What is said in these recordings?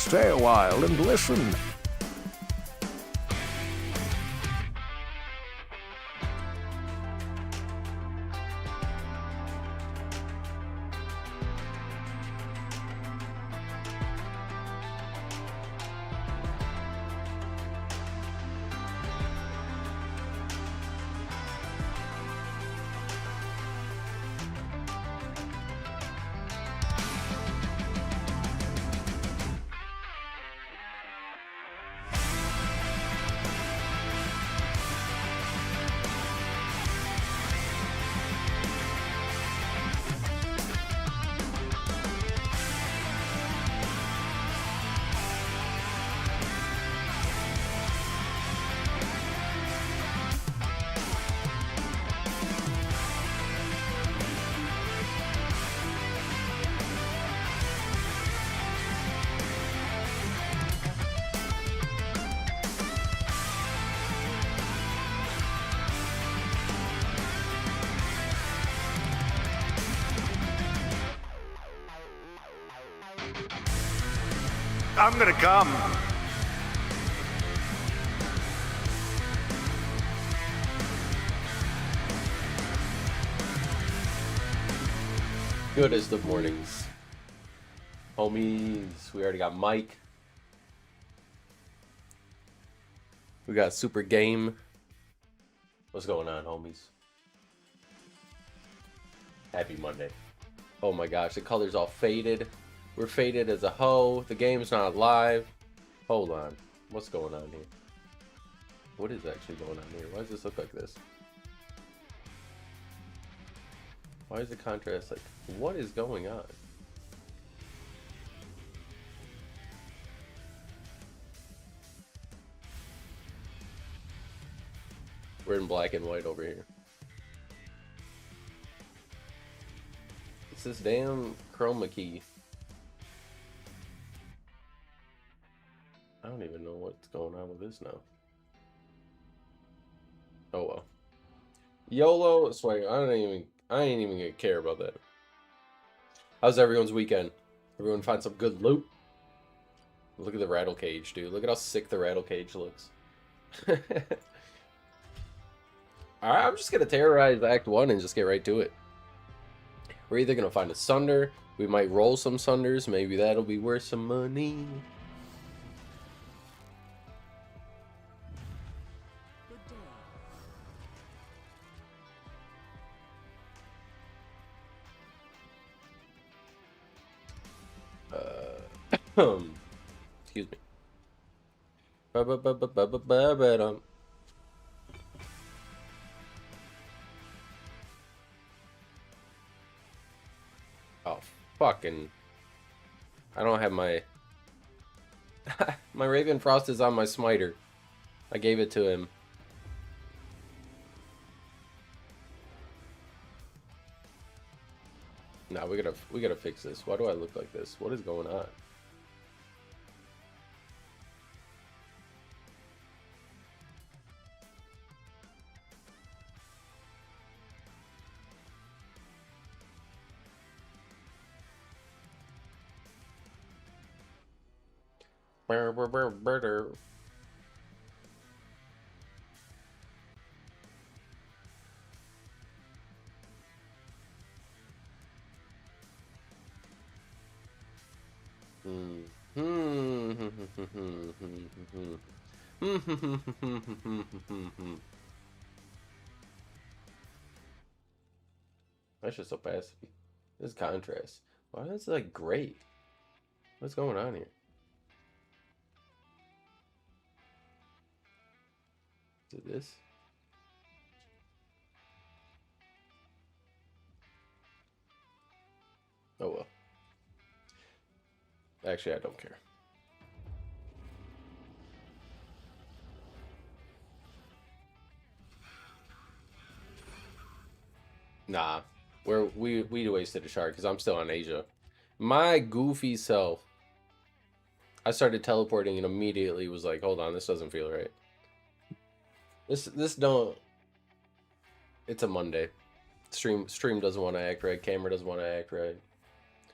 stay a while and listen. I'm gonna come. Good as the mornings. Homies, we already got Mike. We got Super Game. What's going on, homies? Happy Monday. Oh my gosh, the color's all faded. We're faded as a hoe. The game's not live. Hold on. What's going on here? What is actually going on here? Why does this look like this? Why is the contrast like... What is going on? We're in black and white over here. It's this damn chroma key. I don't even know what's going on with this now. Oh well. YOLO, swear, I ain't even gonna care about that. How's everyone's weekend? Everyone find some good loot? Look at the rattle cage, dude. Look at how sick the rattle cage looks. Alright, I'm just gonna terrorize Act 1 and just get right to it. We're either gonna find a sunder, we might roll some sunders, maybe that'll be worth some money. Excuse me. Oh, fucking. I don't have my... my Raven Frost is on my smiter. I gave it to him. Nah, we gotta fix this. Why do I look like this? What is going on? That's just opacity. This is contrast. Why is it like great? What's going on here? Is it this? Oh well. Actually, I don't care. Nah, we wasted a shard because I'm still on Asia. My goofy self. I started teleporting and immediately was like, hold on, this doesn't feel right. This don't. It's a Monday. Stream doesn't want to act right. Camera doesn't want to act right.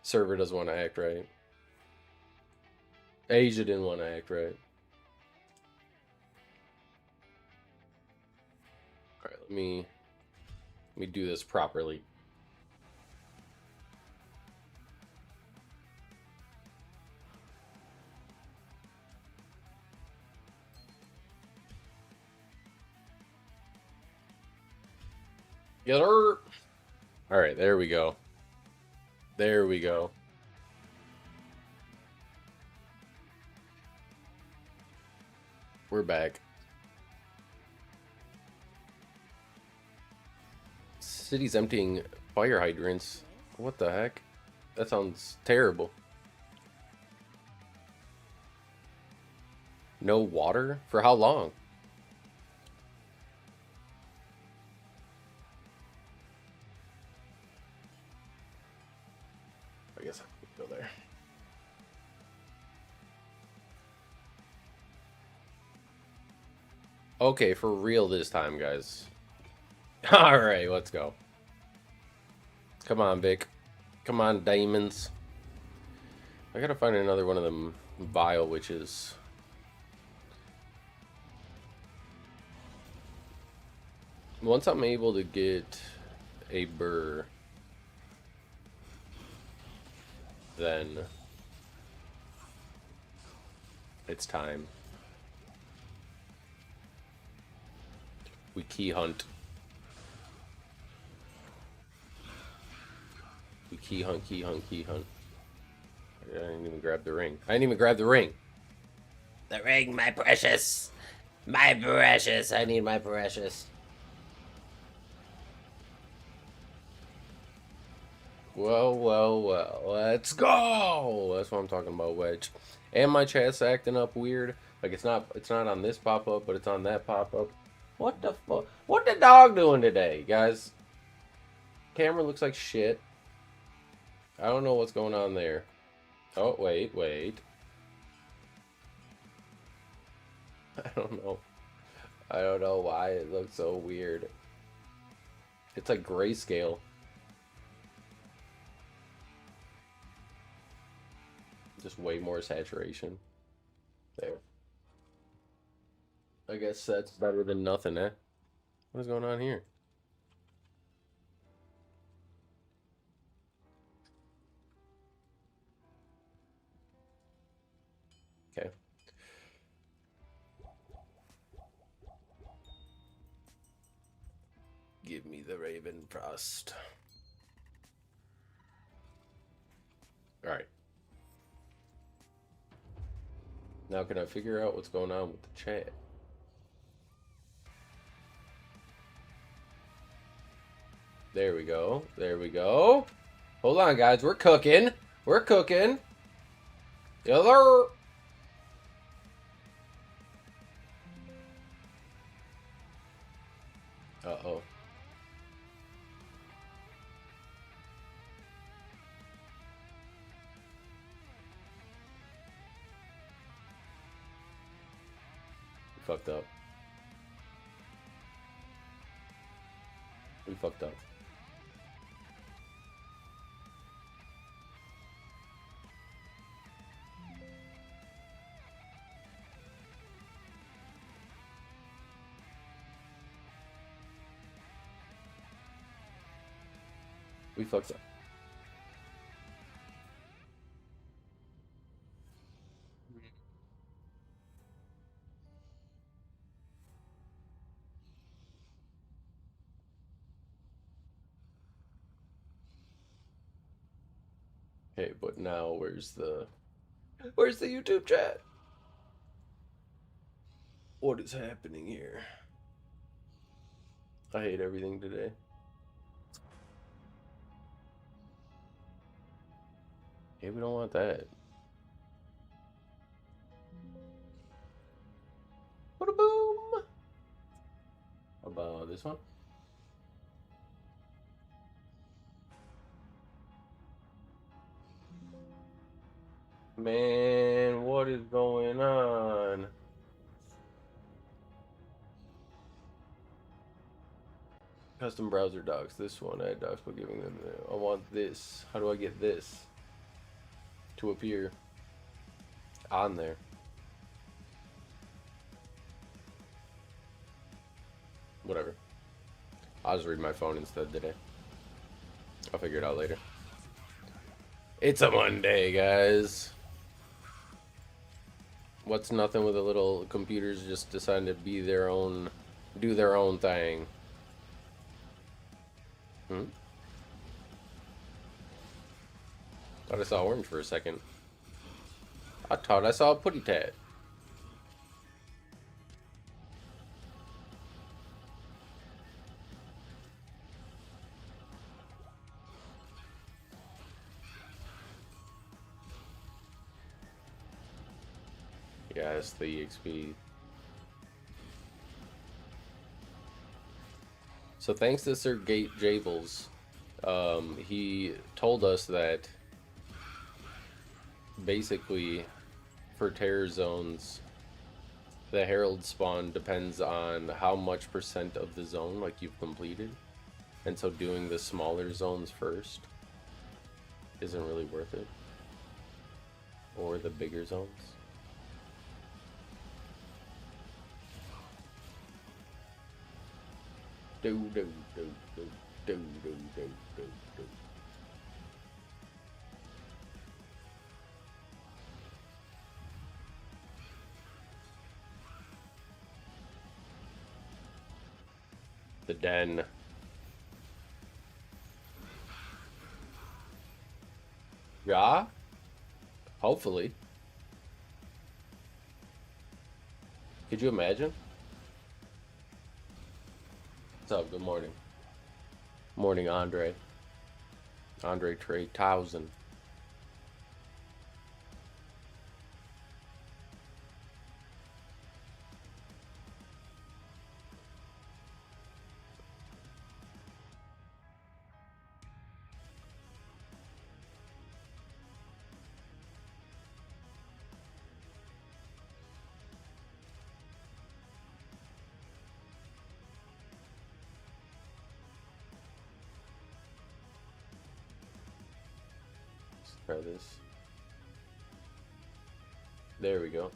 Server doesn't want to act right. Asia didn't want to act right. All right, let me do this properly. Get her. All right, there we go. There we go. We're back. City's emptying fire hydrants. What the heck? That sounds terrible. No water? For how long? I guess I can go there. Okay, for real this time, guys. Alright, let's go. Come on, Vic. Come on, diamonds. I gotta find another one of them vile witches. Once I'm able to get a burr, then it's time. We key hunt. We key hunt, key hunt, key hunt. I didn't even grab the ring. I didn't even grab the ring. The ring, my precious. My precious. I need my precious. Well, well, well. Let's go. That's what I'm talking about, Wedge. And my chat's acting up weird. Like it's not on this pop-up, but it's on that pop-up. What the fuck? What the dog doing today, guys? Camera looks like shit. I don't know what's going on there. Oh, wait, wait. I don't know. I don't know why it looks so weird. It's like grayscale. Just way more saturation. There. I guess that's better than nothing, eh? What is going on here? Okay. Give me the Raven Frost. Alright. Now can I figure out what's going on with the chat? There we go. There we go. Hold on, guys. We're cooking. We're cooking. Yellow. Uh-oh. We fucked up. We fucked up. We fucked up. Okay, but now where's the YouTube chat? What is happening here? I hate everything today. Hey, we don't want that. What a boom! About this one? Man, what is going on? Custom browser docs. This one, add docs by giving them the, I want this. How do I get this to appear? on there. Whatever. I'll just read my phone instead today. I'll figure it out later. It's a Monday, guys. What's nothing with the little computers just deciding to be their own, do their own thing? Thought I saw orange for a second. I thought I saw a putty tat. Yeah, it's the EXP. So thanks to Sir Gate Jables, he told us that basically for terror zones, the Herald spawn depends on how much percent of the zone like you've completed, and so doing the smaller zones first isn't really worth it, or the bigger zones. The den. Yeah? Hopefully. Could you imagine? What's up? Good morning. Morning, Andre. Andre Trey 1000. Try this. There we go.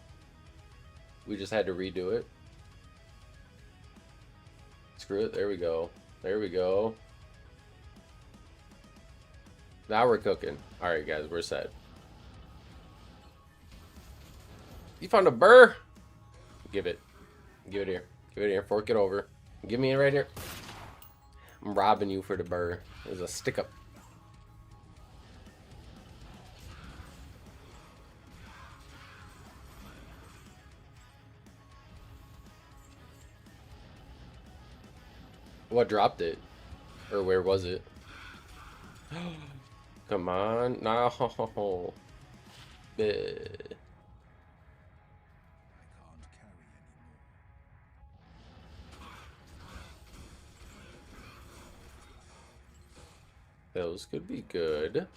We just had to redo it. Screw it. There we go. There we go. Now we're cooking. Alright, guys. We're set. You found a burr? Give it. Give it here. Give it here. Fork it over. Give me it right here. I'm robbing you for the burr. There's a stick up. What dropped it? Or where was it? Come on. No. Bleh. Those could be good.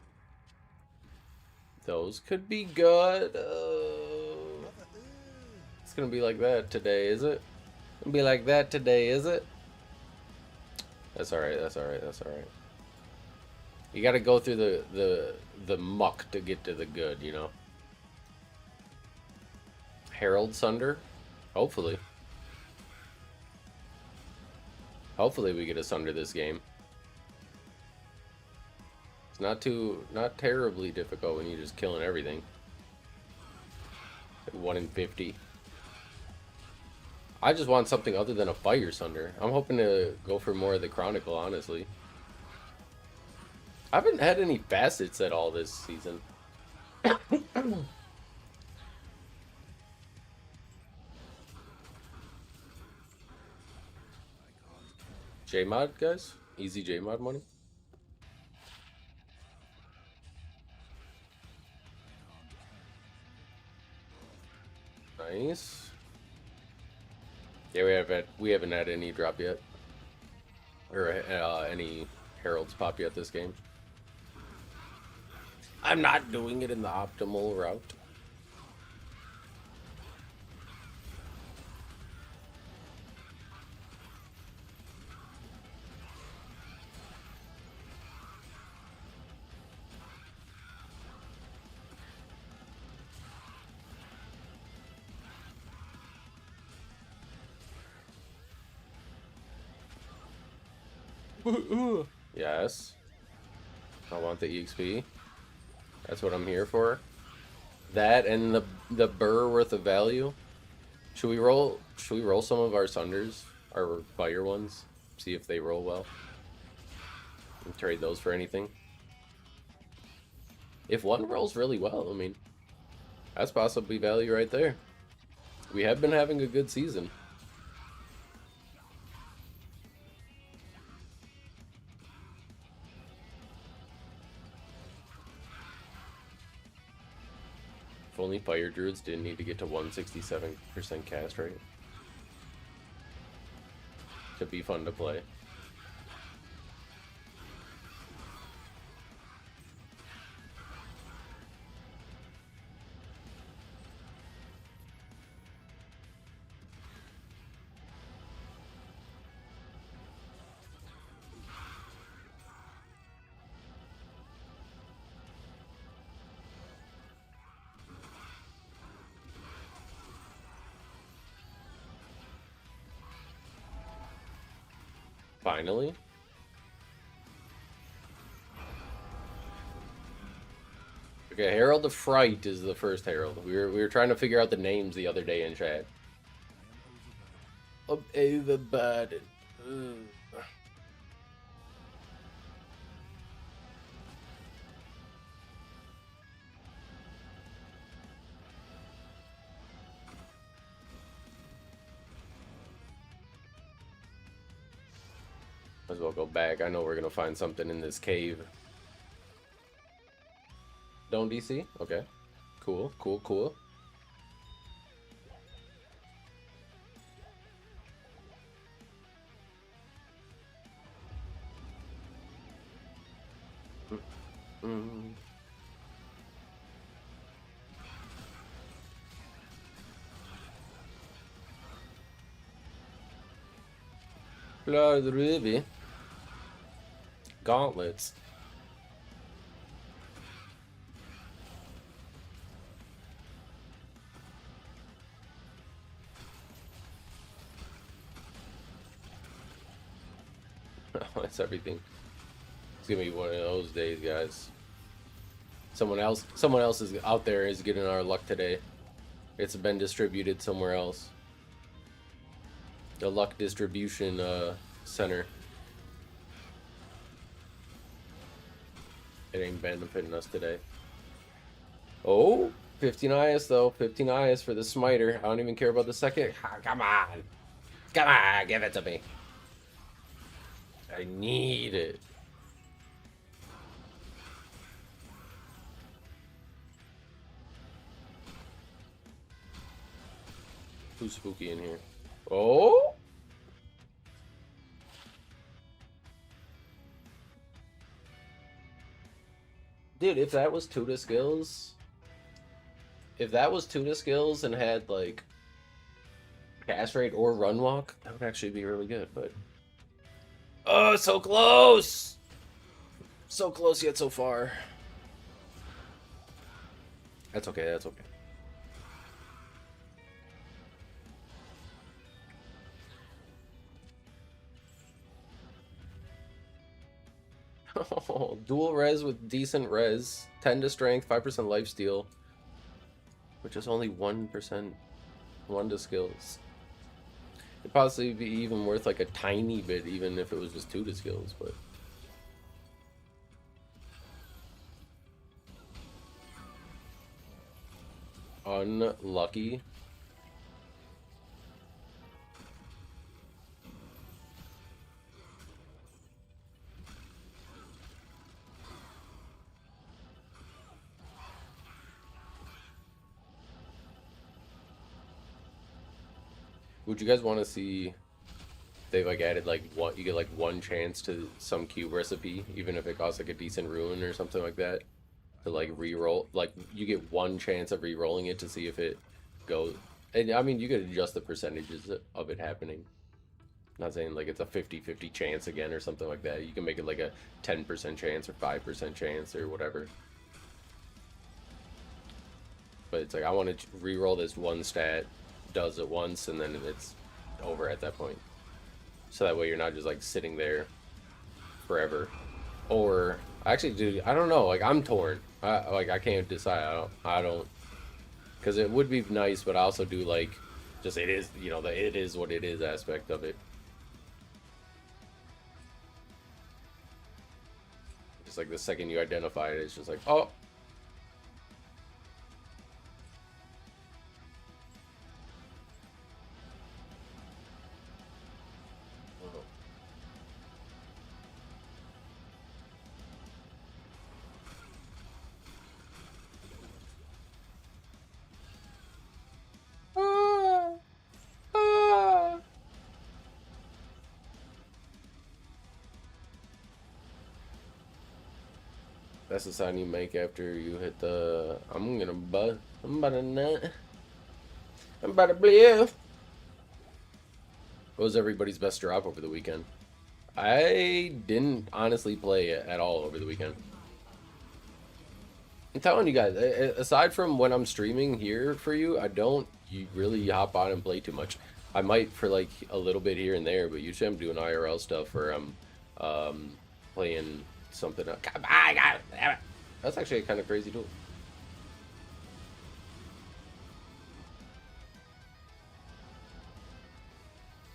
Those could be good. It's gonna be like that today, is it? It's gonna be like that today, is it? That's alright, that's alright, that's alright. You gotta go through the muck to get to the good, you know? Herald Sunder? Hopefully. Hopefully we get a Sunder this game. It's not terribly difficult when you're just killing everything. Like 1 in 50. I just want something other than a Fire Sunder. I'm hoping to go for more of the Chronicle, honestly. I haven't had any facets at all this season. J-Mod, guys? Easy J-Mod money? Nice. Yeah, we haven't had any drop yet, or any heralds pop yet this game. I'm not doing it in the optimal route. Yes. I want the EXP. That's what I'm here for. That and the burr worth of value. Should we roll some of our Sunders, our fire ones? See if they roll well. And trade those for anything. If one rolls really well, I mean, that's possibly value right there. We have been having a good season. If only fire druids didn't need to get to 167% cast rate. To be fun to play. Finally. Okay, Herald of Fright is the first Herald. We were trying to figure out the names the other day in chat. Overburden. Might as well go back. I know we're gonna find something in this cave. Don't DC? Okay. Cool, cool, cool. Blood Ruby. Gauntlets. That's everything. It's gonna be one of those days, guys. Someone else is out there is getting our luck today. It's been distributed somewhere else. The luck distribution center. It ain't benefiting us today. Oh, 15 IS though. 15 IS for the smiter. I don't even care about the second. Oh, come on. Come on, give it to me. I need it. Who's spooky in here? Oh! Dude, if that was Tuda skills... If that was Tuda skills and had, like, cast rate or run walk, that would actually be really good, but... Oh, so close! So close yet so far. That's okay, that's okay. Oh, dual res with decent res, 10 to strength, 5% lifesteal, which is only 1%, 1 to skills. It'd possibly be even worth like a tiny bit, even if it was just 2 to skills, but... Unlucky. Would you guys want to see they've like added like one, you get like one chance to some cube recipe, even if it costs like a decent ruin or something like that, to like re-roll, like you get one chance of re-rolling it to see if it goes. And I mean, you could adjust the percentages of it happening. Not saying like it's a 50-50 chance again or something like that. You can make it like a 10% chance or 5% chance or whatever. But it's like, I want to re-roll this one stat, does it once, and then it's over at that point. So that way you're not just like sitting there forever. Or actually, dude, I don't know. Like I'm torn. I can't decide. I don't. Because it would be nice, but I also do like just it is, you know, the it is what it is aspect of it. Just like the second you identify it, it's just like, oh. Ah, ah. That's the sound you make after you hit the. I'm gonna buzz. I'm about to nut. I'm about to blue. What was everybody's best drop over the weekend? I didn't honestly play it at all over the weekend. I'm telling you guys, aside from when I'm streaming here for you, I don't really hop on and play too much. I might for like a little bit here and there, but usually I'm doing IRL stuff where I'm playing something else. Come on, God, damn it. That's actually a kind of crazy tool.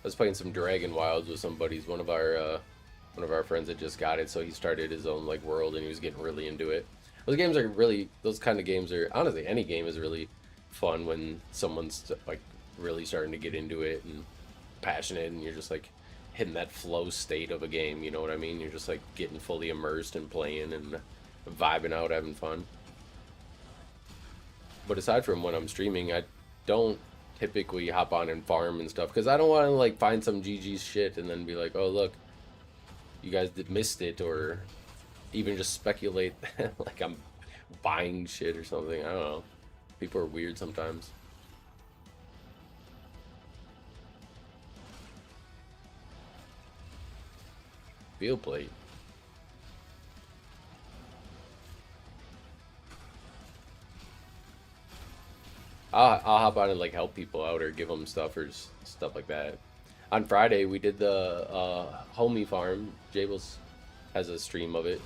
I was playing some Dragon Wilds with some buddies. One of our friends had just got it, so he started his own like world, and he was getting really into it. Those games are really, those kind of games are, honestly, any game is really fun when someone's like really starting to get into it and passionate, and you're just like hitting that flow state of a game. You know what I mean? You're just like getting fully immersed and playing and vibing out, having fun. But aside from when I'm streaming, I don't typically hop on and farm and stuff because I don't want to like find some GG shit and then be like, oh look, you guys missed it, or even just speculate like I'm buying shit or something. I don't know. People are weird sometimes. Field plate. I'll hop on and like help people out or give them stuff or stuff like that. On Friday we did the homie farm. Jables has a stream of it.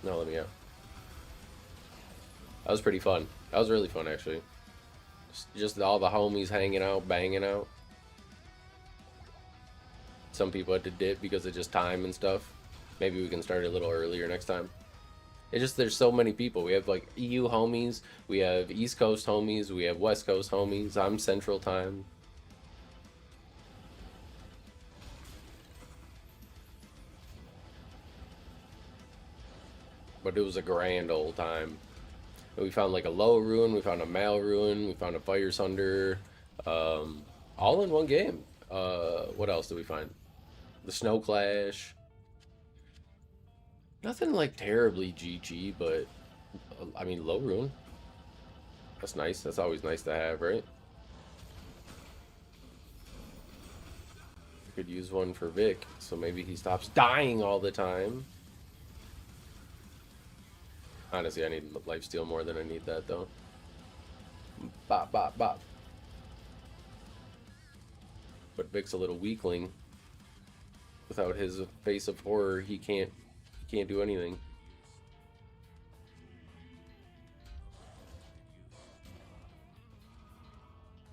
No, let me out. That was pretty fun. That was really fun actually. Just all the homies hanging out, banging out. Some people had to dip because of just time and stuff. Maybe we can start a little earlier next time. It's just there's so many people. We have like EU homies, we have East Coast homies, we have West Coast homies. I'm Central Time. But it was a grand old time. We found like a low ruin, we found a male ruin, we found a fire sunder, all in one game. What else did we find? The snow clash. Nothing like terribly GG, but I mean low ruin. That's nice. That's always nice to have, right? We could use one for Vic, so maybe he stops dying all the time. Honestly, I need lifesteal more than I need that, though. Bop, bop, bop. But Vic's a little weakling. Without his face of horror, he can't do anything.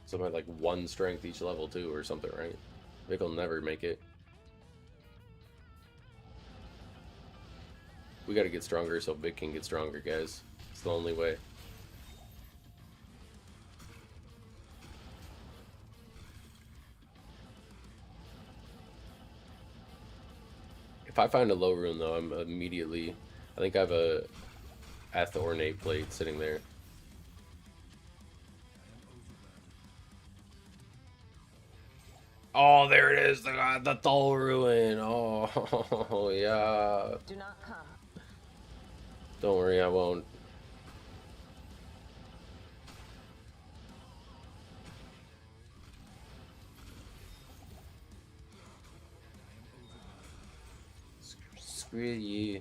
Something like 1 strength each level, too, or something, right? Vic will never make it. We gotta get stronger so Vic can get stronger, guys. It's the only way. If I find a low rune, though, I'm immediately... I think I have a Ath Ornate plate sitting there. Oh, there it is, the Thol ruin. Oh, yeah. Do not come. Don't worry, I won't. Screw you.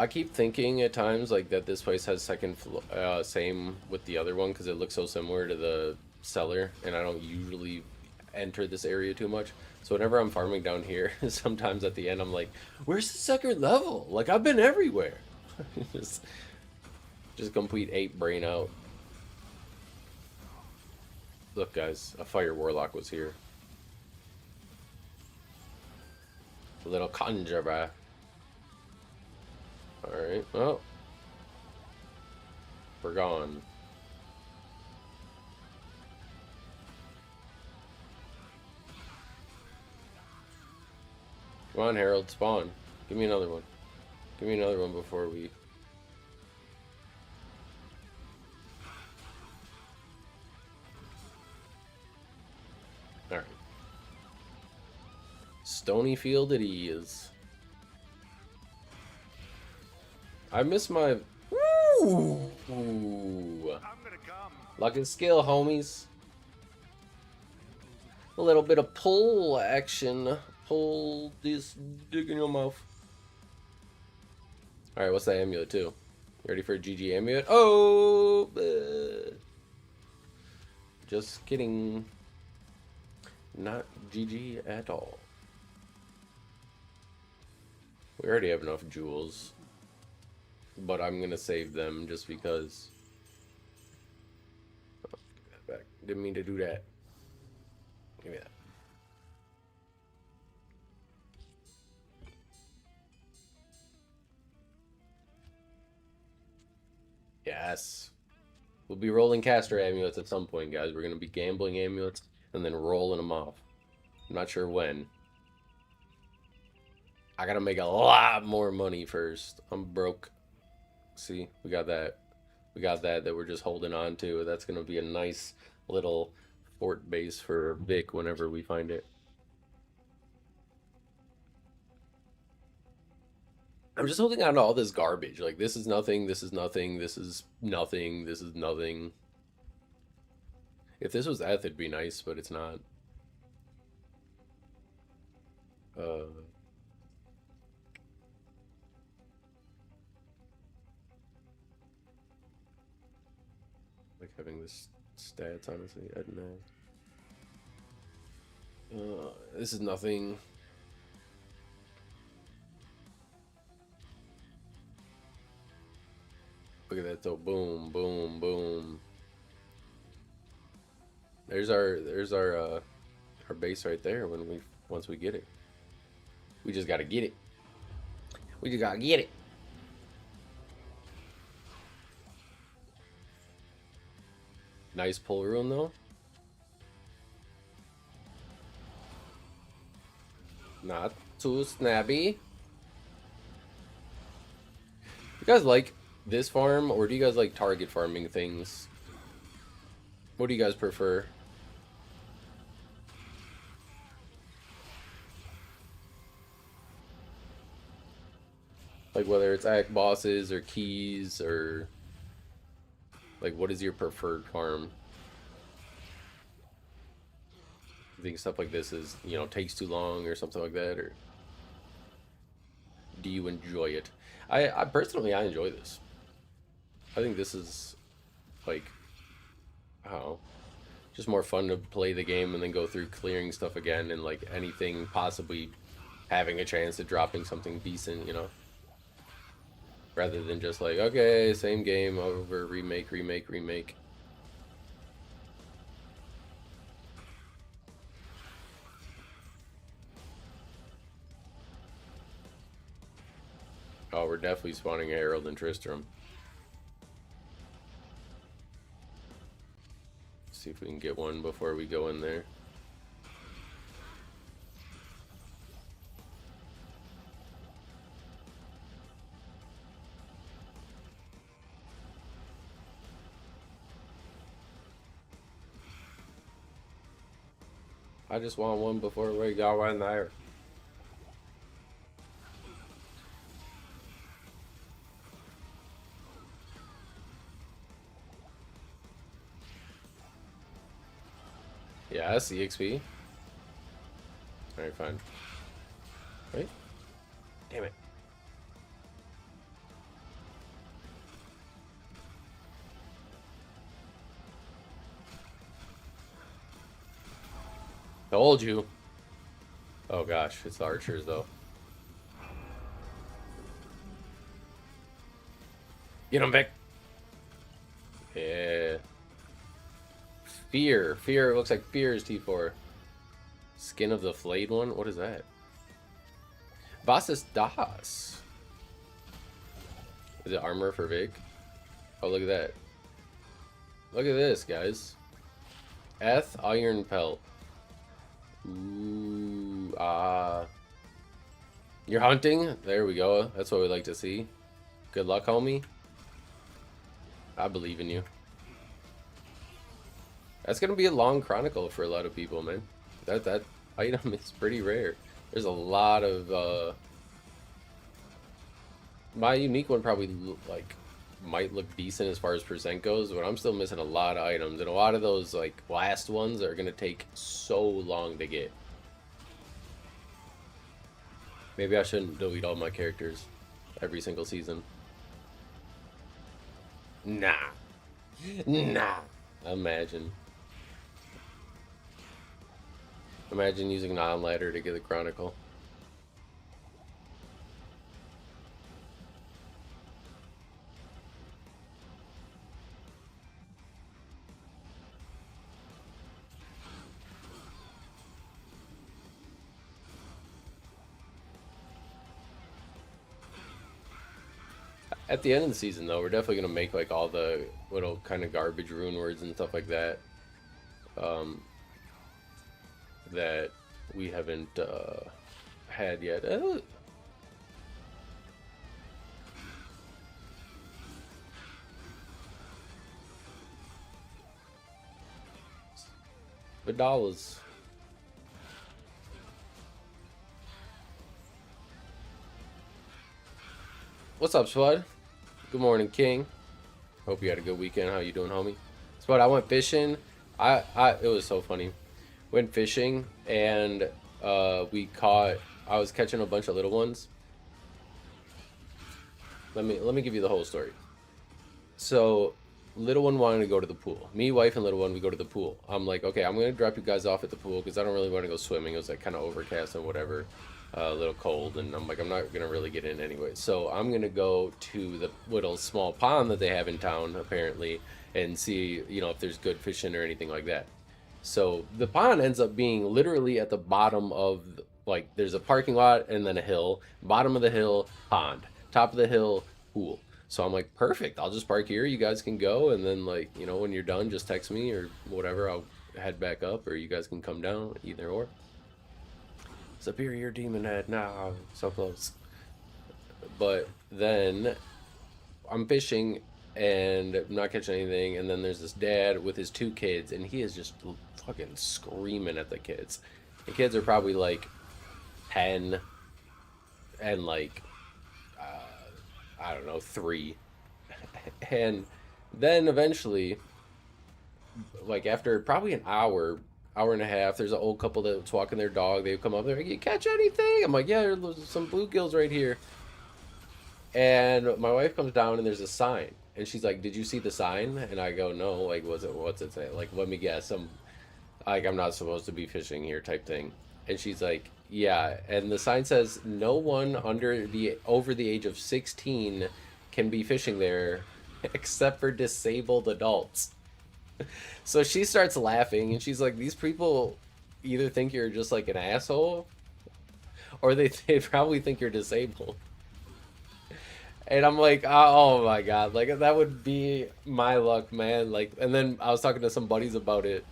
I keep thinking at times like that this place has second floor, same with the other one because it looks so similar to the cellar, and I don't usually enter this area too much. So whenever I'm farming down here, sometimes at the end I'm like, "Where's the second level? Like I've been everywhere." just, just complete ape brain out. Look, guys, a fire warlock was here. A little conjurer. Alright, well. We're gone. Come on, Harold, spawn. Give me another one. Give me another one before we... Alright. Stony Field it is. I miss my... Ooh! I'm gonna come. Luck and skill, homies. A little bit of pull action. Pull this dig in your mouth. Alright, what's that amulet too? You ready for a GG amulet? Oh! Just kidding. Not GG at all. We already have enough jewels. But I'm gonna save them just because. Oh, give me that back. Didn't mean to do that. Give me that. Yes. We'll be rolling caster amulets at some point, guys. We're gonna be gambling amulets and then rolling them off. I'm not sure when. I gotta make a lot more money first. I'm broke. See, we got that. We got that we're just holding on to. That's gonna be a nice little fort base for Vic whenever we find it. I'm just holding on to all this garbage. Like, this is nothing, this is nothing, this is nothing, this is nothing. If this was Eth, it'd be nice, but it's not. Like having this stats, honestly, I don't know. This is nothing. Look at that though, boom, boom, boom. There's our base right there once we get it. We just gotta get it. We just gotta get it. Nice pull rune though. Not too snabby. You guys like this farm, or do you guys like target farming things? What do you guys prefer? Like whether it's act bosses or keys or like what is your preferred farm? You think stuff like this is, you know, takes too long or something like that, or do you enjoy it? I personally I enjoy this. I think this is like, oh, just more fun to play the game and then go through clearing stuff again and like anything possibly having a chance of dropping something decent, you know? Rather than just like, okay, same game over, remake, remake, remake. Oh, we're definitely spawning a Herald and Tristram. See if we can get one before we go in there. I just want one before we go in there. Yeah, EXP. Alright, fine. Right? Damn it. Told you. Oh gosh, it's the archers though. Get him, Vic. Yeah. Fear. Fear. It looks like Fear is T4. Skin of the Flayed One? What is that? Vastus Das. Is it armor for Vic? Oh, look at that. Look at this, guys. Eth Iron Pelt. Ooh, you're hunting? There we go. That's what we like to see. Good luck, homie. I believe in you. That's gonna be a long chronicle for a lot of people, man. That item is pretty rare. There's a lot of my unique one probably like might look decent as far as percent goes, but I'm still missing a lot of items, and a lot of those like last ones are gonna take so long to get. Maybe I shouldn't delete all my characters every single season. Nah. Nah. Imagine using non-ladder to get the chronicle. At the end of the season, though, we're definitely going to make, like, all the little kind of garbage rune words and stuff like that. That we haven't had yet. $. What's up, Spud? Good morning, King. Hope you had a good weekend. How you doing, homie? Spud, I went fishing. It was so funny. Went fishing and I was catching a bunch of little ones. Let me give you the whole story. So little one wanted to go to the pool. Me, wife, and little one, we go to the pool. I'm like, okay, I'm gonna drop you guys off at the pool because I don't really want to go swimming. It was like kind of overcast and whatever, a little cold, and I'm like, I'm not gonna really get in anyway. So I'm gonna go to the little small pond that they have in town apparently and see, you know, if there's good fishing or anything like that. So the pond ends up being literally at the bottom of, like, there's a parking lot and then a hill. Bottom of the hill, pond. Top of the hill, pool. So I'm like, perfect. I'll just park here. You guys can go. And then, like, you know, when you're done, just text me or whatever. I'll head back up or you guys can come down, either or. Superior Demon Head. Nah, so close. But then I'm fishing and I'm not catching anything, and then there's this dad with his 2 kids, and he is just fucking screaming at the kids. The kids are probably like 10 and like I don't know, 3. And then eventually, like after probably an hour and a half, there's an old couple that's walking their dog. They come up, they're like, you catch anything? I'm like, yeah, there's some bluegills right here. And my wife comes down and there's a sign. And she's like, did you see the sign? And I go, no, like, what's it say? Like, let me guess. I'm not supposed to be fishing here type thing. And she's like, yeah. And the sign says, no one over the age of 16 can be fishing there except for disabled adults. So she starts laughing and she's like, these people either think you're just like an asshole or they probably think you're disabled. And I'm like, oh my god, like that would be my luck, man. Like, and then I was talking to some buddies about it,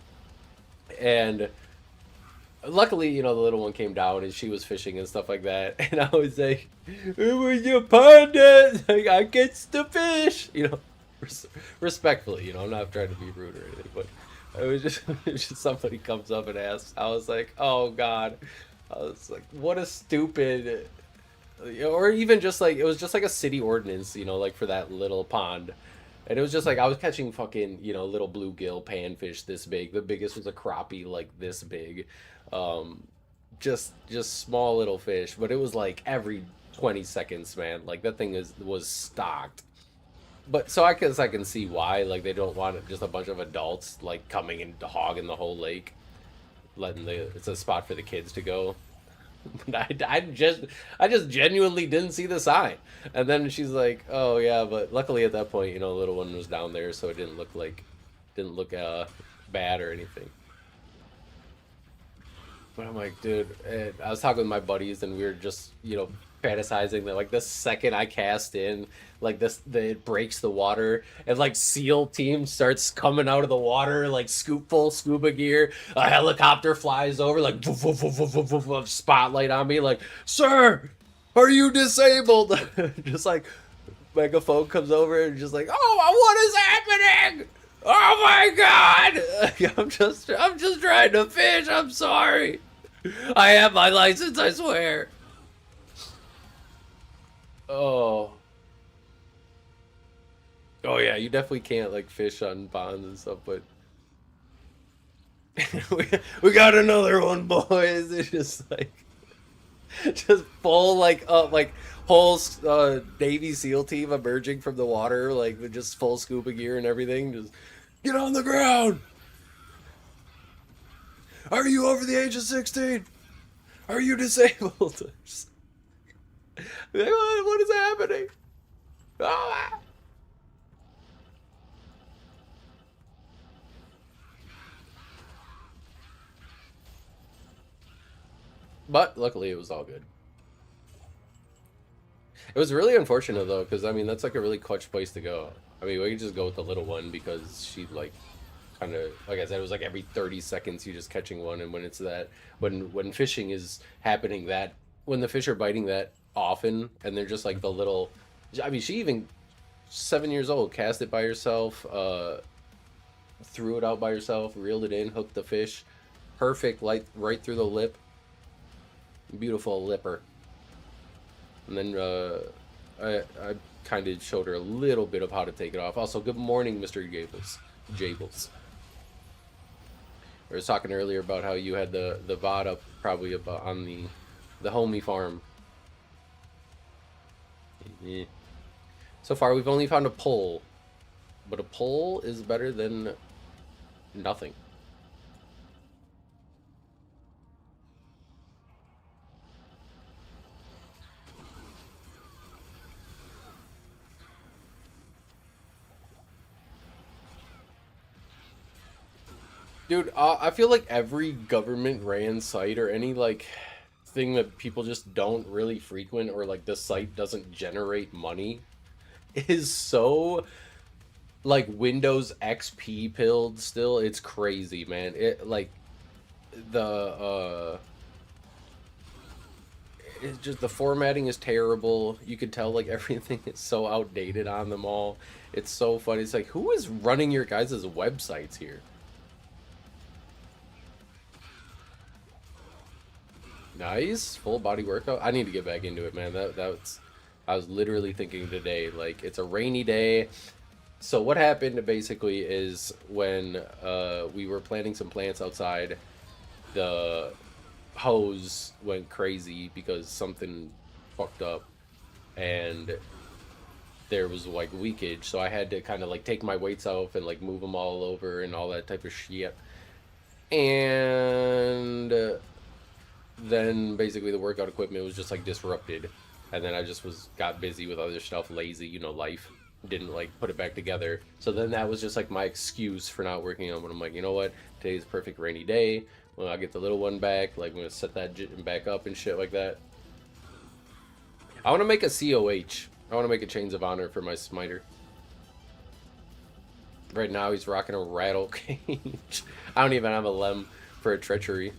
and luckily, you know, the little one came down and she was fishing and stuff like that. And I was like, it was your partner, like I gets the fish, you know, respectfully, you know, I'm not trying to be rude or anything, but it was just somebody comes up and asks. I was like, oh god, I was like, what a stupid. Or even just like, it was just like a city ordinance, you know, like for that little pond. And it was just like, I was catching fucking, you know, little bluegill panfish this big. The biggest was a crappie like this big. Just small little fish. But it was like every 20 seconds, man. Like that thing was stocked. But so I guess I can see why. Like they don't want just a bunch of adults like coming and hogging the whole lake. letting it's a spot for the kids to go. But I just genuinely didn't see the sign. And then she's like, "Oh yeah," but luckily at that point, you know, the little one was down there, so it didn't look bad or anything. But I'm like, dude, and I was talking with my buddies, and we were just, you know, fantasizing that like the second I cast in, like it breaks the water, and like SEAL team starts coming out of the water, like full scuba gear. A helicopter flies over, like woof, woof, woof, woof, woof, woof, woof, spotlight on me, like, "Sir, are you disabled?" Just like megaphone comes over and just like, "Oh, what is happening? Oh my god!" I'm just trying to fish. I'm sorry. I have my license, I swear. Oh. Oh yeah, you definitely can't like fish on ponds and stuff, but we got another one, boys. It's just like just full like whole Navy SEAL team emerging from the water, like with just full scuba gear and everything. Just get on the ground. Are you over the age of 16? Are you disabled? What is happening? Ah! But luckily it was all good. It was really unfortunate though, because I mean that's like a really clutch place to go. I mean, we could just go with the little one because she like kind of, like I said, it was like every 30 seconds you just catching one, and when it's that when fishing is happening, that when the fish are biting that often and they're just like the little, I mean, she even 7 years old cast it by herself, threw it out by herself, reeled it in, hooked the fish, perfect, like right through the lip, beautiful lipper. And then I kind of showed her a little bit of how to take it off. Also, good morning, Mr. Jables. I was talking earlier about how you had the VOD up probably about on the homie farm. Yeah. So far, we've only found a pole, but a pole is better than nothing. Dude, I feel like every government ran site or any like thing that people just don't really frequent, or like the site doesn't generate money, is so like Windows XP pilled still. It's crazy, man. It like the it's just the formatting is terrible. You could tell like everything is so outdated on them all. It's so funny. It's like, who is running your guys' websites here? Nice full body workout. I need to get back into it, man. That's I was literally thinking today, like it's a rainy day. So what happened basically is when we were planting some plants outside, the hose went crazy because something fucked up, and there was like leakage. So I had to kind of like take my weights off and like move them all over and all that type of shit. And then basically the workout equipment was just like disrupted, and then I just got busy with other stuff, lazy, you know, life, didn't like put it back together. So then that was just like my excuse for not working on it. I'm like, you know what, today's a perfect rainy day. When I get the little one back, like I'm gonna set that back up and shit like that. I want to make a COH. I want to make a Chains of Honor for my Smiter. Right now he's rocking a rattle cage. I don't even have a lem for a treachery.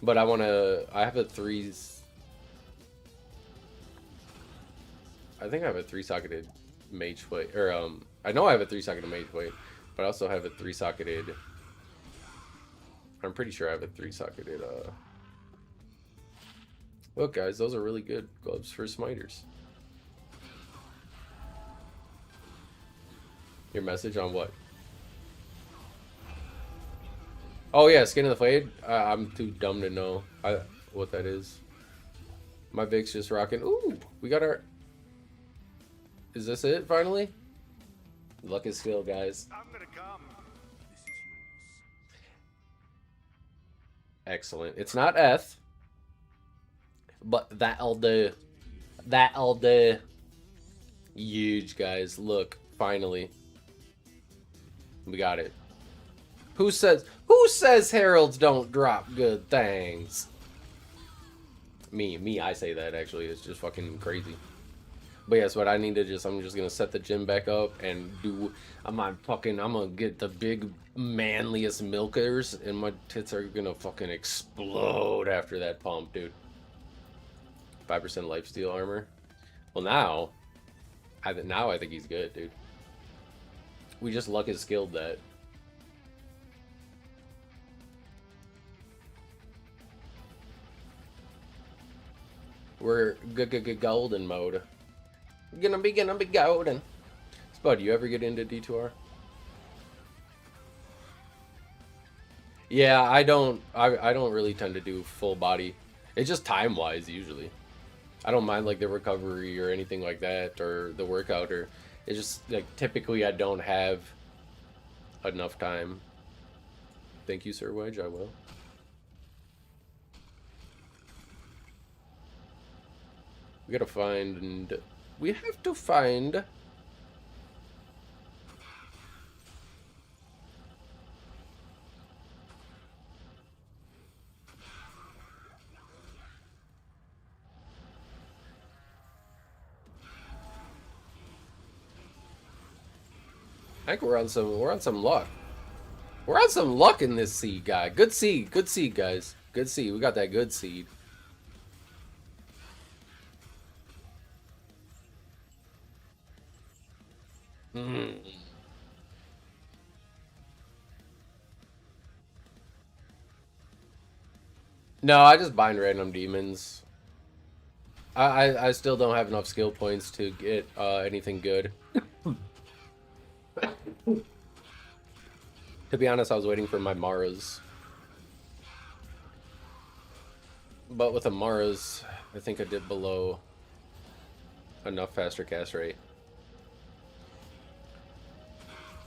But I want to, I have a I think I have a 3-socketed mage blade, or I know I have a 3-socketed mage blade, but I also have a 3-socketed, I'm pretty sure I have a 3-socketed, look guys, those are really good gloves for smiters. Your message on what? Oh yeah, Skin of the Flayed. I'm too dumb to know what that is. My Vic's just rocking. Ooh, we got our... Is this it, finally? Luck is skill, guys. I'm gonna come. Excellent. It's not Eth, but that'll do. That'll do. Huge, guys. Look, finally. We got it. Who says heralds don't drop good things? Me, I say that actually. It's just fucking crazy. But yes, what I need to I'm just gonna set the gym back up and I'm gonna get the big manliest milkers and my tits are gonna fucking explode after that pump, dude. 5% lifesteal armor. Well, now I think he's good, dude. We just luck has skilled that. We're golden mode. Gonna be golden. Spud, you ever get into D2R? Yeah, I don't really tend to do full body. It's just time wise usually. I don't mind like the recovery or anything like that or the workout, or it's just like typically I don't have enough time. Thank you, Sir Wedge, I will. We have to find I think we're on some luck. We're on some luck in this seed, guy. Good seed, guys. Good seed. We got that good seed. No, I just bind random demons. I still don't have enough skill points to get anything good. To be honest, I was waiting for my Maras. But with the Maras, I think I did below enough faster cast rate.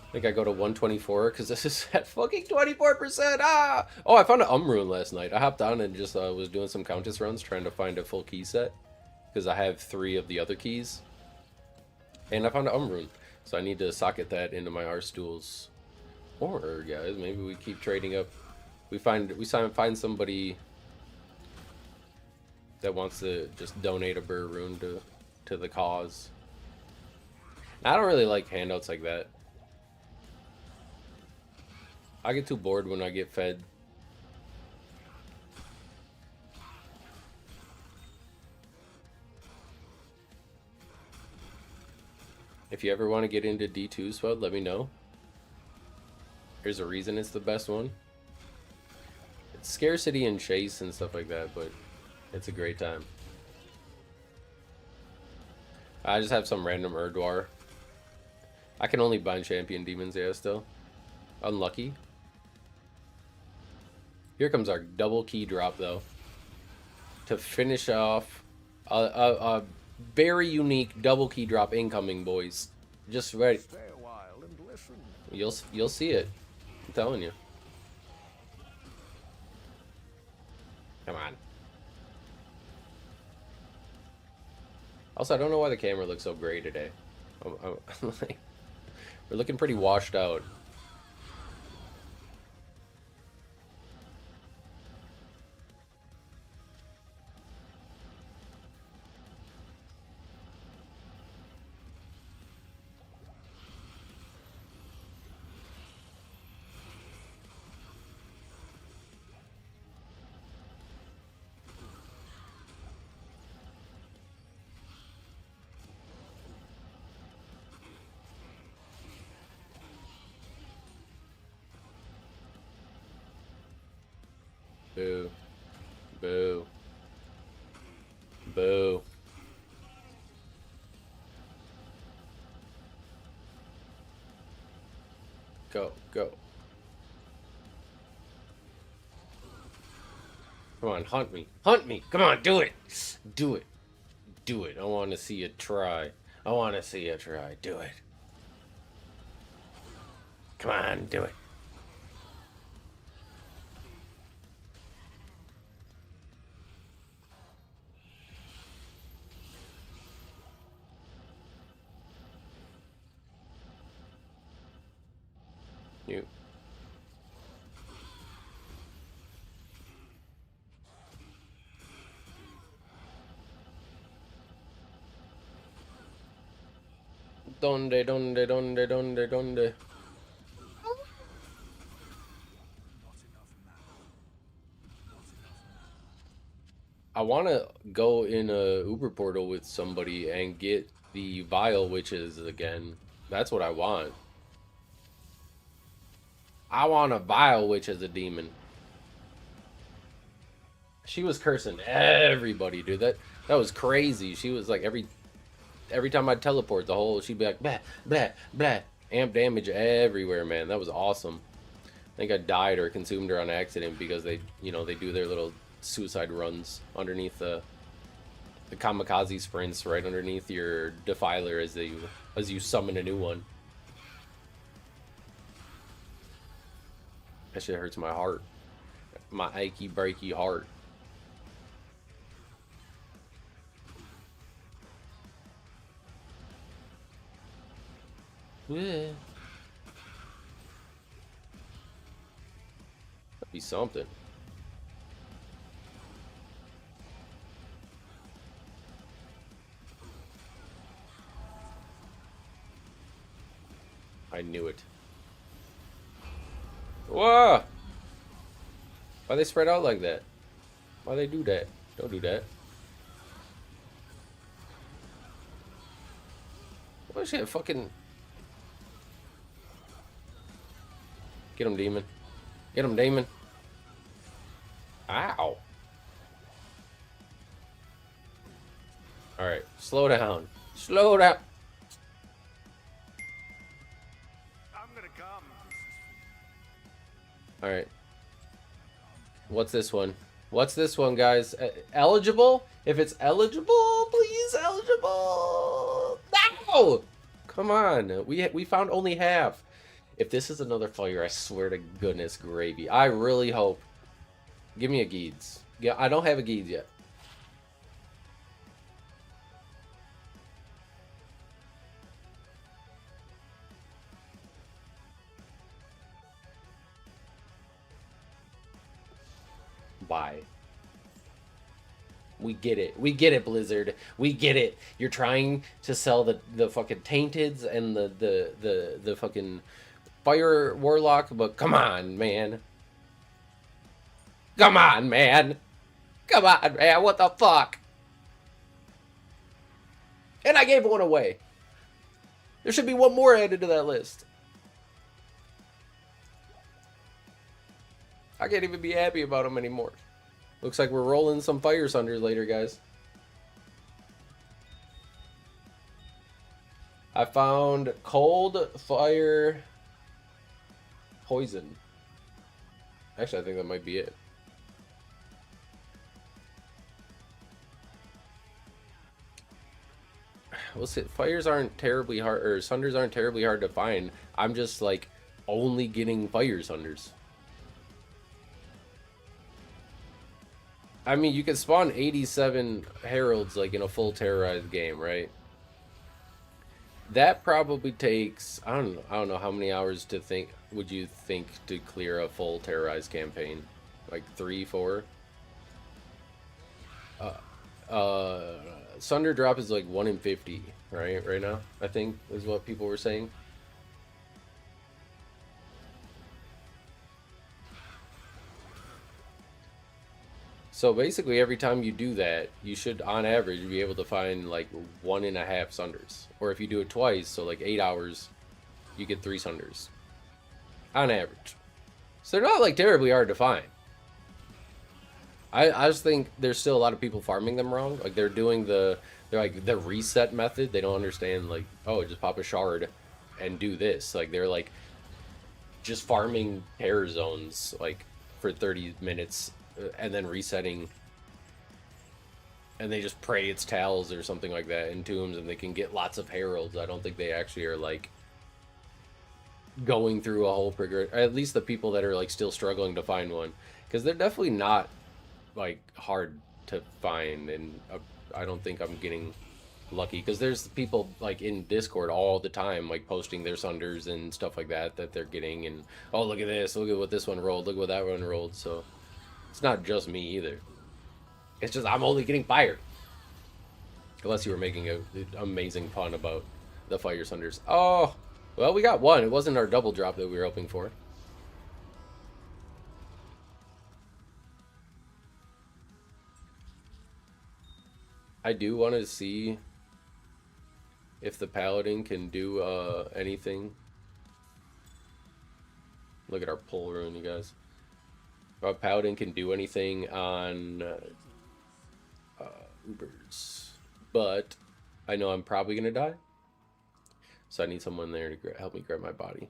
I think I go to 124 because this is at fucking 24%. Ah! Oh, I found an rune last night. I hopped on and just was doing some Countess runs trying to find a full key set because I have 3 of the other keys. And I found an rune. So I need to socket that into my R-stools. Or, guys, maybe we keep trading up. We find somebody that wants to just donate a Ber rune to the cause. I don't really like handouts like that. I get too bored when I get fed. If you ever want to get into D2 Spud, let me know. There's a reason it's the best one. It's scarcity and chase and stuff like that, but it's a great time. I just have some random Erdwar. I can only bind champion demons, yeah, still. Unlucky. Here comes our double key drop, though. To finish off a very unique double key drop incoming, boys. Just ready. Stay a while and listen. You'll see it. I'm telling you. Come on. Also, I don't know why the camera looks so gray today. Like, we're looking pretty washed out. Boo. Boo. Boo. Go, go. Come on, hunt me. Hunt me. Come on, do it. Do it. Do it. I want to see you try. I want to see you try. Do it. Come on, do it. Donde, donde, donde, donde, donde. I want to go in a Uber portal with somebody and get the Vile Witches again. That's what I want. I want a Vile Witch as a demon. She was cursing everybody, dude. That was crazy. She was like every time I'd teleport, she'd be like blah blah blah, amp damage everywhere, man. That was awesome. I think I died or consumed her on accident because they do their little suicide runs underneath the kamikaze sprints right underneath your defiler as you summon a new one. That shit hurts my heart, my achy breaky heart. Yeah. That'd be something. I knew it. Whoa! Why they spread out like that? Why they do that? Don't do that. What shit? Fucking. Get him, demon. Get him, demon. Ow. Alright, slow down. Slow down. I'm gonna come. Alright. What's this one? What's this one, guys? Eligible? If it's eligible, please, eligible. No! Come on. We found only half. If this is another fire, I swear to goodness gravy. I really hope. Give me a Geeds. Yeah, I don't have a Geeds yet. Why? We get it. We get it, Blizzard. We get it. You're trying to sell the fucking Tainteds and the fucking Fire Warlock, but come on, man. Come on, man. Come on, man. What the fuck? And I gave one away. There should be one more added to that list. I can't even be happy about them anymore. Looks like we're rolling some Fire Sunders later, guys. I found Cold, Fire, Poison. Actually, I think that might be it. Well, see, Fires aren't terribly hard, or Sunders aren't terribly hard to find. I'm just, like, only getting Fire Sunders. I mean, you can spawn 87 Heralds, like, in a full terrorized game, right? That probably takes, I don't know how many hours would you think to clear a full terrorized campaign? Like 3, 4? Sunder drop is like 1 in 50, right? Right now, I think is what people were saying. So basically, every time you do that, you should, on average, be able to find like 1.5 Sunders. Or if you do it twice, so like 8 hours, you get 3 Sunders. On average. So they're not like terribly hard to find. I just think there's still a lot of people farming them wrong. Like they're like the reset method. They don't understand like, oh, just pop a shard and do this. Like they're like just farming terror zones like for 30 minutes and then resetting, and they just pray it's Tals or something like that in tombs, and they can get lots of heralds. I don't think they actually are like going through a whole progression. At least the people that are like still struggling to find one, because they're definitely not like hard to find, and I don't think I'm getting lucky, because there's people like in Discord all the time like posting their Sunders and stuff like that they're getting, and oh, look at this, look at what this one rolled, look what that one rolled. So it's not just me either. It's just I'm only getting fired. Unless you were making an amazing pun about the fire sunders. Oh, well, we got one. It wasn't our double drop that we were hoping for. I do want to see if the paladin can do anything. Look at our pull rune, you guys. If paladin can do anything on Ubers, but I know I'm probably gonna die, so I need someone there to help me grab my body.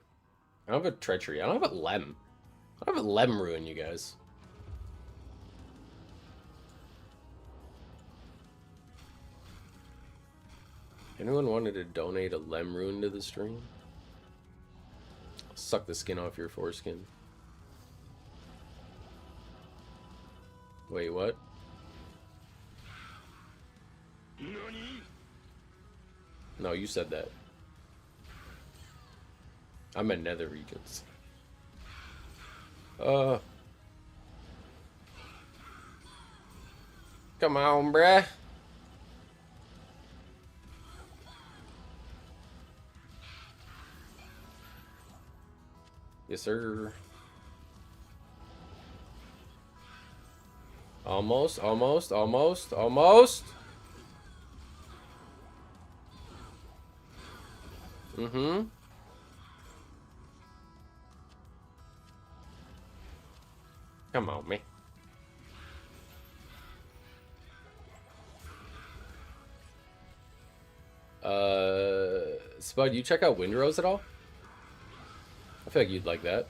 I don't have a treachery. I don't have a lem. I don't have a lem rune, you guys. Anyone wanted to donate a lem rune to the stream? I'll suck the skin off your foreskin. Wait, what? No, you said that. I'm in nether regions. Come on, bruh. Yes, sir. Almost, almost, almost, almost. Mm-hmm. Come on, man. Spud, you check out Windrose at all? I feel like you'd like that.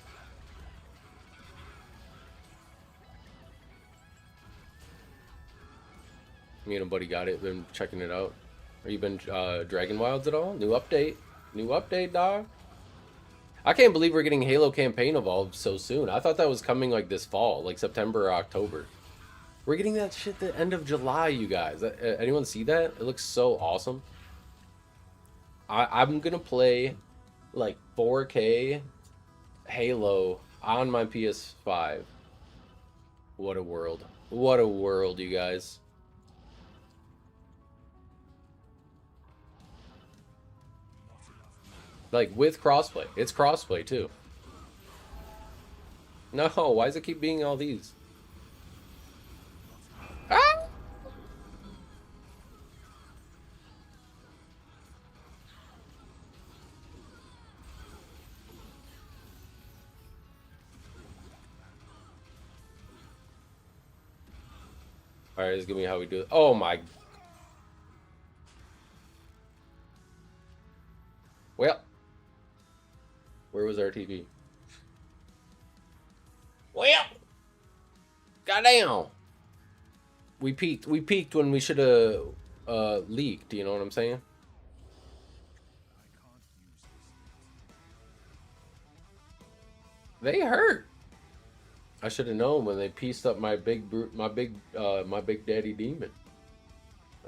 Me and a buddy got it, been checking it out. Are you been Dragon Wilds at all? New update. New update, dog. I can't believe we're getting Halo campaign evolved so soon. I thought that was coming like this fall, like September or October. We're getting that shit the end of July, you guys. Anyone see that? It looks so awesome. I'm gonna play like 4K Halo on my PS5. What a world. What a world, you guys. Like with crossplay. It's crossplay too. No, why does it keep being all these? Ah! Alright, this is gonna be how we do it. Oh my. Well. Where was our TV? Well. Goddamn. We peaked. We peaked when we should have leaked, you know what I'm saying? They hurt. I should have known when they pieced up my big daddy demon.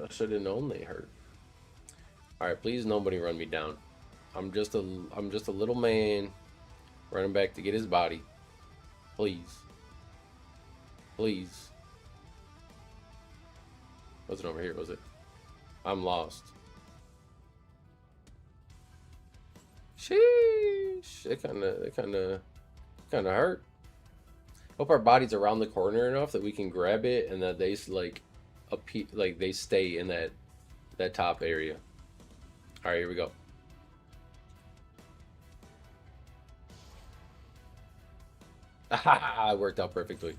I should have known they hurt. All right, please nobody run me down. I'm just a little man running back to get his body. Please. Please. Wasn't over here, was it? I'm lost. Sheesh. It kinda hurt. Hope our body's around the corner enough that we can grab it and that they they stay in that top area. All right, here we go. Ah, it worked out perfectly.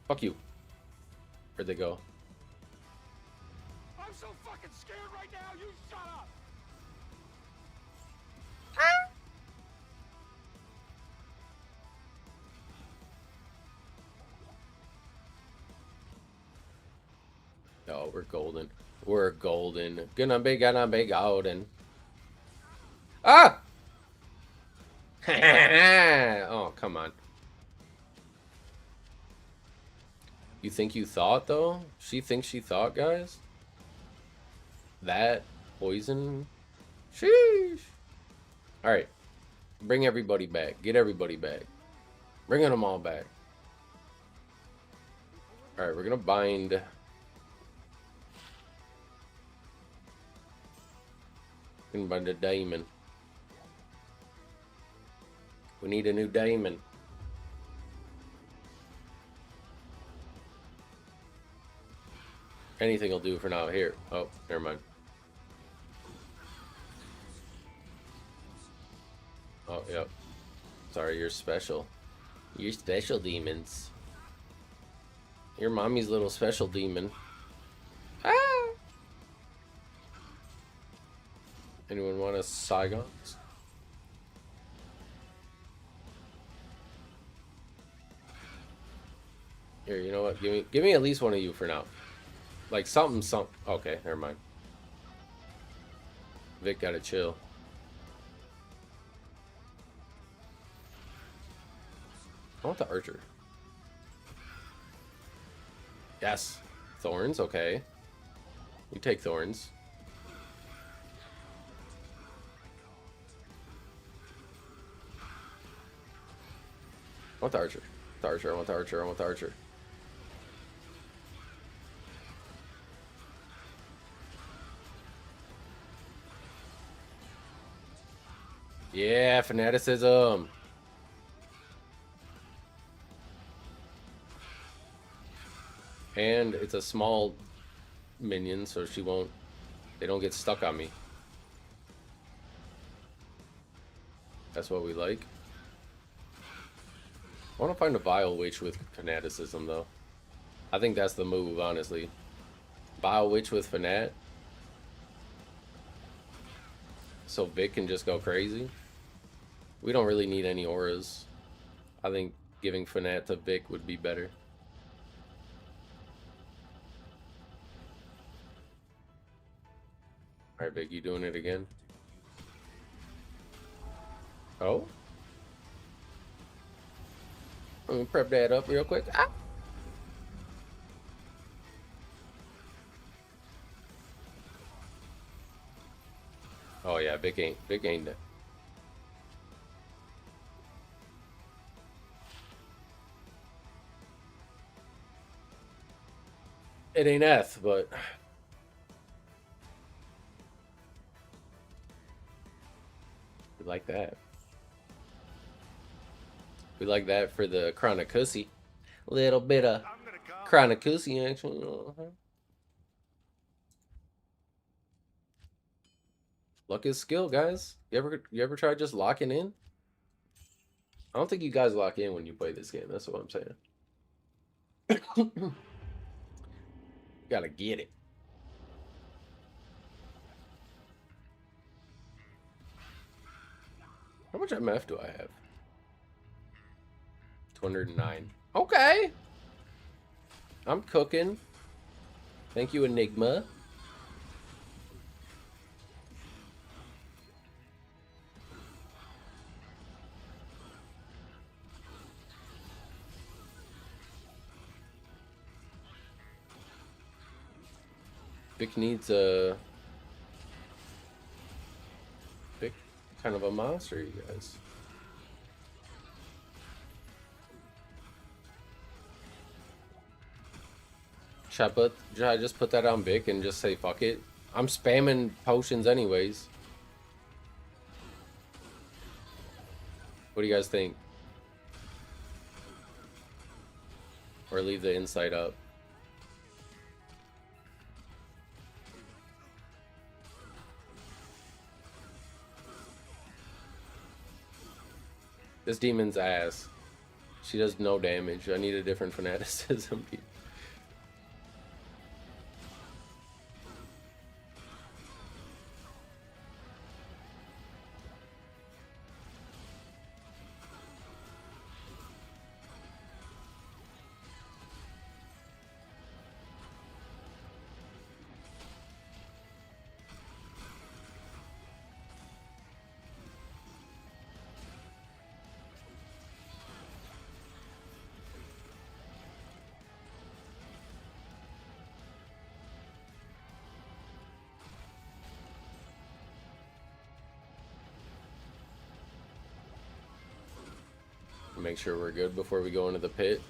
Fuck you. Where'd they go? I'm so fucking scared right now. You shut up. Oh, we're golden. We're golden. Gonna be golden. Ah! Oh, come on. You think you thought, though? She thinks she thought, guys? That poison? Sheesh. Alright. Bring everybody back. Get everybody back. Bringing them all back. Alright, we're gonna bind... Talking about the diamond. We need a new diamond. Anything will do for now. Here. Oh, never mind. Oh, yep. Sorry, you're special. You're special demons. You're mommy's little special demon. Ah! Anyone want a Saigons? Here, you know what? Give me at least one of you for now. Like something. Okay, never mind. Vic gotta chill. I want the archer. Yes. Thorns, okay. You take thorns. I want the archer. The archer, I want the archer, I want the archer. Yeah, fanaticism. And it's a small minion, so they don't get stuck on me. That's what we like. I want to find a Vile Witch with fanaticism, though. I think that's the move, honestly. Vile Witch with fanat. So Vic can just go crazy. We don't really need any auras. I think giving fanat to Vic would be better. Alright, Vic, you doing it again? Oh? Let me prep that up real quick. Ah! Oh yeah, Vic ain't that. It ain't Eth, but we like that. We like that for the Chronocussy. A little bit of Chronocussy action. Luck is skill, guys. You ever try just locking in? I don't think you guys lock in when you play this game. That's what I'm saying. Gotta get it. How much MF do I have? 209. Okay. I'm cooking. Thank you, Enigma. Vic needs a... Vic, kind of a monster, you guys. Should I just put that on Vic and just say fuck it? I'm spamming potions anyways. What do you guys think? Or leave the insight up? This demon's ass. She does no damage. I need a different fanaticism. Make sure we're good before we go into the pit.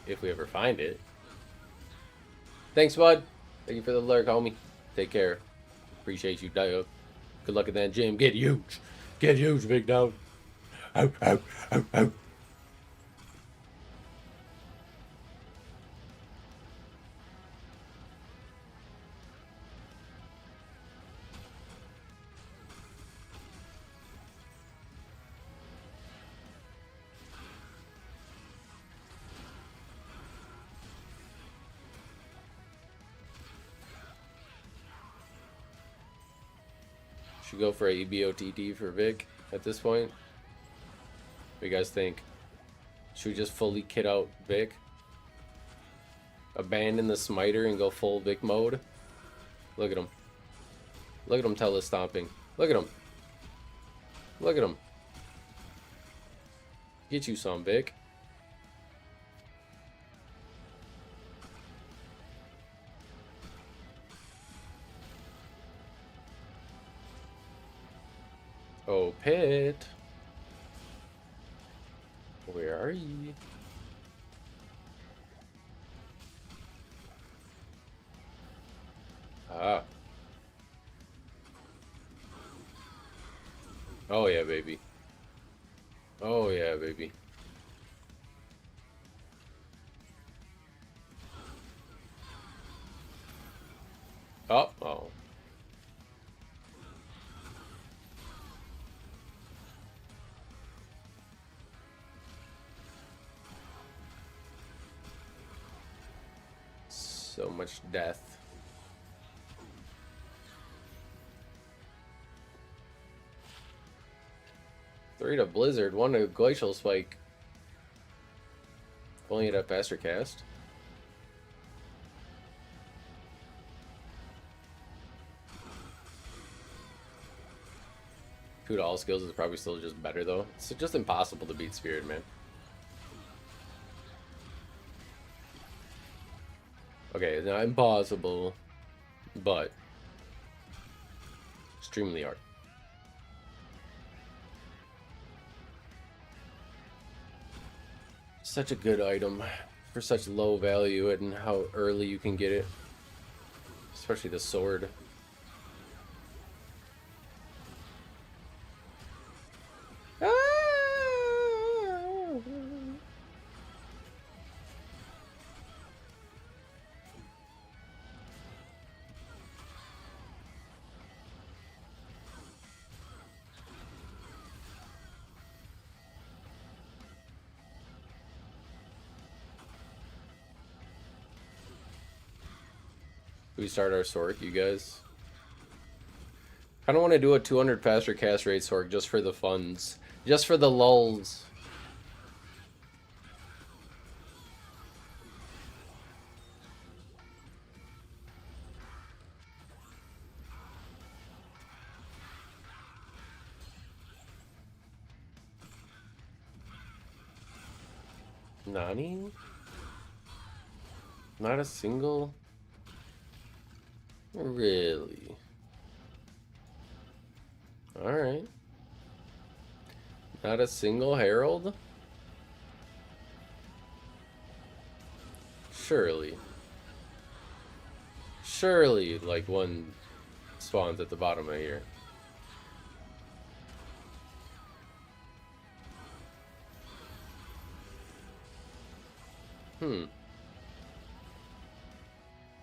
If we ever find it. Thanks, bud. Thank you for the lurk, homie. Take care. Appreciate you, dog. Good luck at that gym. Get huge. Get huge, big dog. Ow, ow, ow, ow. Should go for a EBOTD for Vic at this point. What do you guys think? Should we just fully kit out Vic? Abandon the smiter and go full Vic mode? Look at him. Look at him telestomping. Look at him. Look at him. Get you some, Vic. Oh, Pit. Where are you? Ah. Oh, yeah, baby. Oh, yeah, baby. Oh, oh. So much death. Three to Blizzard, one to Glacial Spike. If only it had faster cast. Two to all skills is probably still just better though. It's just impossible to beat Spirit, man. Okay, it's not impossible, but extremely hard. Such a good item for such low value and how early you can get it. Especially the sword. We start our Sork, you guys. I don't want to do a 200 faster cast rate Sork just for the funds. Just for the lulls. Nani? Not a single? Really? Alright. Not a single Herald? Surely. Surely, like, one spawns at the bottom of here.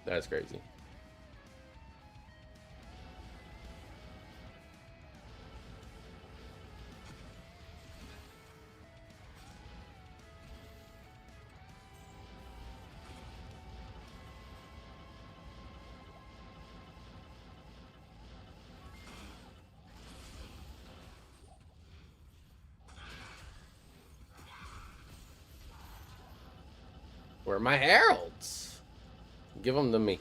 That's crazy. Where are my heralds? Give them to me.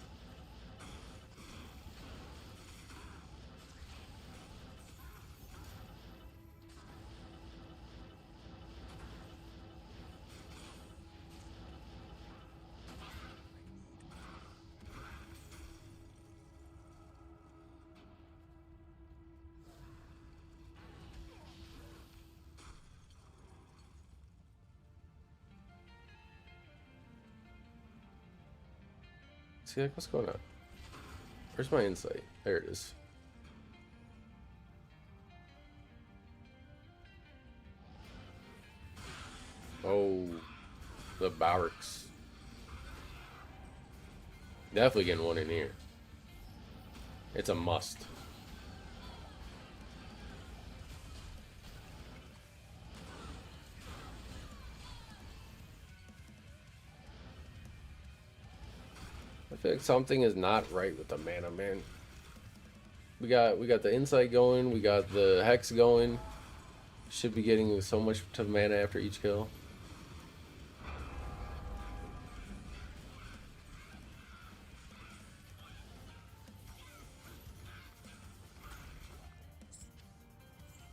See, like, what's going on? Where's my insight? There it is. The barracks. Definitely getting one in here. It's a must. I feel like something is not right with the mana, man. We got the insight going, we got the hex going. Should be getting so much to mana after each kill.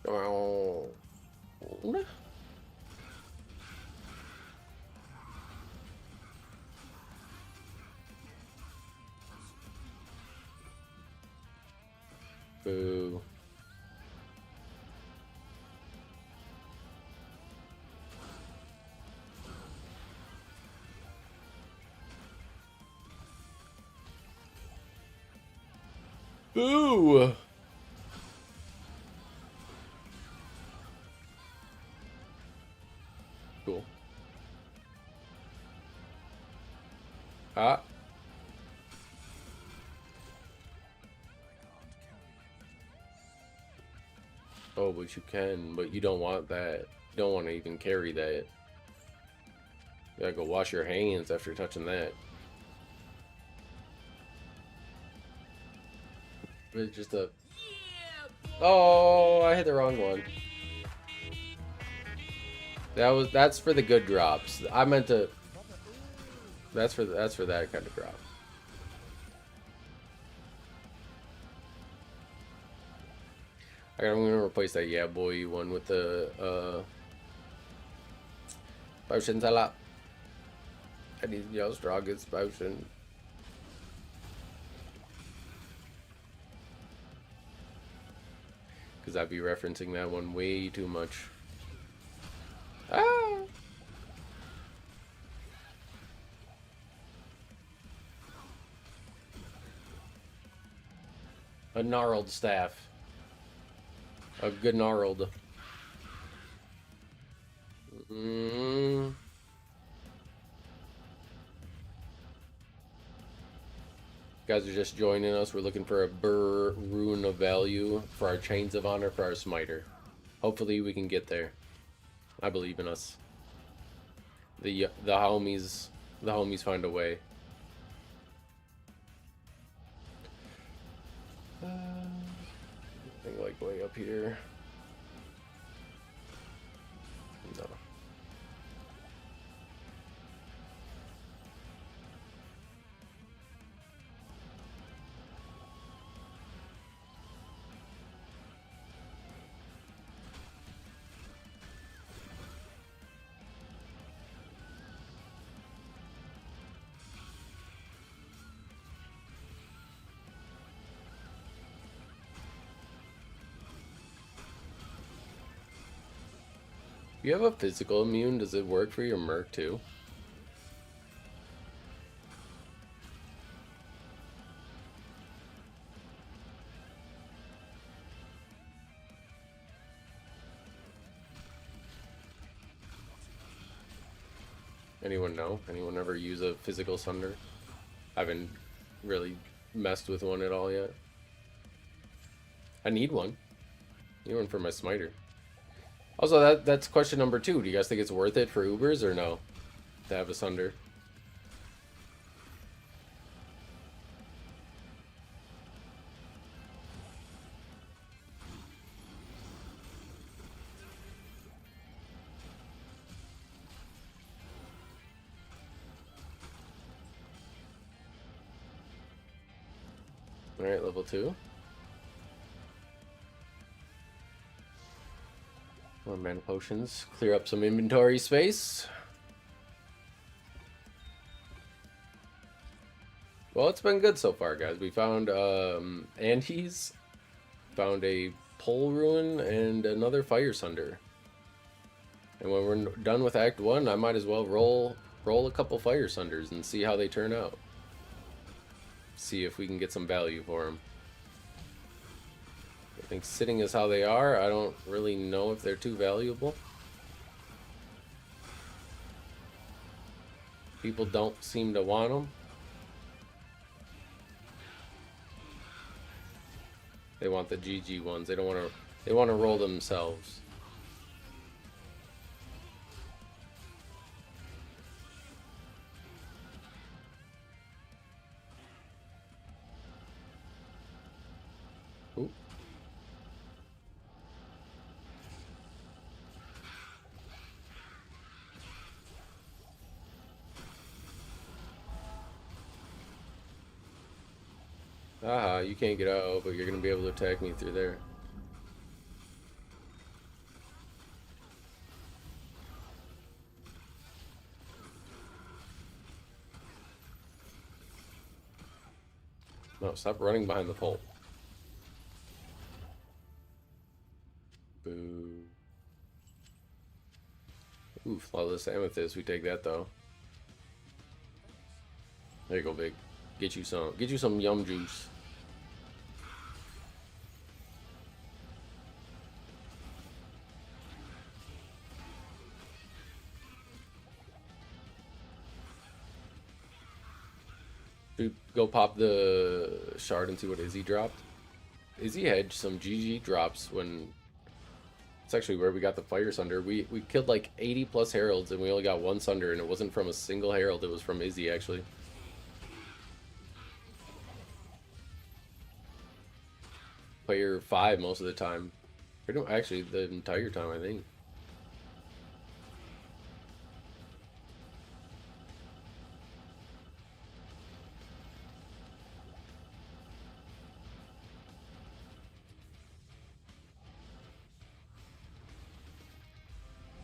Oh. Boo. Boo! Cool. Ah. Oh, but you can, but you don't want that. You don't want to even carry that. You gotta go wash your hands after touching that. It's just a... Oh, I hit the wrong one. That's for the good drops. I meant to... That's for that kind of drop. I'm gonna replace that yeah boy one with the potions a lot. I need your strongest potion. Because I'd be referencing that one way too much. Ah! A gnarled staff. A good gnarled. Guys are just joining us. We're looking for a Ber rune of value for our chains of honor for our smiter. Hopefully we can get there. I believe in us. The homies find a way. I think like way up here. No. You have a physical immune, does it work for your merc too? Anyone know? Anyone ever use a physical sunder? I haven't really messed with one at all yet. I need one. I need one for my smiter. Also, that's question number 2. Do you guys think it's worth it for Ubers or no? To have a sunder? Alright, level 2. More mana potions. Clear up some inventory space. Well, it's been good so far, guys. We found antes, found a pole ruin, and another fire sunder. And when we're done with Act 1, I might as well roll a couple fire sunders and see how they turn out. See if we can get some value for them. I think sitting is how they are. I don't really know if they're too valuable. People don't seem to want them. They want the GG ones. They don't want to. They want to roll themselves. Ooh. Aha, you can't get out, but you're gonna be able to attack me through there. No, stop running behind the pole. Boo. Ooh, flawless amethyst. We take that though. There you go, big. Get you some yum juice. Dude, go pop the shard and see what Izzy dropped. Izzy had some GG drops when... It's actually where we got the fire sunder. We killed like 80 plus heralds and we only got one sunder, and it wasn't from a single herald, it was from Izzy actually. Player 5 most of the time. Actually, the entire time, I think.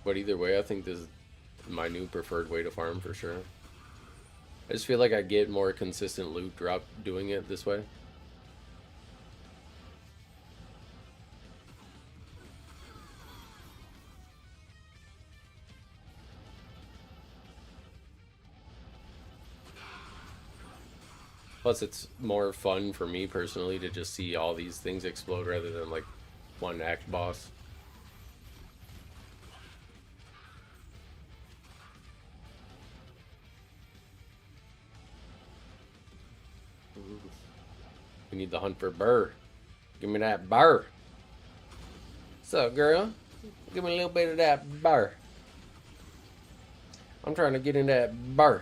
But either way, I think this is my new preferred way to farm for sure. I just feel like I get more consistent loot drop doing it this way. Plus, it's more fun for me personally to just see all these things explode rather than like one act boss. We need the Hunt for Ber. Give me that bar. What's up, girl? Give me a little bit of that bar. I'm trying to get in that bar.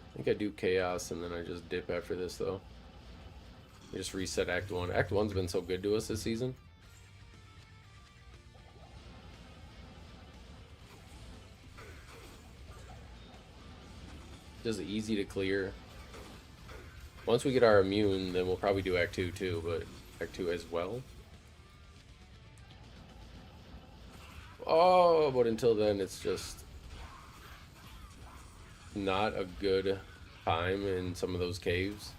I think I do chaos and then I just dip after this though. I just reset Act 1. Act 1's been so good to us this season. Just easy to clear. Once we get our immune, then we'll probably do Act 2 too, but Act 2 as well. Oh, but until then, it's just not a good time in some of those caves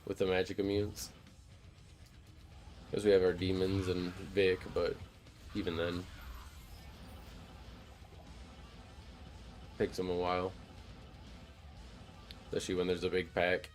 with the magic immunes. Because we have our demons and Vic, but even then, takes them a while. Especially when there's a big pack.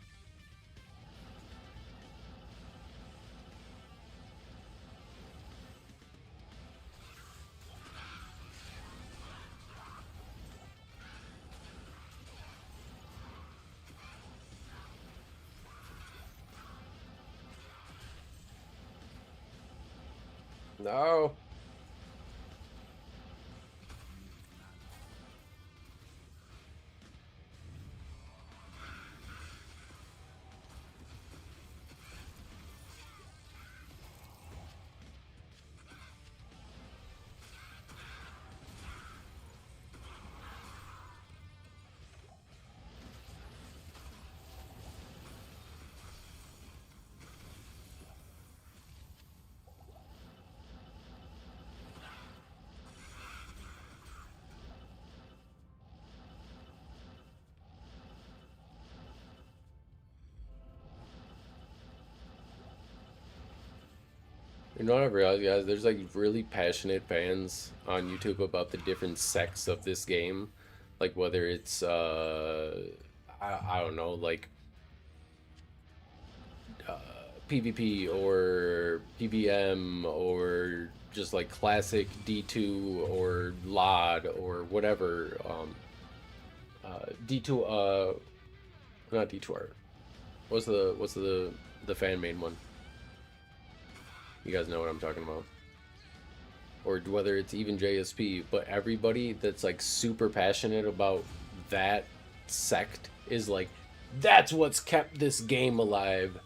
No. You know what I've realized, guys? There's like really passionate fans on YouTube about the different sects of this game. Like whether it's, I don't know, like PvP or PVM or just like classic D2 or LOD or whatever. D2 not D2R. What's the fan made one? You guys know what I'm talking about. Or whether it's even JSP, but everybody that's like super passionate about that sect is like, that's what's kept this game alive.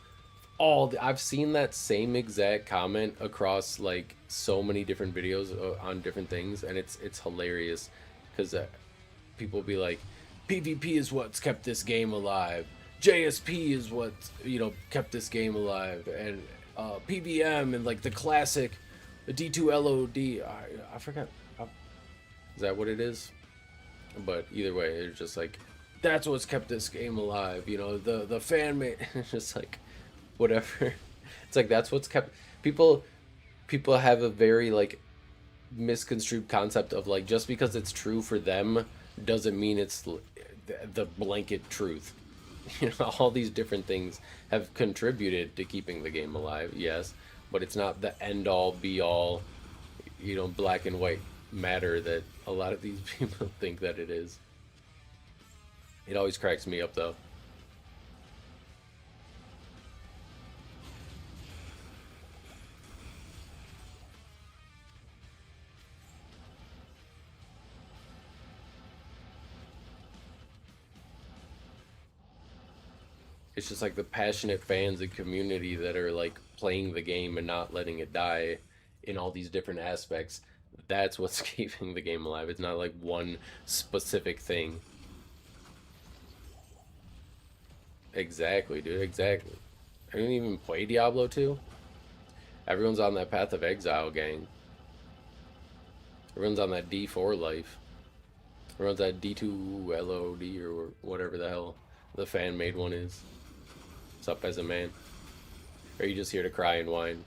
I've seen that same exact comment across like so many different videos on different things, and it's hilarious because people be like, PvP is what's kept this game alive. JSP is what, you know, kept this game alive, and PVM and like the classic, the D2 LOD. I forgot. Is that what it is? But either way, it's just like, that's what's kept this game alive. You know, the fan made. It's just like, whatever. It's like, that's what's kept people have a very like misconstrued concept of like, just because it's true for them doesn't mean it's the blanket truth. You know, all these different things have contributed to keeping the game alive, yes, but it's not the end all be all, you know, black and white matter that a lot of these people think that it is. It always cracks me up though. It's just like the passionate fans and community that are like playing the game and not letting it die in all these different aspects. That's what's keeping the game alive. It's not like one specific thing. Exactly, dude. Exactly. I didn't even play Diablo 2. Everyone's on that Path of Exile gang. Everyone's on that D4 life. Everyone's that D2 LOD or whatever the hell the fan made one is. What's up, peasant man? Or are you just here to cry and whine?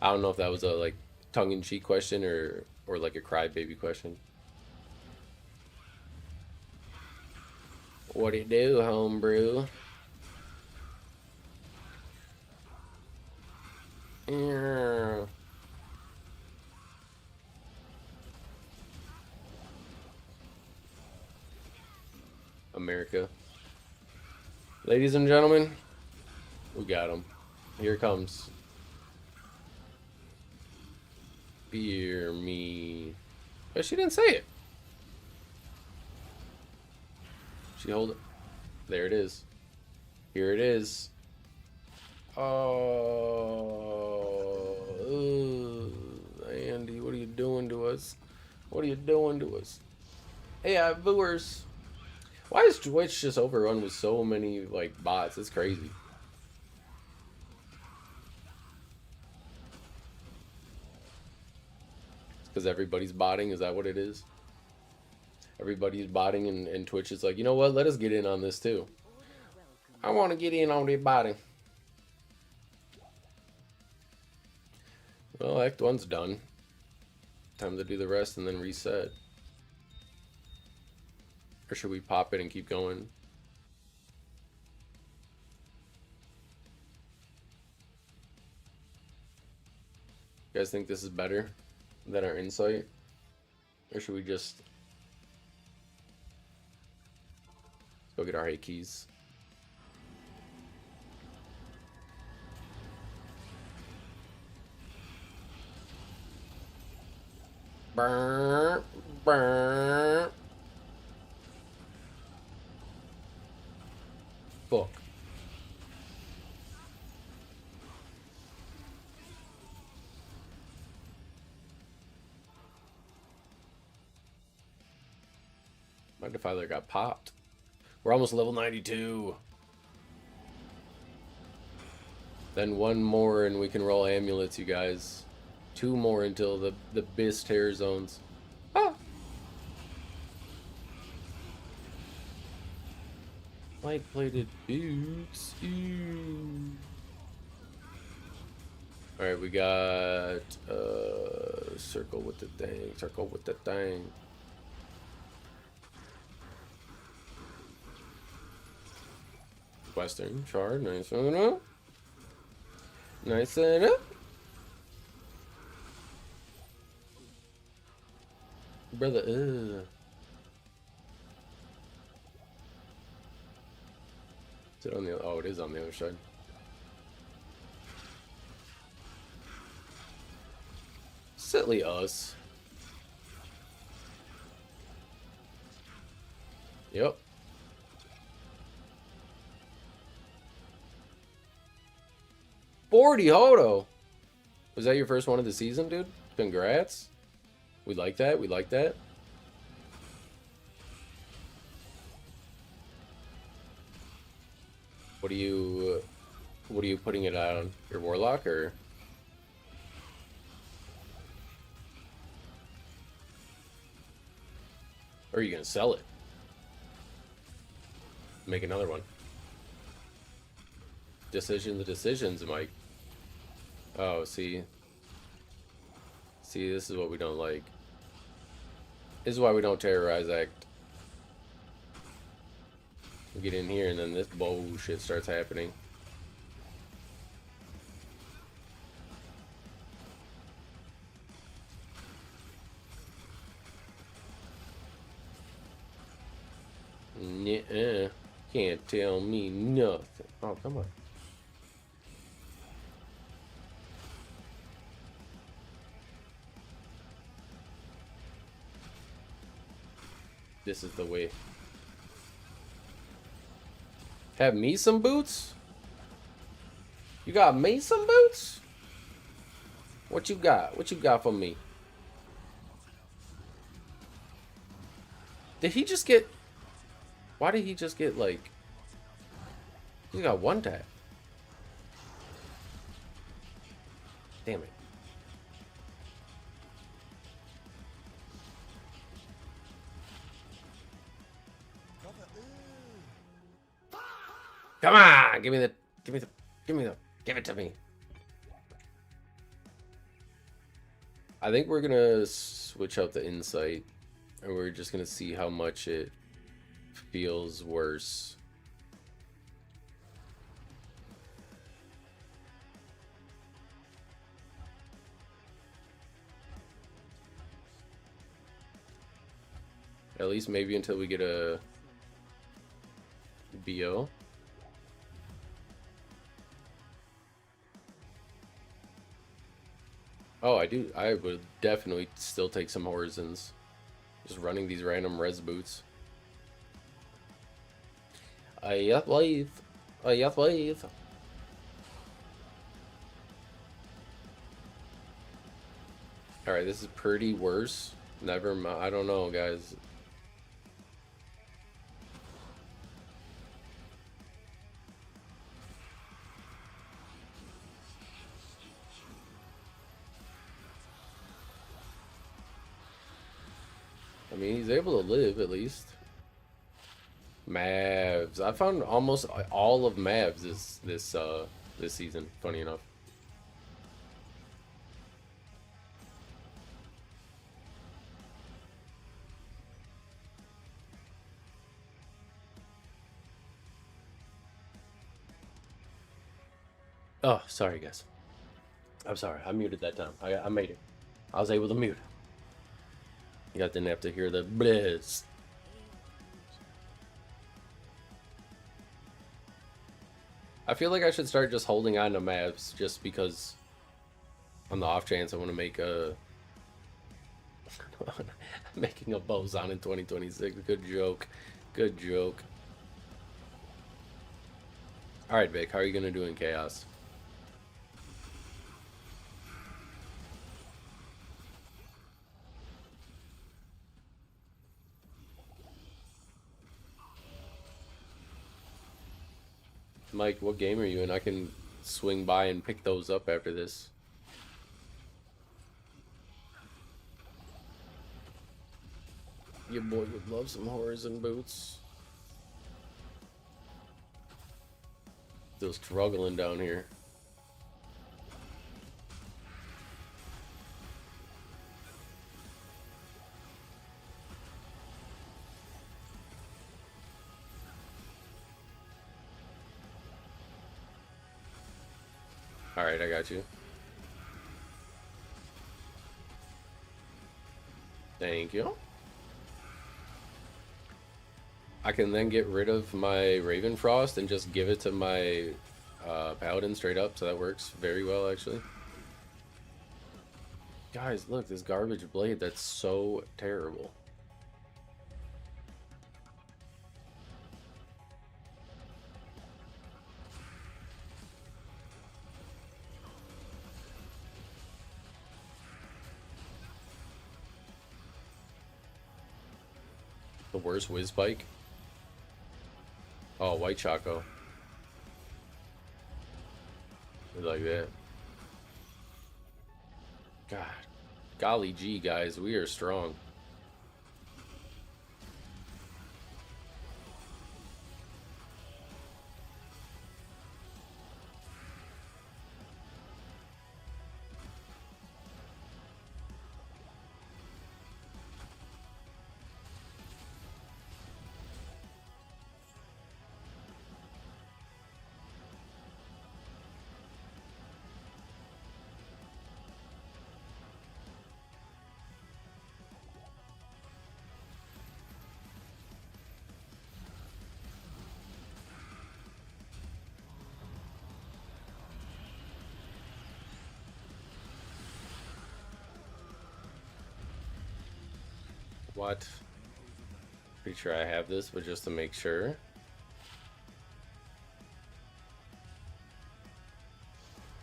I don't know if that was a like tongue-in-cheek question or like a crybaby question. What do you do, homebrew? Yeah. America. Ladies and gentlemen, we got him. Here it comes. Fear me. But she didn't say it. She hold it. There it is. Here it is. Oh, Andy, what are you doing to us? What are you doing to us? Hey, viewers. Why is Twitch just overrun with so many like bots? It's crazy. Because everybody's botting. Is that what it is? Everybody's botting, and Twitch is like, you know what? Let us get in on this too. I want to get in on the botting. Well, Act 1's done. Time to do the rest and then reset. Or should we pop it and keep going? You guys think this is better than our insight? Or should we just go get our 8 keys? Burr, burr. Book. My defiler got popped. We're almost level 92. Then one more and we can roll amulets, you guys. 2 more until the Bis tear zones. Ah! Light-plated boots. Alright, we got circle with the thing. Circle with the thing. Western shard, nice. Nice and up. Brother, ugh. Is it on the, oh, it is on the other side. Silly us. Yep. $40 Hodo. Was that your first one of the season, dude? Congrats. We like that. We like that. What are you putting it on? Your Warlock or? Or are you gonna sell it? Make another one. Decisions, Mike. Oh, see, this is what we don't like. This is why we don't terrorize act. We get in here and then this bullshit starts happening. Nuh-uh. Can't tell me nothing. Oh, come on. This is the way. Have me some boots? You got me some boots? What you got? What you got for me? Did he just get... Why did he just get, like... He got one tap. Damn it. Come on! Give it to me. I think we're gonna switch out the insight. And we're just gonna see how much it feels worse. At least maybe until we get a BO. Oh, I would definitely still take some Horizons. Just running these random res boots. Yes, please. Yes, please. Alright, this is pretty worse. Never mind. I don't know, guys. I mean, he's able to live at least. Mavs. I found almost all of Mavs this season. Funny enough. Oh, sorry, guys. I'm sorry. I muted that time. I made it. I was able to mute. You guys didn't have to hear the blizz. I feel like I should start just holding on to maps just because on the off chance I want to make a making a Bozon in 2026. Good joke. Good joke. Alright, Vic, how are you gonna do in Chaos? Mike, what game are you in? I can swing by and pick those up after this. Your boy would love some Horizon boots. Still struggling down here. Alright, I got you. Thank you. I can then get rid of my Ravenfrost and just give it to my Paladin straight up, so that works very well, actually. Guys, look, this garbage blade, that's so terrible. The worst whiz spike. Oh, white Choco. Like that. God. Golly gee, guys, we are strong. What? Pretty sure I have this, but just to make sure.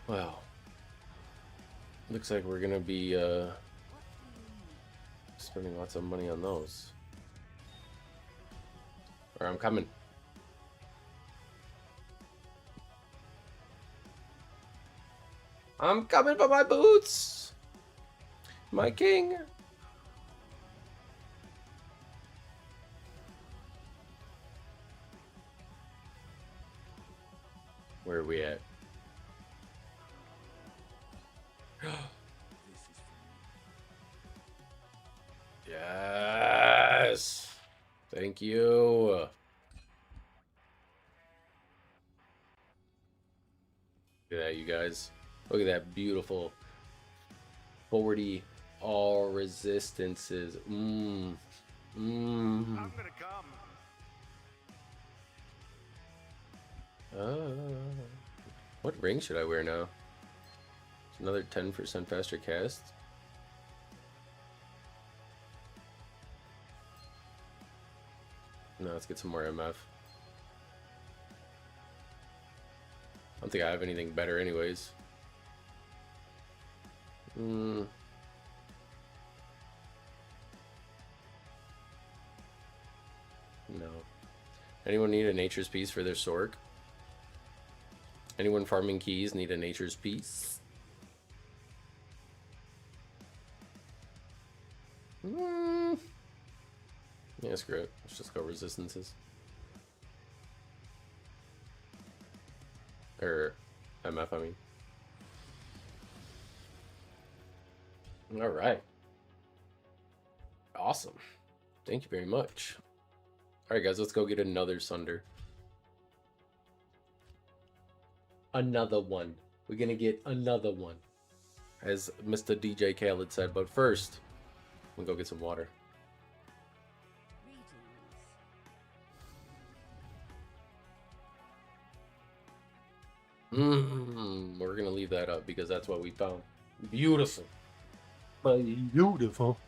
Well, looks like we're gonna be spending lots of money on those. Or I'm coming. I'm coming for my boots! My king! Where are we at? Yes! Thank you! Look at that, you guys. Look at that beautiful 40 all resistances. I'm gonna come. What ring should I wear now? Another 10% faster cast? No, let's get some more MF. I don't think I have anything better anyways. No. Anyone need a nature's piece for their Sork? Anyone farming keys need a nature's piece? Yeah, screw it. Let's just go resistances. Or MF, I mean. Alright. Awesome. Thank you very much. Alright guys, let's go get another Sunder. Another one. We're gonna get another one. As Mr. DJ Khaled said, but first, we'll go get some water. We're gonna leave that up because that's what we found. Beautiful. Beautiful.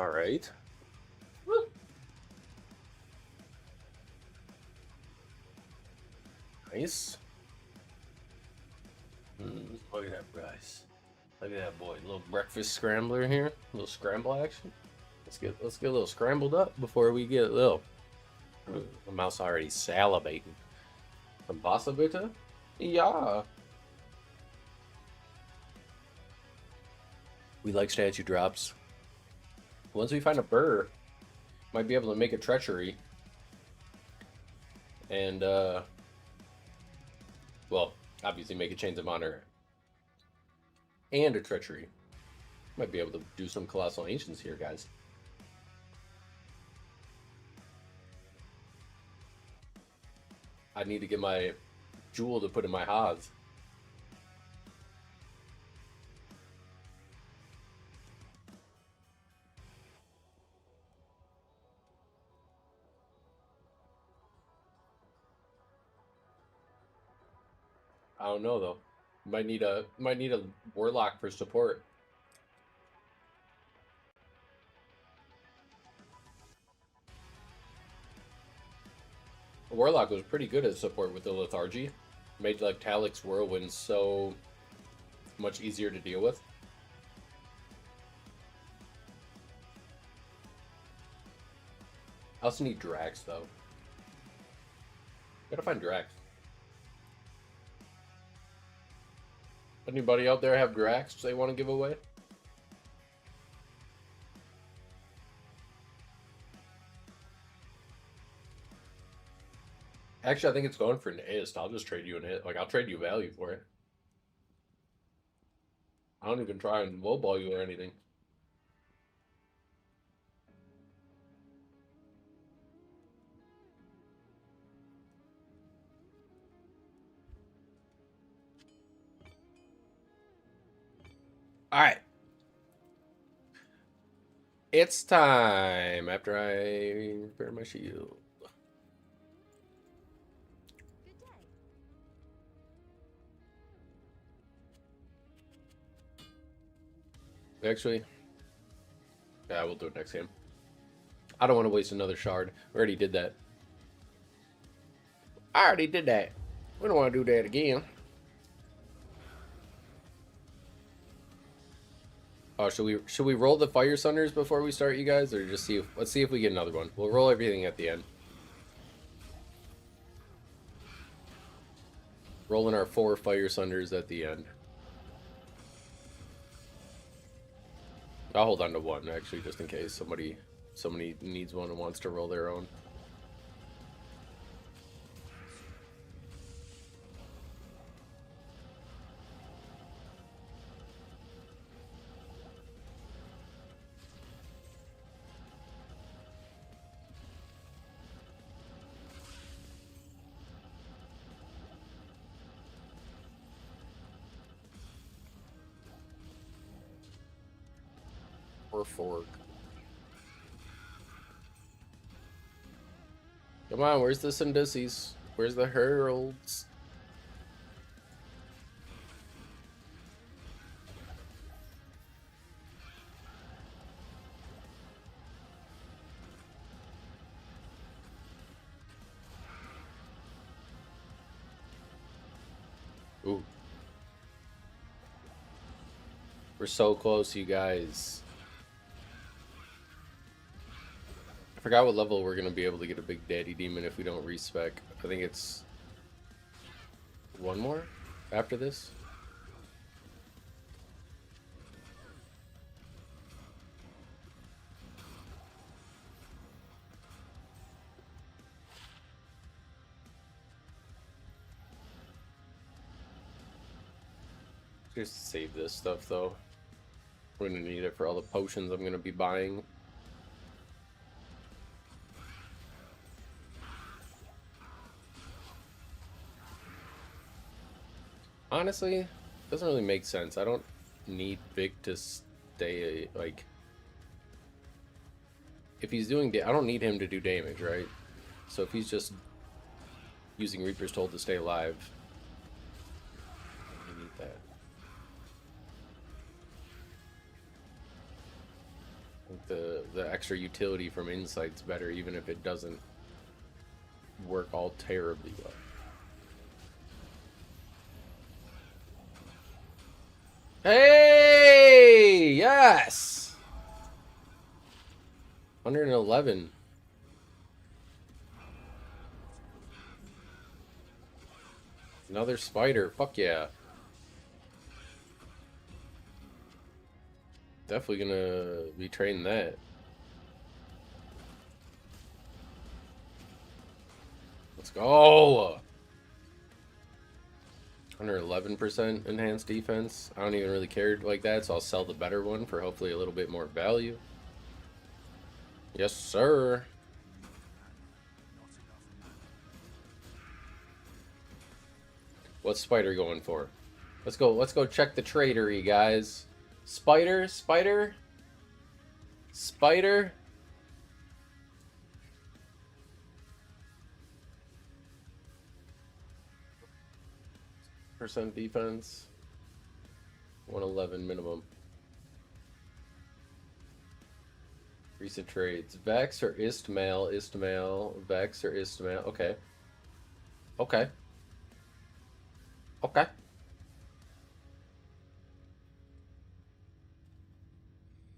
All right. Nice. Look at that rice. Look at that boy. Little breakfast scrambler here. A little scramble action. Let's get a little scrambled up before we get a little. The mouse already salivating. Some pasta bita? Yeah. We like statue drops. Once we find a burr, might be able to make a treachery. And well, obviously make a chains of honor and a treachery. Might be able to do some colossal ancients here, guys. I need to get my jewel to put in my Haas. I don't know though. Might need a warlock for support. Warlock was pretty good at support with the lethargy. Made like Talik's whirlwind so much easier to deal with. I also need dracs though. Gotta find dracs. Anybody out there have dracs they want to give away? Actually, I think it's going for an ist. I'll just trade you an hit. Like, I'll trade you value for it. I don't even try and lowball you or anything. All right. It's time after I repair my shield. Actually, yeah, we'll do it next game. I don't want to waste another shard. We already did that. I already did that. We don't want to do that again. Oh, should we roll the fire sunders before we start, you guys, or just see if let's see if we get another one. We'll roll everything at the end. Rolling our 4 fire sunders at the end. I'll hold on to 1 actually, just in case somebody needs one and wants to roll their own. Or fork. Come on, where's the Sundussies? Where's the heralds? Ooh. We're so close, you guys. I forgot what level we're going to be able to get a Big Daddy Demon if we don't respec. I think it's 1 more after this. Just save this stuff though. We're going to need it for all the potions I'm going to be buying. Honestly, it doesn't really make sense. I don't need Vic to stay, like... If he's doing... I don't need him to do damage, right? So if he's just using Reaper's Toll to stay alive, I need that. the extra utility from insight's better, even if it doesn't work all terribly well. Hey, yes, 111. Another spider. Fuck yeah. Definitely gonna be trading that. Let's go. 111% enhanced defense. I don't even really care like that, so I'll sell the better one for hopefully a little bit more value. Yes, sir. What's Spider going for? Let's go check the tradery, guys. Spider. Percent defense. 111 minimum. Recent trades. Vex or Istmail? Vex or Istmail? Okay.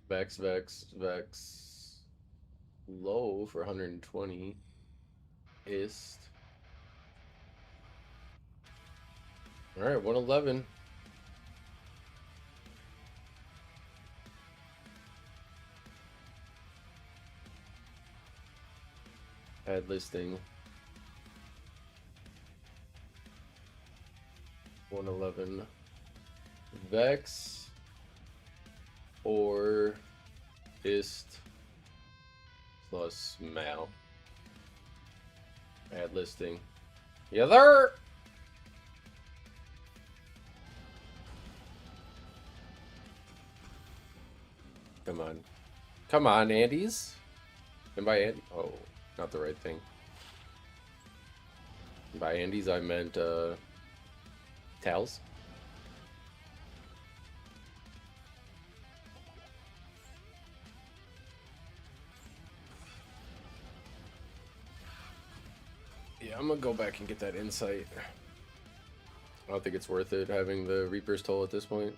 Vex. Low for 120. Ist. Alright, 111. Add listing. 111. Vex or Ist plus Mal. Add listing. Yeah, there. Come on, Andes. And by Andy, oh, not the right thing. By Andes, I meant towels. Yeah, I'm gonna go back and get that insight. I don't think it's worth it having the Reaper's Toll at this point.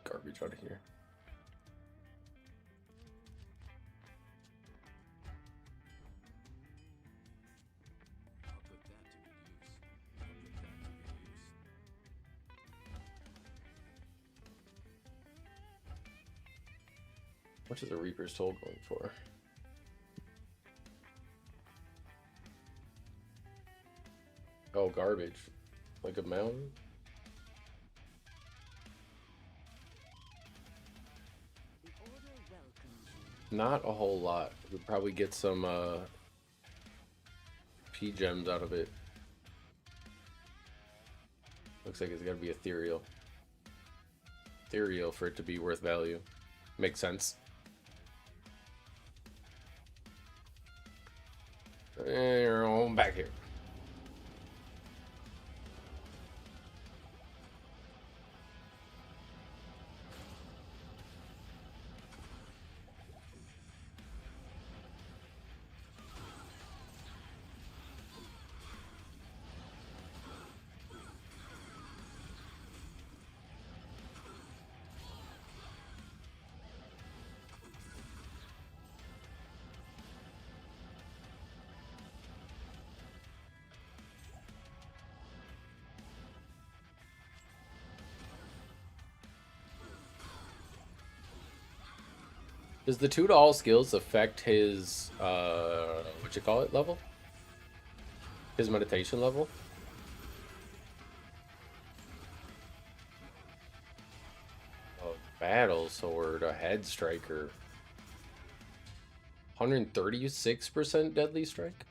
Garbage out of here. How much is a Reaper's Toll going for? Oh, garbage. Like a mountain? Not a whole lot. We'll probably get some P gems out of it. Looks like it's gotta be ethereal. Ethereal for it to be worth value. Makes sense. And back here. Does the 2 to all skills affect his, what you call it, level? His meditation level? Oh, battle sword, a head striker. 136% deadly strike?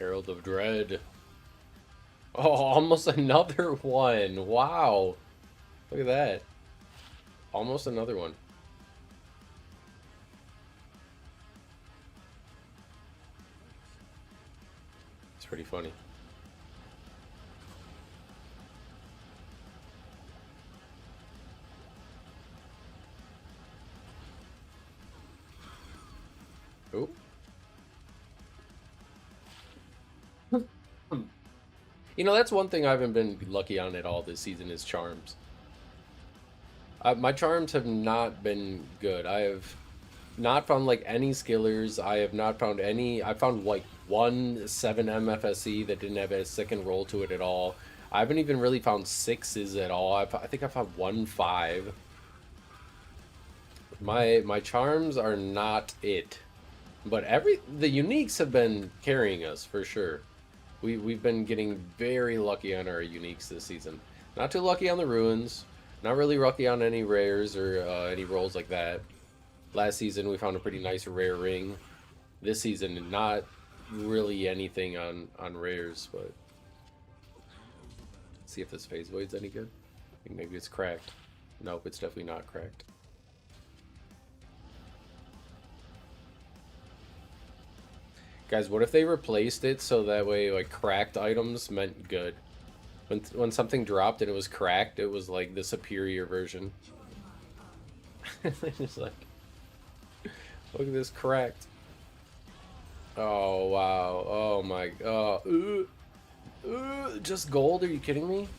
Herald of Dread. Oh, almost another one. Wow. Look at that. Almost another one. It's pretty funny. Oh. You know, that's one thing I haven't been lucky on at all this season is charms. My charms have not been good. I have not found like any skillers. I have not found any. I found like one 7 MFSE that didn't have a second roll to it at all. I haven't even really found 6s at all. I think I found 1 5. My charms are not it. But the uniques have been carrying us for sure. We've been getting very lucky on our uniques this season. Not too lucky on the ruins. Not really lucky on any rares or any rolls like that. Last season we found a pretty nice rare ring. This season not really anything on rares, but let's see if this phase void's any good. I think maybe it's cracked. Nope, it's definitely not cracked. Guys, what if they replaced it so that way like cracked items meant good? When something dropped and it was cracked, it was like the superior version. Just like, look at this cracked. Oh wow! Oh my god! Just gold? Are you kidding me?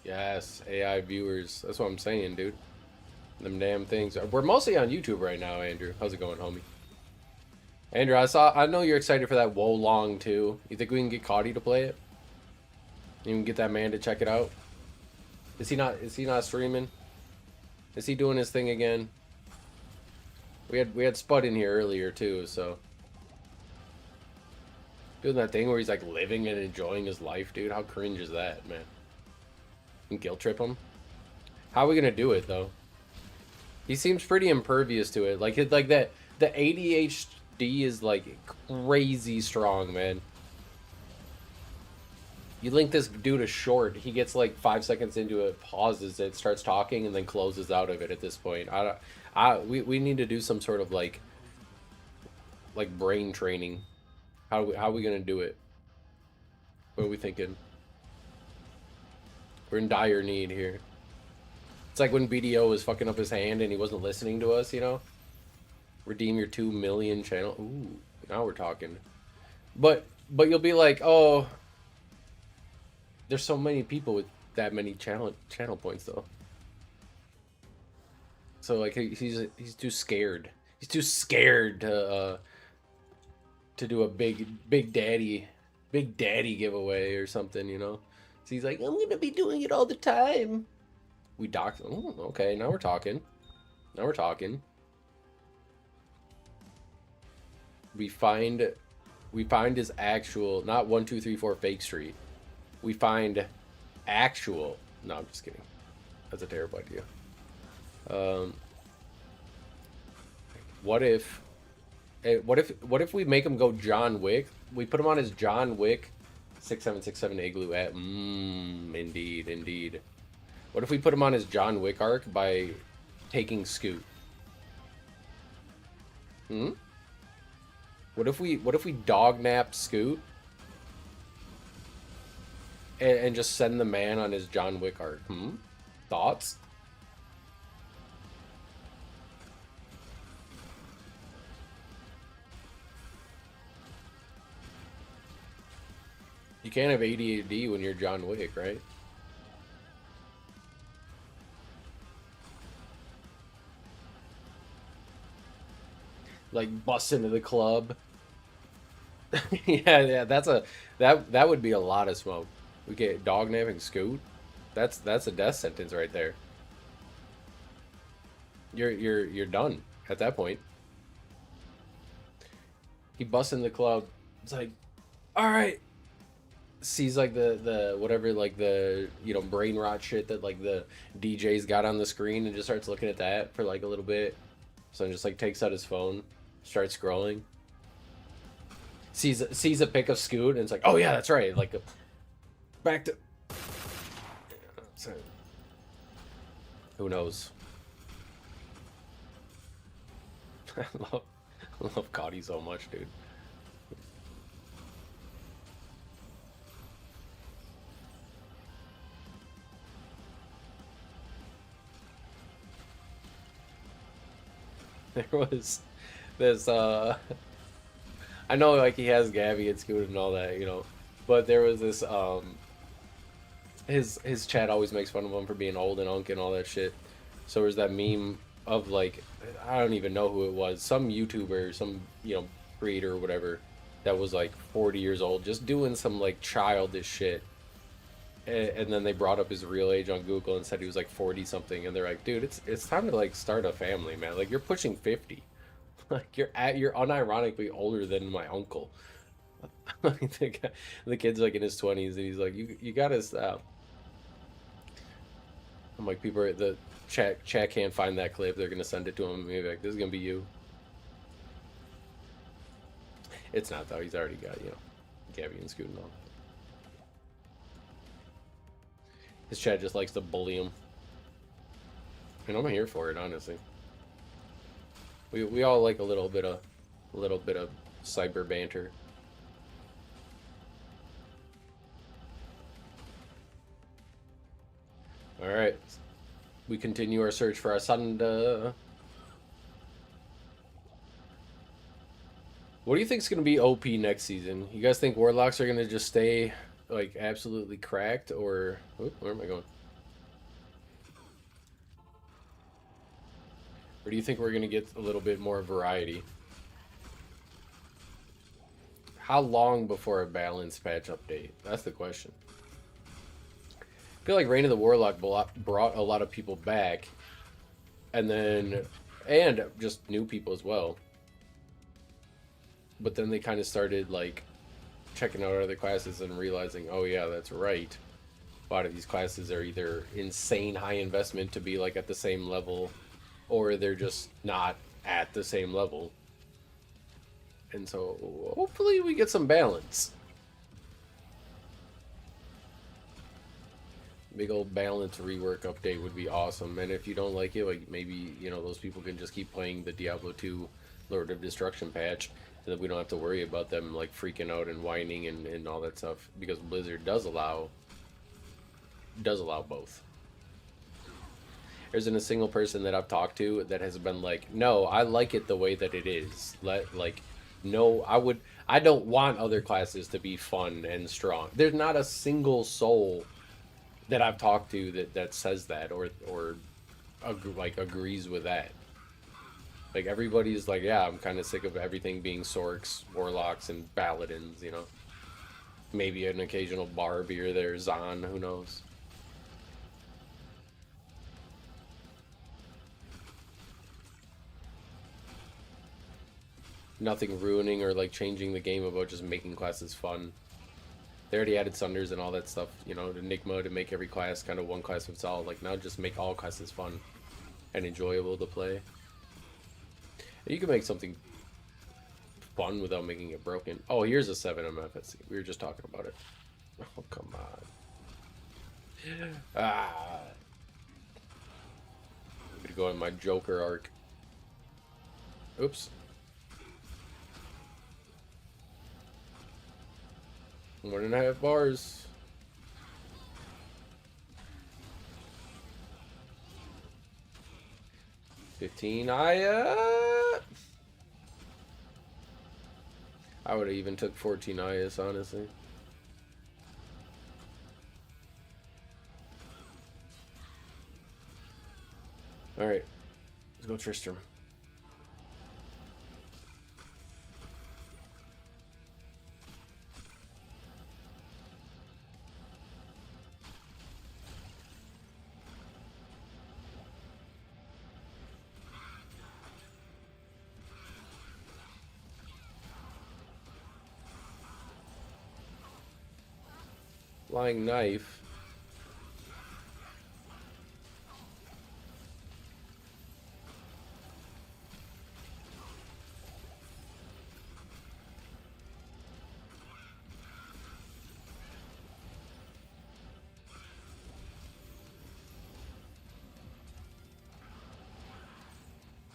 Yes, AI viewers. That's what I'm saying, dude. Them damn things. We're mostly on YouTube right now, Andrew. How's it going, homie? Andrew, I know you're excited for that Wo Long too. You think we can get Caudy to play it? You can get that man to check it out? Is he not streaming? Is he doing his thing again? We had Spud in here earlier too, so doing that thing where he's like living and enjoying his life, dude. How cringe is that, man? And guilt trip him? How are we gonna do it though? He seems pretty impervious to it. Like that the ADHD is like crazy strong, man. You link this dude a short, he gets like 5 seconds into it, pauses it, starts talking, and then closes out of it at this point. We need to do some sort of like brain training. How are we gonna do it? What are we thinking? We're in dire need here. It's like when BDO was fucking up his hand and he wasn't listening to us, you know? Redeem your 2 million channel. Ooh, now we're talking. But you'll be like, oh, there's so many people with that many channel points though. So like he's too scared. He's too scared to do a big daddy giveaway or something, you know? So he's like, I'm gonna be doing it all the time. We docked. Oh, okay, now we're talking. Now we're talking. We find his actual, not 1 2 3 4 fake street. We find actual. No, I'm just kidding. That's a terrible idea. What if we make him go John Wick? We put him on his John Wick 6767 igloo at indeed. What if we put him on his John Wick arc by taking Scoot? What if we dog nap Scoot and just send the man on his John Wick arc? Thoughts? You can't have ADHD when you're John Wick, right? Like bust into the club. yeah, that would be a lot of smoke. We get dog napping Scoot. That's a death sentence right there. You're done at that point. He busts in the club. It's like, all right. Sees like the whatever, like the, you know, brain rot shit that like the DJ's got on the screen and just starts looking at that for like a little bit. So he just like takes out his phone, starts scrolling, sees a pic of Scoot, and it's like, oh yeah, that's right. Like, back to. So, who knows? I love Cotty so much, dude. There was this I know like he has Gabby and Scoot and all that, you know, but there was this his chat always makes fun of him for being old and unk and all that shit. So there's that meme of like, I don't even know who it was, some YouTuber, some, you know, creator or whatever, that was like 40 years old just doing some like childish shit. And then they brought up his real age on Google and said he was like 40 something, and they're like, dude, it's time to like start a family, man. Like you're pushing 50. Like you're unironically older than my uncle. The kid's like in his 20s, and he's like, you gotta stop. I'm like, people are, the chat can't find that clip. They're gonna send it to him and be like, this is gonna be you. It's not though. He's already got, you know, Gabby and Scoot and all. His chat just likes to bully him, and I'm here for it, honestly. We all like a little bit of cyber banter. All right, we continue our search for our Sanda. What do you think is going to be OP next season? You guys think Warlocks are going to just stay like absolutely cracked, or where am I going? Or do you think we're going to get a little bit more variety? How long before a balance patch update? That's the question. I feel like Reign of the Warlock brought a lot of people back, and just new people as well. But then they kind of started like checking out other classes and realizing, oh yeah, that's right. A lot of these classes are either insane high investment to be like at the same level, or they're just not at the same level. And so hopefully we get some balance. Big old balance rework update would be awesome. And if you don't like it, like maybe, you know, those people can just keep playing the Diablo 2 Lord of Destruction patch, and then we don't have to worry about them like freaking out and whining and all that stuff, because Blizzard does allow both. There isn't a single person that I've talked to that has been like, no, I like it the way that it is. No, I don't want other classes to be fun and strong. There's not a single soul that I've talked to that says that or agrees with that. Like everybody's like, yeah, I'm kind of sick of everything being Sorks, Warlocks, and Paladins, you know. Maybe an occasional Barb here, there, Zon, who knows. Nothing ruining or like changing the game about just making classes fun. They already added Sunders and all that stuff, you know, Enigma to make every class kind of one class fits all. Like now just make all classes fun and enjoyable to play. You can make something fun without making it broken. Oh, here's a 7 MFSC. We were just talking about it. Oh, come on. Ah. I'm gonna go in my Joker arc. Oops. 1.5 bars. I would have even took 14 IS, honestly. Alright. Let's go Tristram. Flying knife.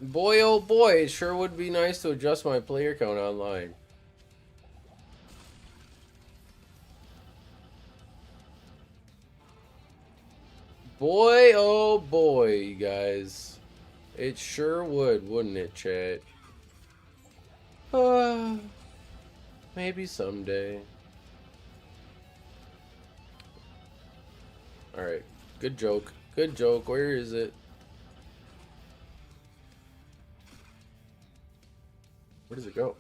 Boy, oh boy, it sure would be nice to adjust my player count online. Boy, oh boy, you guys. It sure would, wouldn't it, chat? Maybe someday. Alright, good joke. Good joke. Where is it? Where does it go?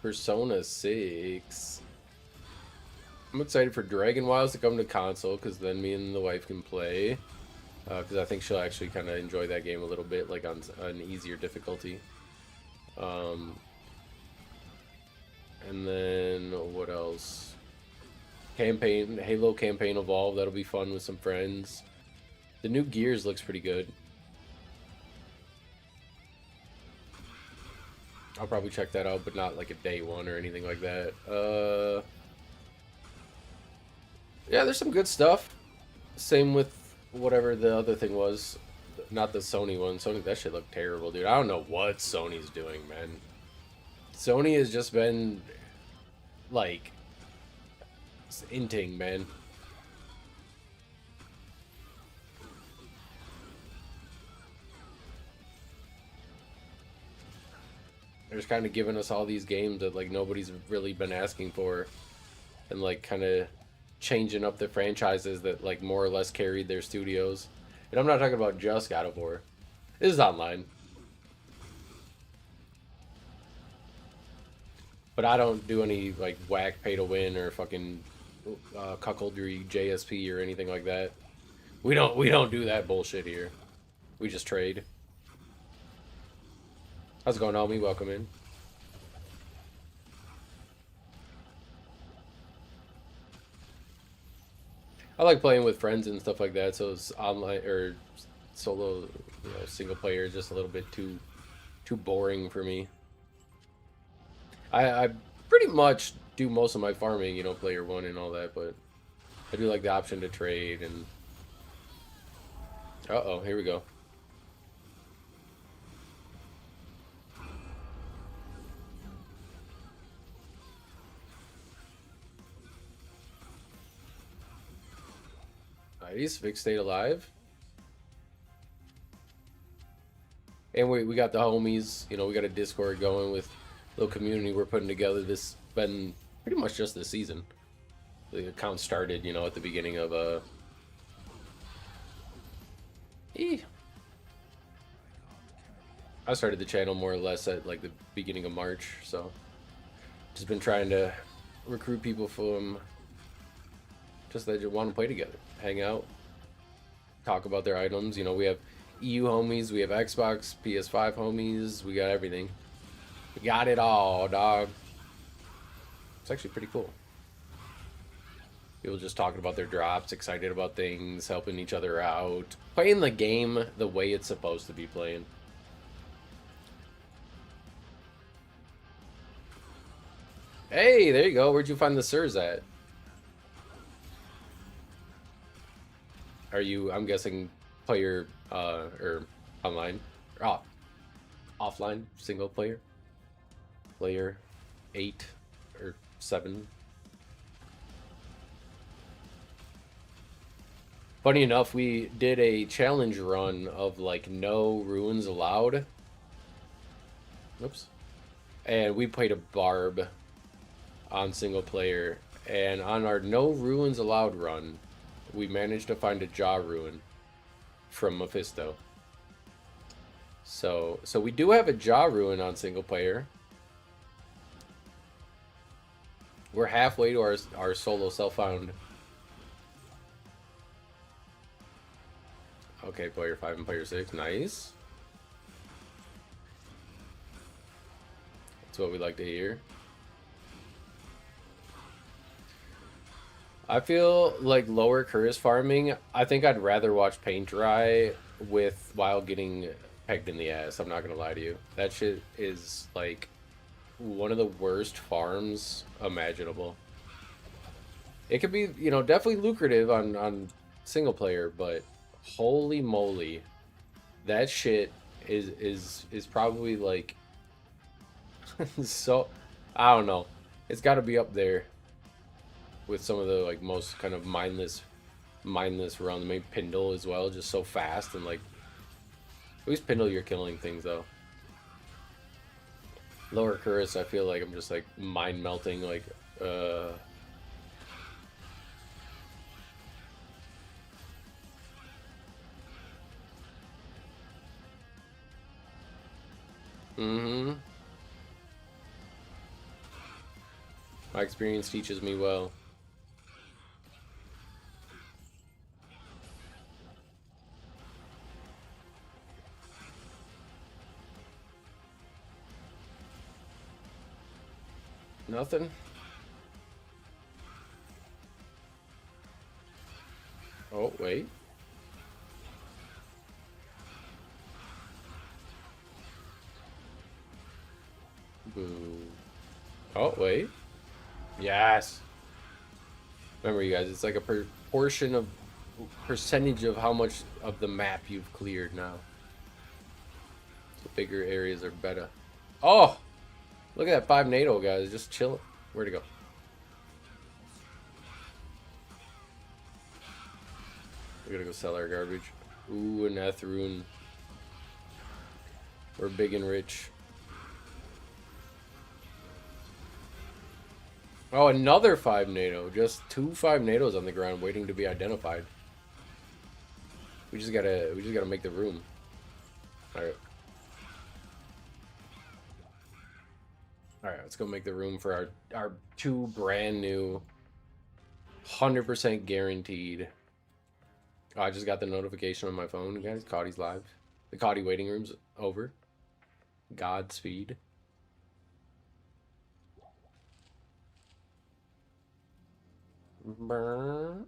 Persona 6. I'm excited for Dragon Wilds to come to console, because then me and the wife can play. Because I think she'll actually kind of enjoy that game a little bit, like on an easier difficulty. And then what else? Campaign, Halo Campaign Evolved. That'll be fun with some friends. The new Gears looks pretty good. I'll probably check that out, but not like a day one or anything like that. Yeah, there's some good stuff. Same with whatever the other thing was. Not the Sony one. Sony, that shit looked terrible, dude. I don't know what Sony's doing, man. Sony has just been, like, inting, man. They're just kind of giving us all these games that, like, nobody's really been asking for. And, like, kind of changing up the franchises that, like, more or less carried their studios. And I'm not talking about just God of War. This is online. But I don't do any, like, whack pay to win or fucking cuckoldry JSP or anything like that. We don't do that bullshit here. We just trade. How's it going, Almi? Welcome in. I like playing with friends and stuff like that, so it's online or solo, you know, single player is just a little bit too boring for me. I pretty much do most of my farming, you know, player one and all that, but I do like the option to trade and uh-oh, here we go. Nice, Vic stayed alive. And we got the homies, you know, we got a Discord going with a little community we're putting together. This been pretty much just this season. The account started, you know, at the beginning of I started the channel more or less at like the beginning of March, so just been trying to recruit people from just that you want to play together, hang out, talk about their items. You know, we have EU homies, we have Xbox, PS5 homies, we got everything. We got it all, dog. It's actually pretty cool. People just talking about their drops, excited about things, helping each other out, playing the game the way it's supposed to be playing. Hey, there you go. Where'd you find the sirs at? Are you, I'm guessing, player, or online? Or offline, single player? Player 8 or 7? Funny enough, we did a challenge run of, like, no ruins allowed. Oops. And we played a barb on single player. And on our no ruins allowed run, we managed to find a jaw ruin from Mephisto. So we do have a jaw ruin on single player. We're halfway to our solo self-found. Okay, player 5 and player 6. Nice. That's what we like to hear. I feel like lower curse farming, I think I'd rather watch paint dry while getting pegged in the ass. I'm not gonna lie to you. That shit is like one of the worst farms imaginable. It could be, you know, definitely lucrative on single player, but holy moly, that shit is probably like so, I don't know. It's got to be up there with some of the like most kind of mindless runs. Maybe Pindle as well, just so fast and like at least Pindle you're killing things though. Lower Curse, I feel like I'm just like mind melting like mm-hmm. My experience teaches me well. Nothing? Oh, wait. Boo. Oh, wait. Yes. Remember, you guys, it's like a proportion of percentage of how much of the map you've cleared now. The bigger areas are better. Oh! Look at that 5 NATO, guys. Just chilling. Where'd it go? We gotta go sell our garbage. Ooh, an Ethrune. We're big and rich. Oh, another 5 NATO. Just 2 5 NATOs on the ground waiting to be identified. We just gotta make the room. Alright. Alright, let's go make the room for our 2 brand new 100% guaranteed. Oh, I just got the notification on my phone, guys. Coddy's live. The Coddy waiting room's over. Godspeed. Burr.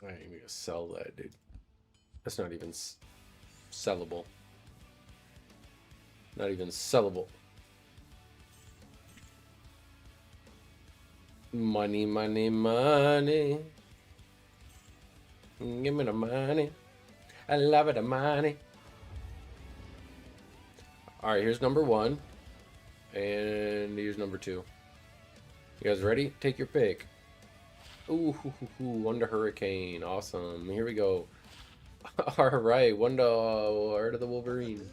I ain't gonna sell that, dude. That's not even sellable. Not even sellable. Money, money, money. Give me the money. I love it, the money. Alright, here's number 1. And here's number 2. You guys ready? Take your pick. Ooh, Wonder Hurricane. Awesome. Here we go. Alright, Wonder Art of the Wolverine.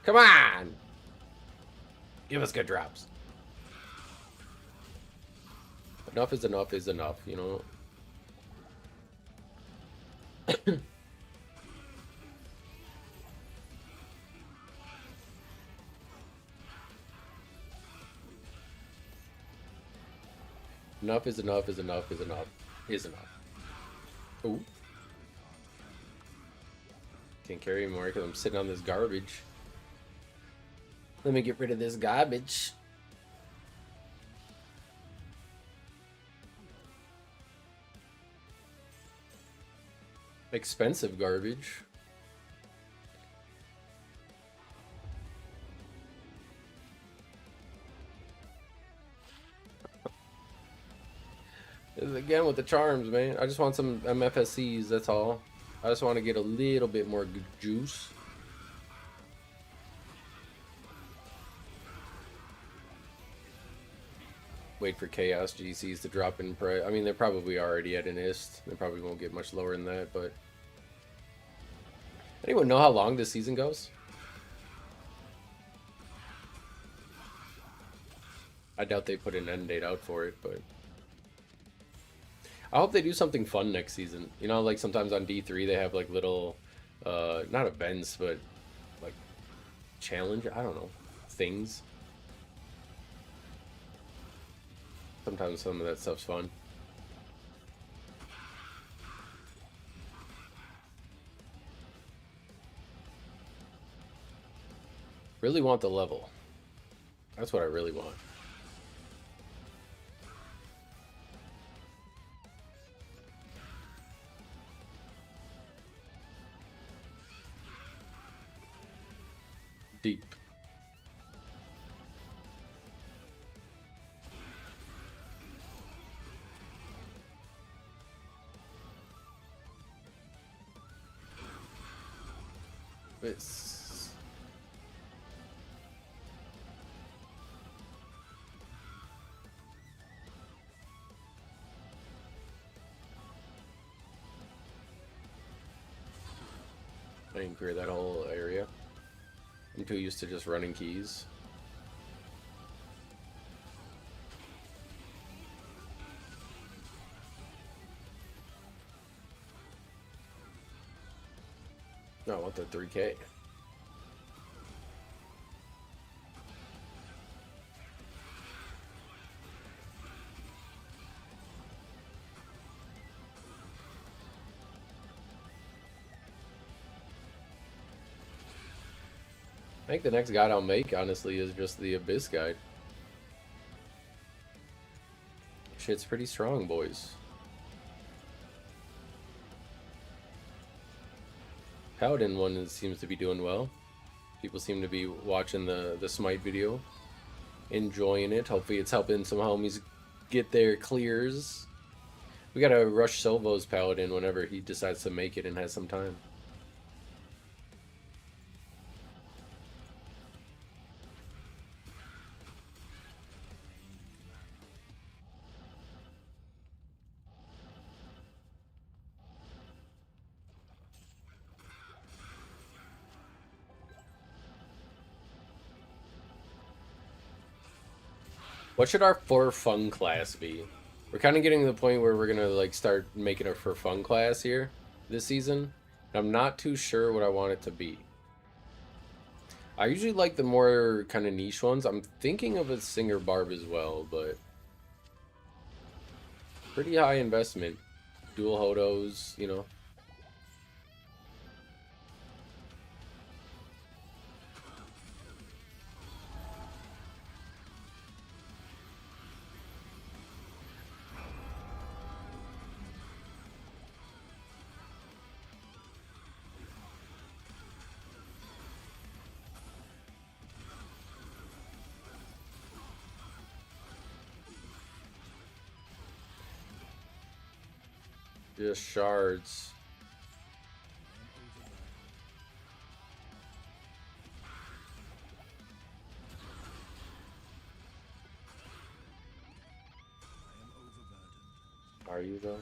Come on! Give us good drops. Enough is enough, you know? Enough is enough is enough is enough is enough. Ooh. Can't carry anymore because I'm sitting on this garbage. Let me get rid of this garbage. Expensive garbage. Again with the charms, man. I just want some MFSCs, that's all. I just want to get a little bit more juice. Wait for Chaos GCs to drop in price. I mean, they're probably already at an ist. They probably won't get much lower than that, but... Anyone know how long this season goes? I doubt they put an end date out for it, but... I hope they do something fun next season. You know, like sometimes on D3 they have like little, not events, but like challenge, I don't know, things. Sometimes some of that stuff's fun. Really want the level. That's what I really want. Deep. It's... I didn't clear that whole area. I'm too used to just running keys. No, I want the 3K. I think the next guide I'll make, honestly, is just the Abyss guide. Shit's pretty strong, boys. Paladin one seems to be doing well. People seem to be watching the Smite video, enjoying it. Hopefully it's helping some homies get their clears. We gotta rush Silvo's Paladin whenever he decides to make it and has some time. What should our for fun class be? We're kind of getting to the point where we're gonna like start making a for fun class here this season. I'm not too sure what I want it to be. I usually like the more kind of niche ones. I'm thinking of a singer barb as well, but pretty high investment. Dual hodos, you know. Just shards. Are you though?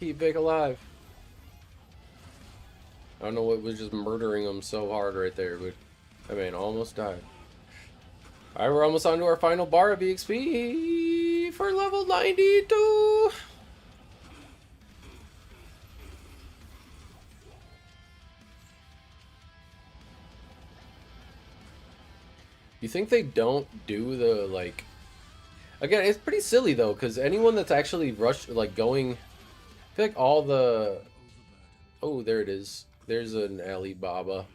Keep Vic alive. I don't know what was just murdering him so hard right there, but that man almost died. Alright, we're almost on to our final bar of EXP for level 92. You think they don't do the, like... Again, it's pretty silly, though, because anyone that's actually rushed, like, going... I feel like all the... Oh, there it is. There's an Alibaba.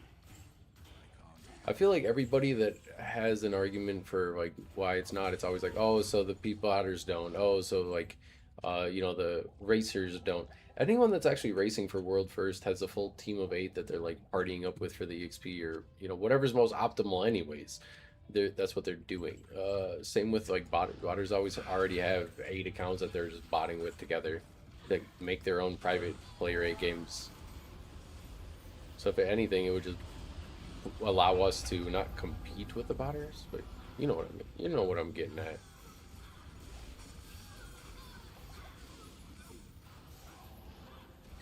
I feel like everybody that has an argument for, like, why it's not, it's always like, oh, so the Peapotters don't. Oh, so, like, you know, the racers don't. Anyone that's actually racing for World First has a full team of 8 that they're, like, partying up with for the XP or, you know, whatever's most optimal anyways. That's what they're doing. Same with, like, botters always already have 8 accounts that they're just botting with together that make their own private player 8 games. So if anything, it would just allow us to not compete with the botters, but you know what I mean. You know what I'm getting at.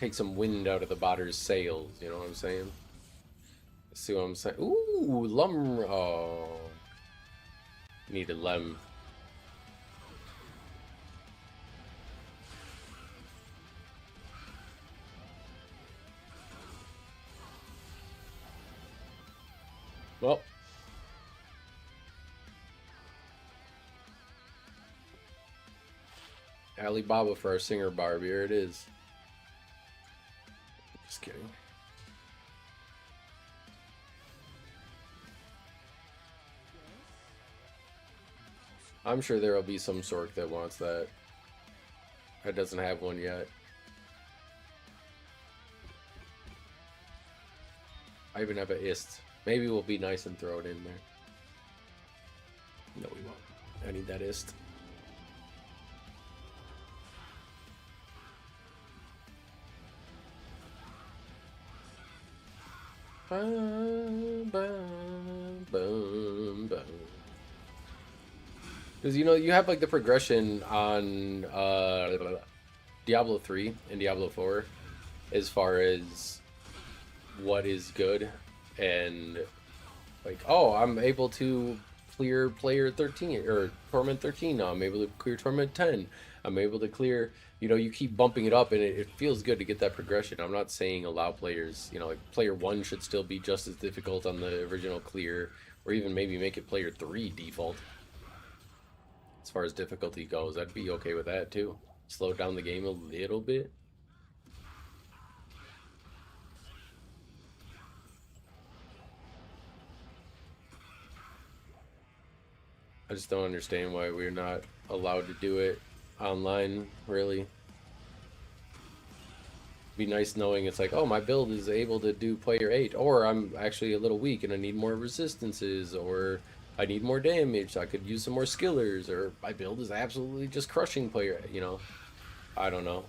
Take some wind out of the botters' sails. You know what I'm saying? See what I'm saying? Ooh, oh. Needed Lem. Well. Alibaba for our singer barb. Here it is. Just kidding. I'm sure there will be some Sork that wants that. That doesn't have one yet. I even have a Ist. Maybe we'll be nice and throw it in there. No, we won't. I need that Ist. Boom, boom, boom, boom. Because, you know, you have, like, the progression on Diablo 3 and Diablo 4 as far as what is good. And, like, oh, I'm able to clear player 13, or Torment 13 now. I'm able to clear Torment 10. I'm able to clear, you know, you keep bumping it up, and it feels good to get that progression. I'm not saying allow players, you know, like, player 1 should still be just as difficult on the original clear, or even maybe make it player 3 default. As far as difficulty goes, I'd be okay with that too. Slow down the game a little bit. I just don't understand why we're not allowed to do it online, really. Be nice knowing it's like, oh, my build is able to do player 8, or I'm actually a little weak and I need more resistances, or I need more damage, so I could use some more skillers, or my build is absolutely just crushing player, you know. I don't know.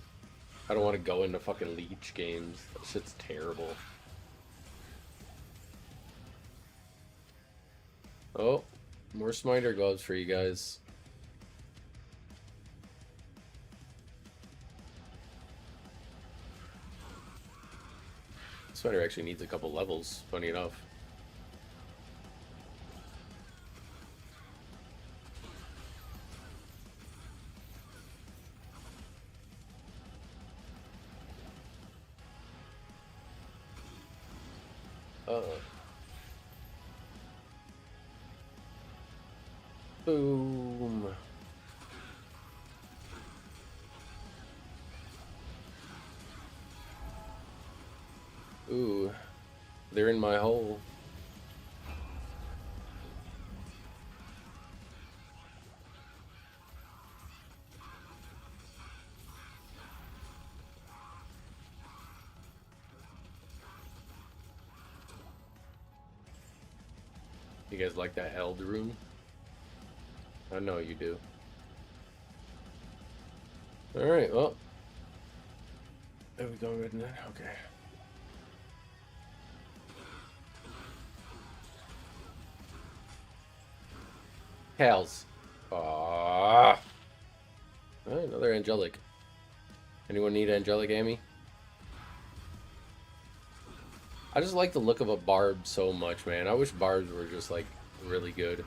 I don't want to go into fucking Leech games. That shit's terrible. Oh, more Smiter gloves for you guys. Smiter actually needs a couple levels, funny enough. Boom. Ooh, they're in my hole. You guys like that Eld rune? I know you do. Alright, well. There we go, Rednet. Okay. Pals. Ah. Another angelic. Anyone need angelic Amy? I just like the look of a barb so much, man. I wish barbs were just like really good.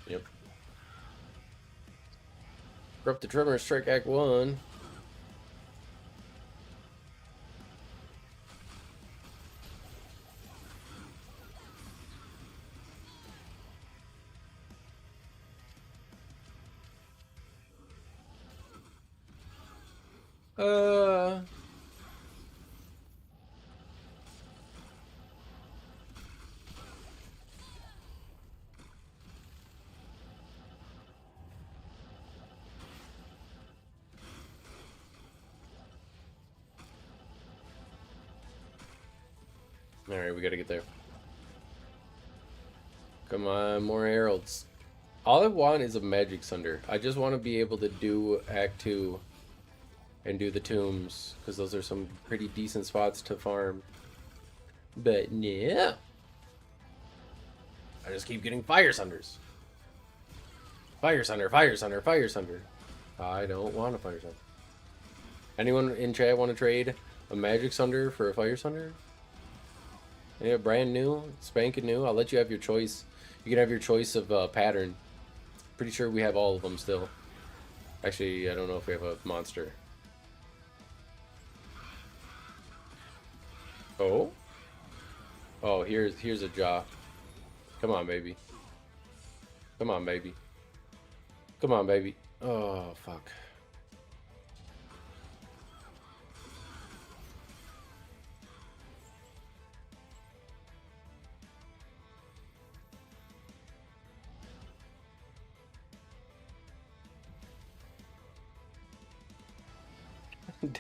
Yep. Corrupt the Tremor, Strike Act 1. Uh, Alright, we gotta get there. Come on, more heralds. All I want is a magic sunder. I just want to be able to do Act 2 and do the tombs, because those are some pretty decent spots to farm. But yeah, I just keep getting fire sunders. Fire sunder, fire sunder, fire sunder. I don't want a fire sunder. Anyone in chat want to trade a magic sunder for a fire sunder? Yeah, brand new, spanking new. I'll let you have your choice. You can have your choice of pattern. Pretty sure we have all of them still. Actually, I don't know if we have a monster. Oh? Oh, here's a jaw. Come on, baby. Come on, baby. Come on, baby. Oh, fuck.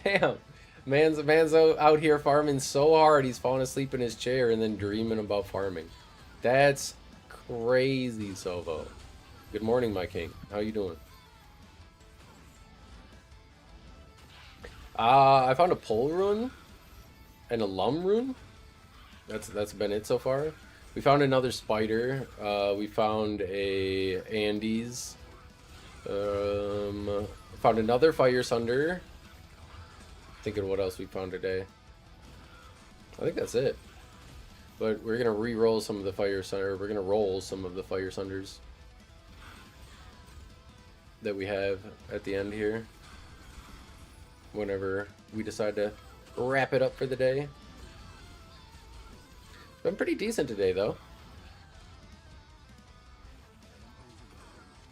Damn. Man's out here farming so hard he's falling asleep in his chair and then dreaming about farming. That's crazy, Sovo. Good morning, my king. How you doing? I found a pole rune and a lum rune. That's been it so far. We found another spider. We found a Andes. Found another fire sunder. Thinking what else we found today. I think that's it. But we're gonna re-roll some of the fire sunder. We're gonna roll some of the fire sunders that we have at the end here. Whenever we decide to wrap it up for the day. It's been pretty decent today, though.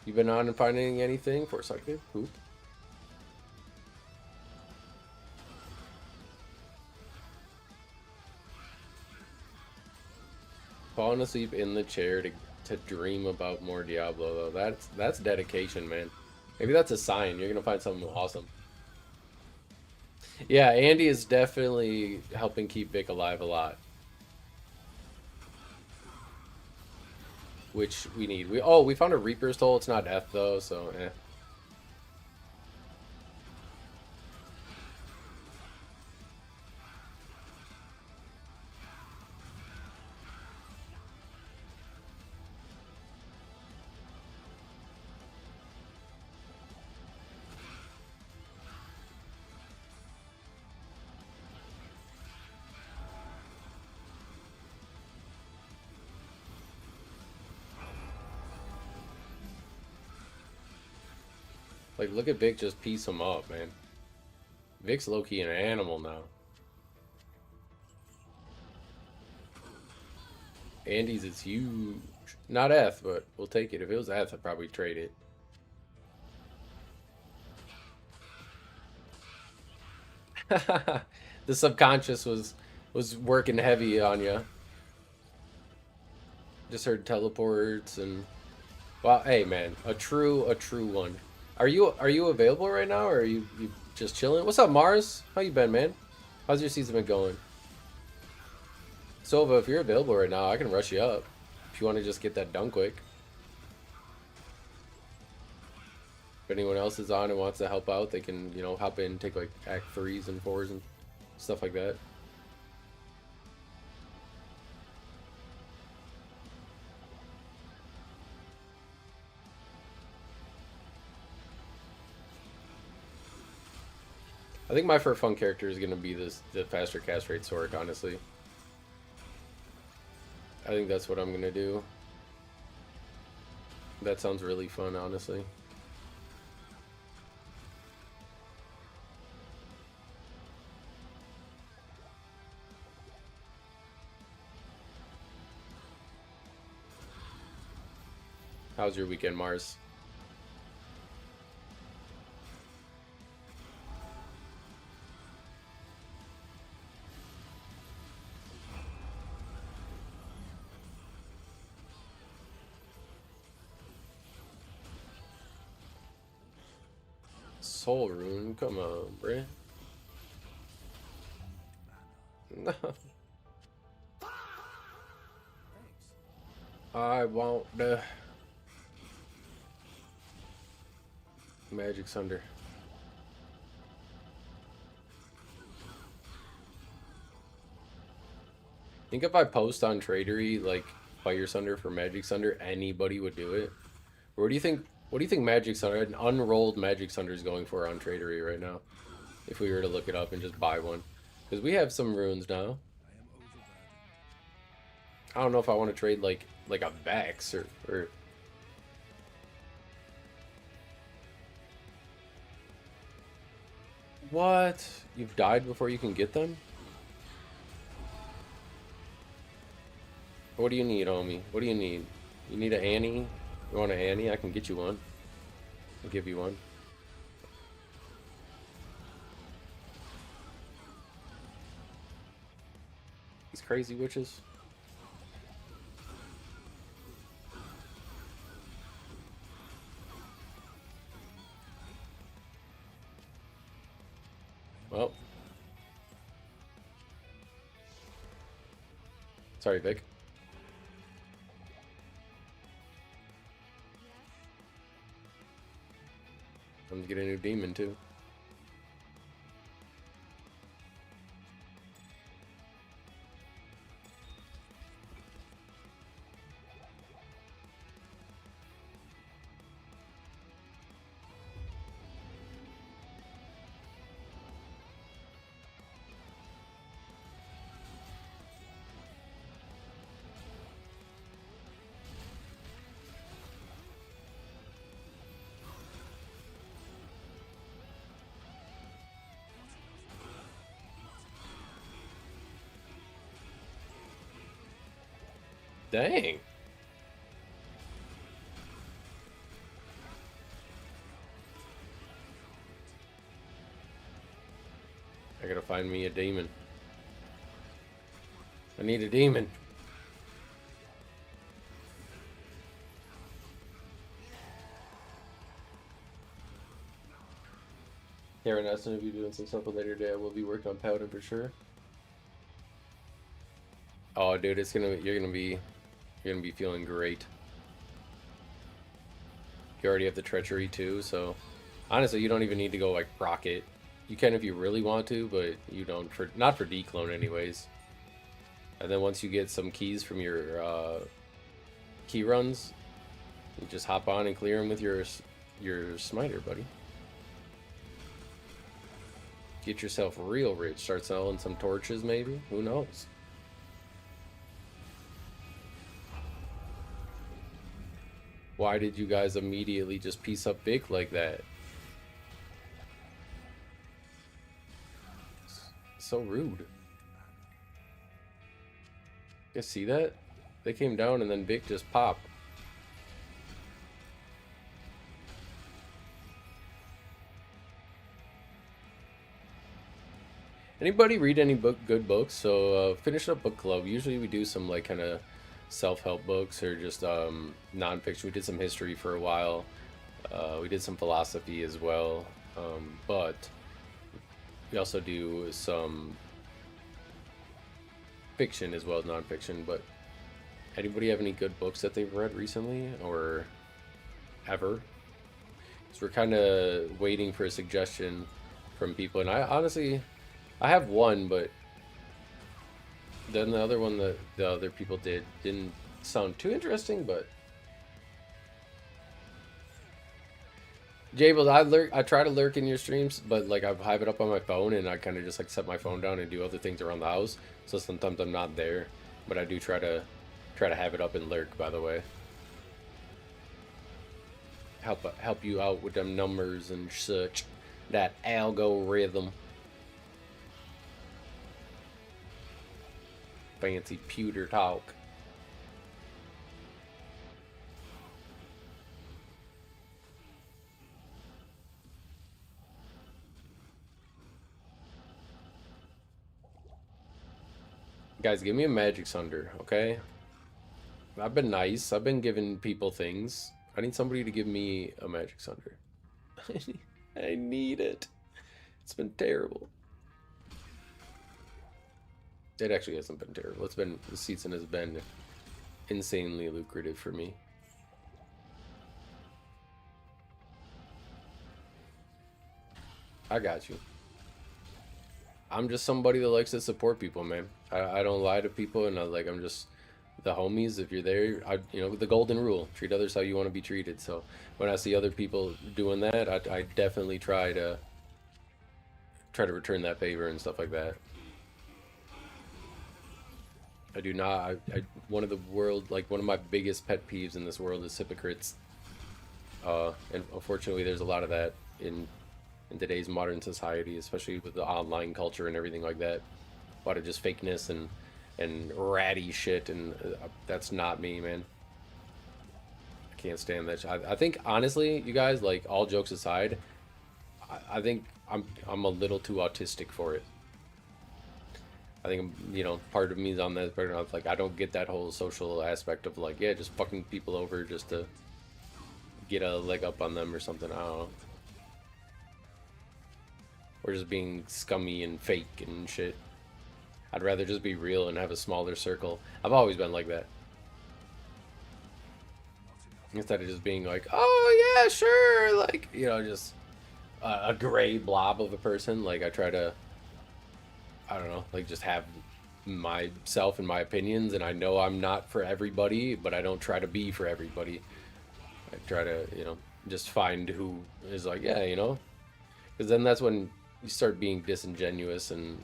You been on and finding anything for a second? Poop. Falling asleep in the chair to dream about more Diablo, though. That's dedication, man. Maybe that's a sign. You're gonna find something awesome. Yeah, Andy is definitely helping keep Vic alive a lot. Which we need. We found a Reaper's Toll. It's not F though, so eh. Like, look at Vic just piece him up, man. Vic's low-key an animal now. Andy's is huge. Not F, but we'll take it. If it was F, I'd probably trade it. The subconscious was working heavy on you. Just heard teleports and... Well, hey, man. A true one. Are you available right now, or are you just chilling? What's up, Mars? How you been, man? How's your season been going? Sova, if you're available right now, I can rush you up. If you want to just get that done quick. If anyone else is on and wants to help out, they can, you know, hop in, take like Act 3s and 4s and stuff like that. I think my for fun character is going to be the faster cast rate Sork, honestly. I think that's what I'm going to do. That sounds really fun, honestly. How's your weekend, Mars? Soul rune, come on, bruh. No. I want the Magic Sunder. I think if I post on Tradery like Fire Sunder for Magic Sunder, anybody would do it. Or what do you think? What do you think Magic Sunder, an unrolled Magic Sunder, is going for on Tradery right now? If we were to look it up and just buy one, because we have some runes now. I don't know if I want to trade like a Vex or. What? You've died before you can get them? What do you need, homie? What do you need? You need an Annie? You want an Annie? I can get you one. I'll give you one. These crazy witches. Well. Sorry, Vic. I'm gonna get a new demon too. Dang. I gotta find me a demon. I need a demon. Karen asked if you're doing some stuff a later day. I will be working on Paladin for sure. Oh, dude, you're gonna be feeling great. You already have the treachery too, so honestly, you don't even need to go like proc it. You can if you really want to, but you don't not for declone anyways. And then once you get some keys from your key runs, you just hop on and clear them with your smiter, buddy. Get yourself real rich. Start selling some torches, maybe. Who knows? Why did you guys immediately just piece up Vic like that? So rude. You guys see that? They came down and then Vic just popped. Anybody read any good books? So finish up book club. Usually we do some like kind of self-help books or just non-fiction. We did some history for a while. We did some philosophy as well, but we also do some fiction as well as non-fiction. But anybody have any good books that they've read recently or ever? So we're kind of waiting for a suggestion from people, and I honestly I have one, but then the other one that the other people didn't sound too interesting. But Jable, I try to lurk in your streams, but like I have it up on my phone and I kind of just like set my phone down and do other things around the house. So sometimes I'm not there, but I do try to have it up and lurk. By the way, help you out with them numbers and such, that algorithm. Fancy pewter talk. Guys, give me a magic sunder, okay? I've been nice. I've been giving people things. I need somebody to give me a magic sunder. I need it. It's been terrible. It actually hasn't been terrible. It's been, the season has been insanely lucrative for me. I got you. I'm just somebody that likes to support people, man. I don't lie to people, and I'm just the homies. If you're there, you know, the golden rule: treat others how you want to be treated. So when I see other people doing that, I definitely try to return that favor and stuff like that. I do not. One of the world, like one of my biggest pet peeves in this world is hypocrites. And unfortunately, there's a lot of that in today's modern society, especially with the online culture and everything like that. A lot of just fakeness and ratty shit, and that's not me, man. I can't stand that. I think honestly, you guys, like all jokes aside, I think I'm a little too autistic for it. I think you know part of me is on that, but like I don't get that whole social aspect of like yeah, just fucking people over just to get a leg up on them or something. I don't know. Or just being scummy and fake and shit. I'd rather just be real and have a smaller circle. I've always been like that. Instead of just being like, oh yeah, sure, like, you know, just a gray blob of a person. Like, I try to, I don't know, like, just have myself and my opinions, and I know I'm not for everybody, but I don't try to be for everybody. I try to, you know, just find who is like, yeah, you know, because then that's when you start being disingenuous and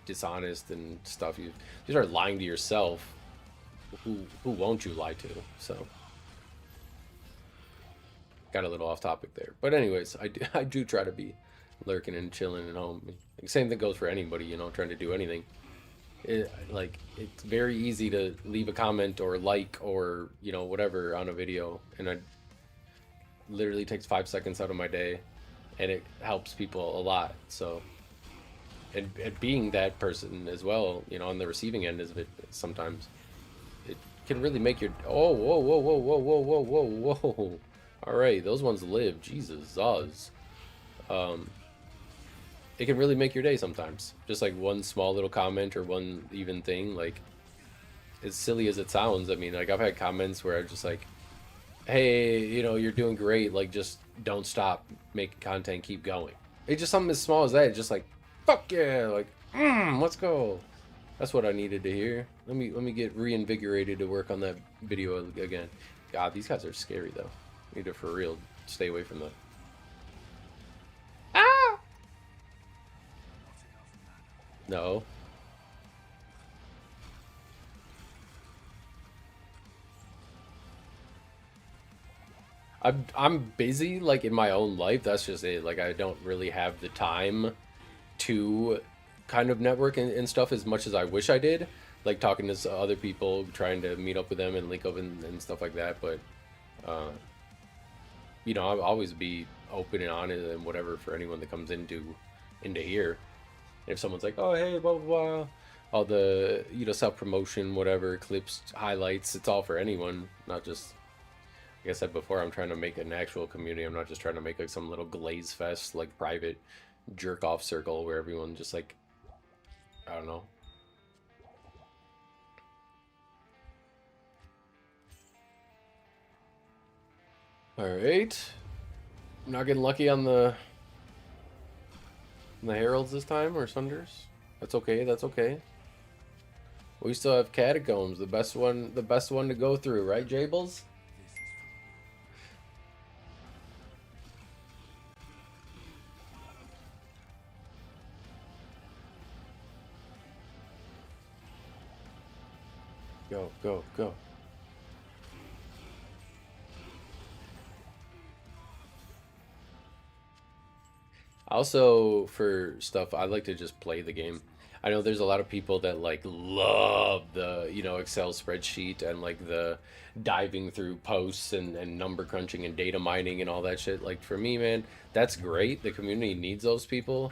dishonest and stuff. You start lying to yourself. Who won't you lie to? So got a little off topic there, but anyways, I do try to be lurking and chilling at home. Same thing goes for anybody, you know, trying to do anything. Like it's very easy to leave a comment or like or you know whatever on a video, and it literally takes 5 seconds out of my day, and it helps people a lot. So and being that person as well, you know, on the receiving end of it, sometimes it can really make your whoa whoa whoa whoa whoa whoa whoa whoa. All right, those ones live. Jesus, Zaz. Um, it can really make your day sometimes. Just like one small little comment or one even thing, like as silly as it sounds. I mean, like I've had comments where I'm just like, "Hey, you know, you're doing great. Like, just don't stop making content. Keep going." It's just something as small as that. It's just like, "Fuck yeah!" Like, let's go. That's what I needed to hear. Let me get reinvigorated to work on that video again. God, these guys are scary though. Need to for real stay away from that. Ah! No. I'm busy like in my own life. That's just it. Like I don't really have the time to kind of network and stuff as much as I wish I did. Like talking to other people, trying to meet up with them and link up and stuff like that. But uh, you know, I'll always be open and honest and whatever for anyone that comes into here. If someone's like, oh hey, blah blah blah, all the you know self promotion, whatever clips, highlights, it's all for anyone, not just. Like I said before, I'm trying to make an actual community. I'm not just trying to make like some little glaze fest, like private jerk off circle where everyone just like, I don't know. All right, I'm not getting lucky on the heralds this time or sunders. That's okay. That's okay. We still have catacombs, the best one to go through, right, Jables? Go, go, go. Also, for stuff, I like to just play the game. I know there's a lot of people that like love the, you know, Excel spreadsheet and like the diving through posts and number crunching and data mining and all that shit. Like for me, man, that's great. The community needs those people.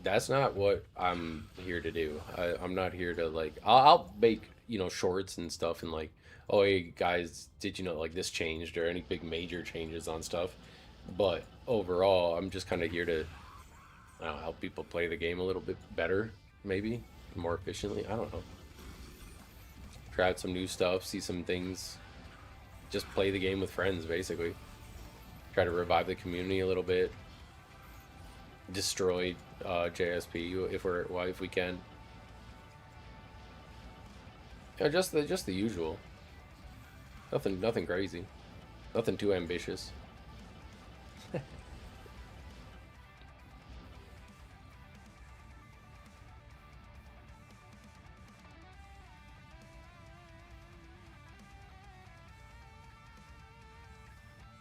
That's not what I'm here to do. I'm not here to like, I'll make, you know, shorts and stuff and like, oh, hey guys, did you know like this changed or any big major changes on stuff? But overall, I'm just kind of here to, I don't know, help people play the game a little bit better, maybe more efficiently. I don't know. Try out some new stuff, see some things. Just play the game with friends, basically. Try to revive the community a little bit. Destroy JSP if we can. Yeah, just the usual. Nothing crazy. Nothing too ambitious.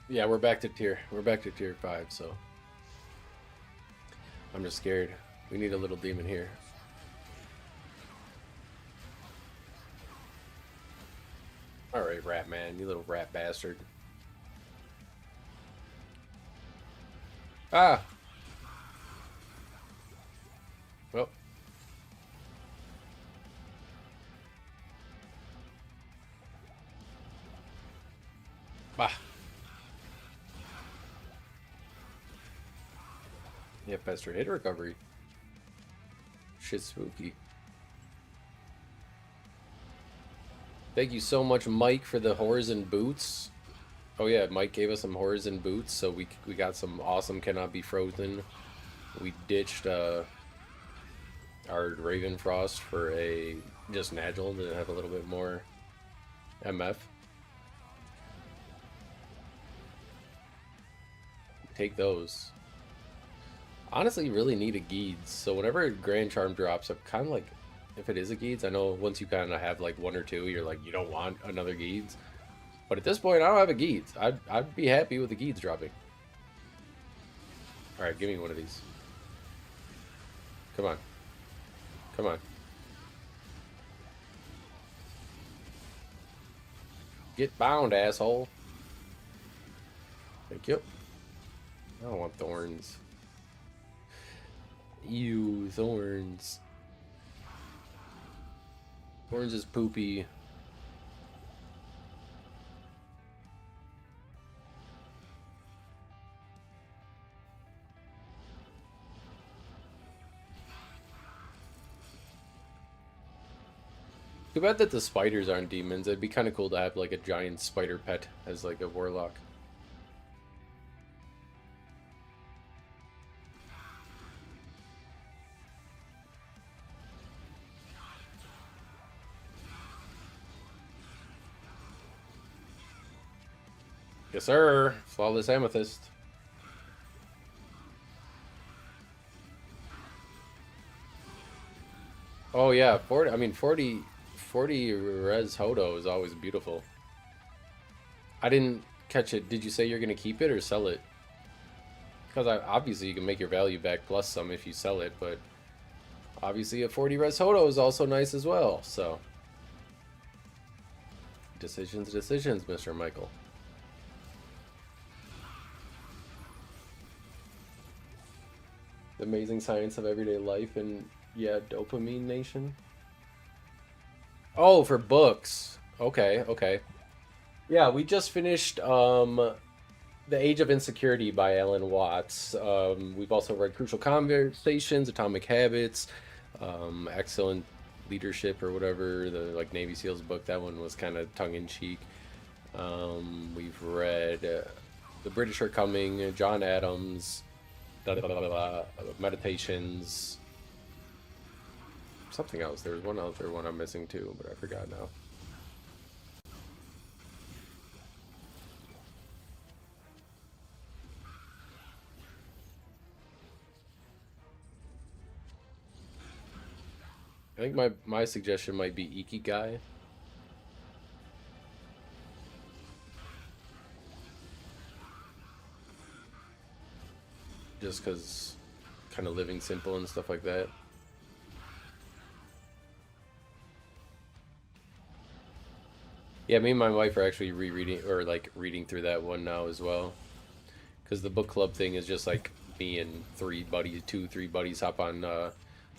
Yeah, we're back to tier 5, so I'm just scared. We need a little demon here. Alright, rat man, you little rat bastard. Ah! Well. Bah! Yeah, faster hit recovery. Shit's spooky. Thank you so much, Mike, for the Horizon boots. Oh yeah, Mike gave us some Horizon boots, so we got some awesome Cannot Be Frozen. We ditched our Ravenfrost for a just Nagel to have a little bit more MF. Take those. Honestly, you really need a Geeds. So whenever Grand Charm drops, I'm kind of like, if it is a Geeds, I know once you kind of have like one or two, you're like, you don't want another Geeds. But at this point, I don't have a Geeds. I'd be happy with the Geeds dropping. Alright, give me one of these. Come on. Come on. Get bound, asshole. Thank you. I don't want thorns. Ew, thorns. Thorns is poopy. Too bad that the spiders aren't demons. It'd be kind of cool to have like a giant spider pet as like a warlock. Yes, sir. Flawless Amethyst. Oh yeah, 40. I mean, 40 res Hodo is always beautiful. I didn't catch it. Did you say you're gonna keep it or sell it? Because obviously you can make your value back plus some if you sell it, but obviously a 40 res Hodo is also nice as well. So decisions, Mr. Michael. The amazing science of everyday life and yeah, dopamine nation. Oh, for books. Okay, okay. Yeah, we just finished The Age of Insecurity by Alan Watts. We've also read Crucial Conversations, Atomic Habits, Excellent Leadership or whatever, the like Navy SEALs book. That one was kind of tongue-in-cheek. We've read The British Are Coming, John Adams, Meditations, something else. There was one other one I'm missing too, but I forgot now. I think my suggestion might be Ikigai. Just because kind of living simple and stuff like that. Yeah, me and my wife are actually rereading or like reading through that one now as well. Because the book club thing is just like me and three buddies hop on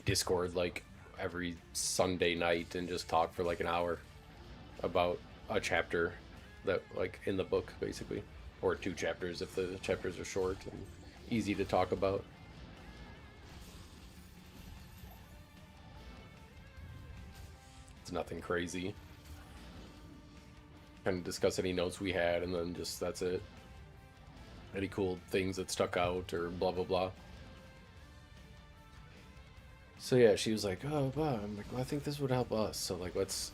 Discord like every Sunday night and just talk for like an hour about a chapter that like in the book basically. or 2 chapters if the chapters are short and easy to talk about. It's nothing crazy. Kind of discuss any notes we had, and then just that's it. Any cool things that stuck out, or blah blah blah. So yeah, she was like, "Oh, wow." I'm like, "Well, I think this would help us. So like, let's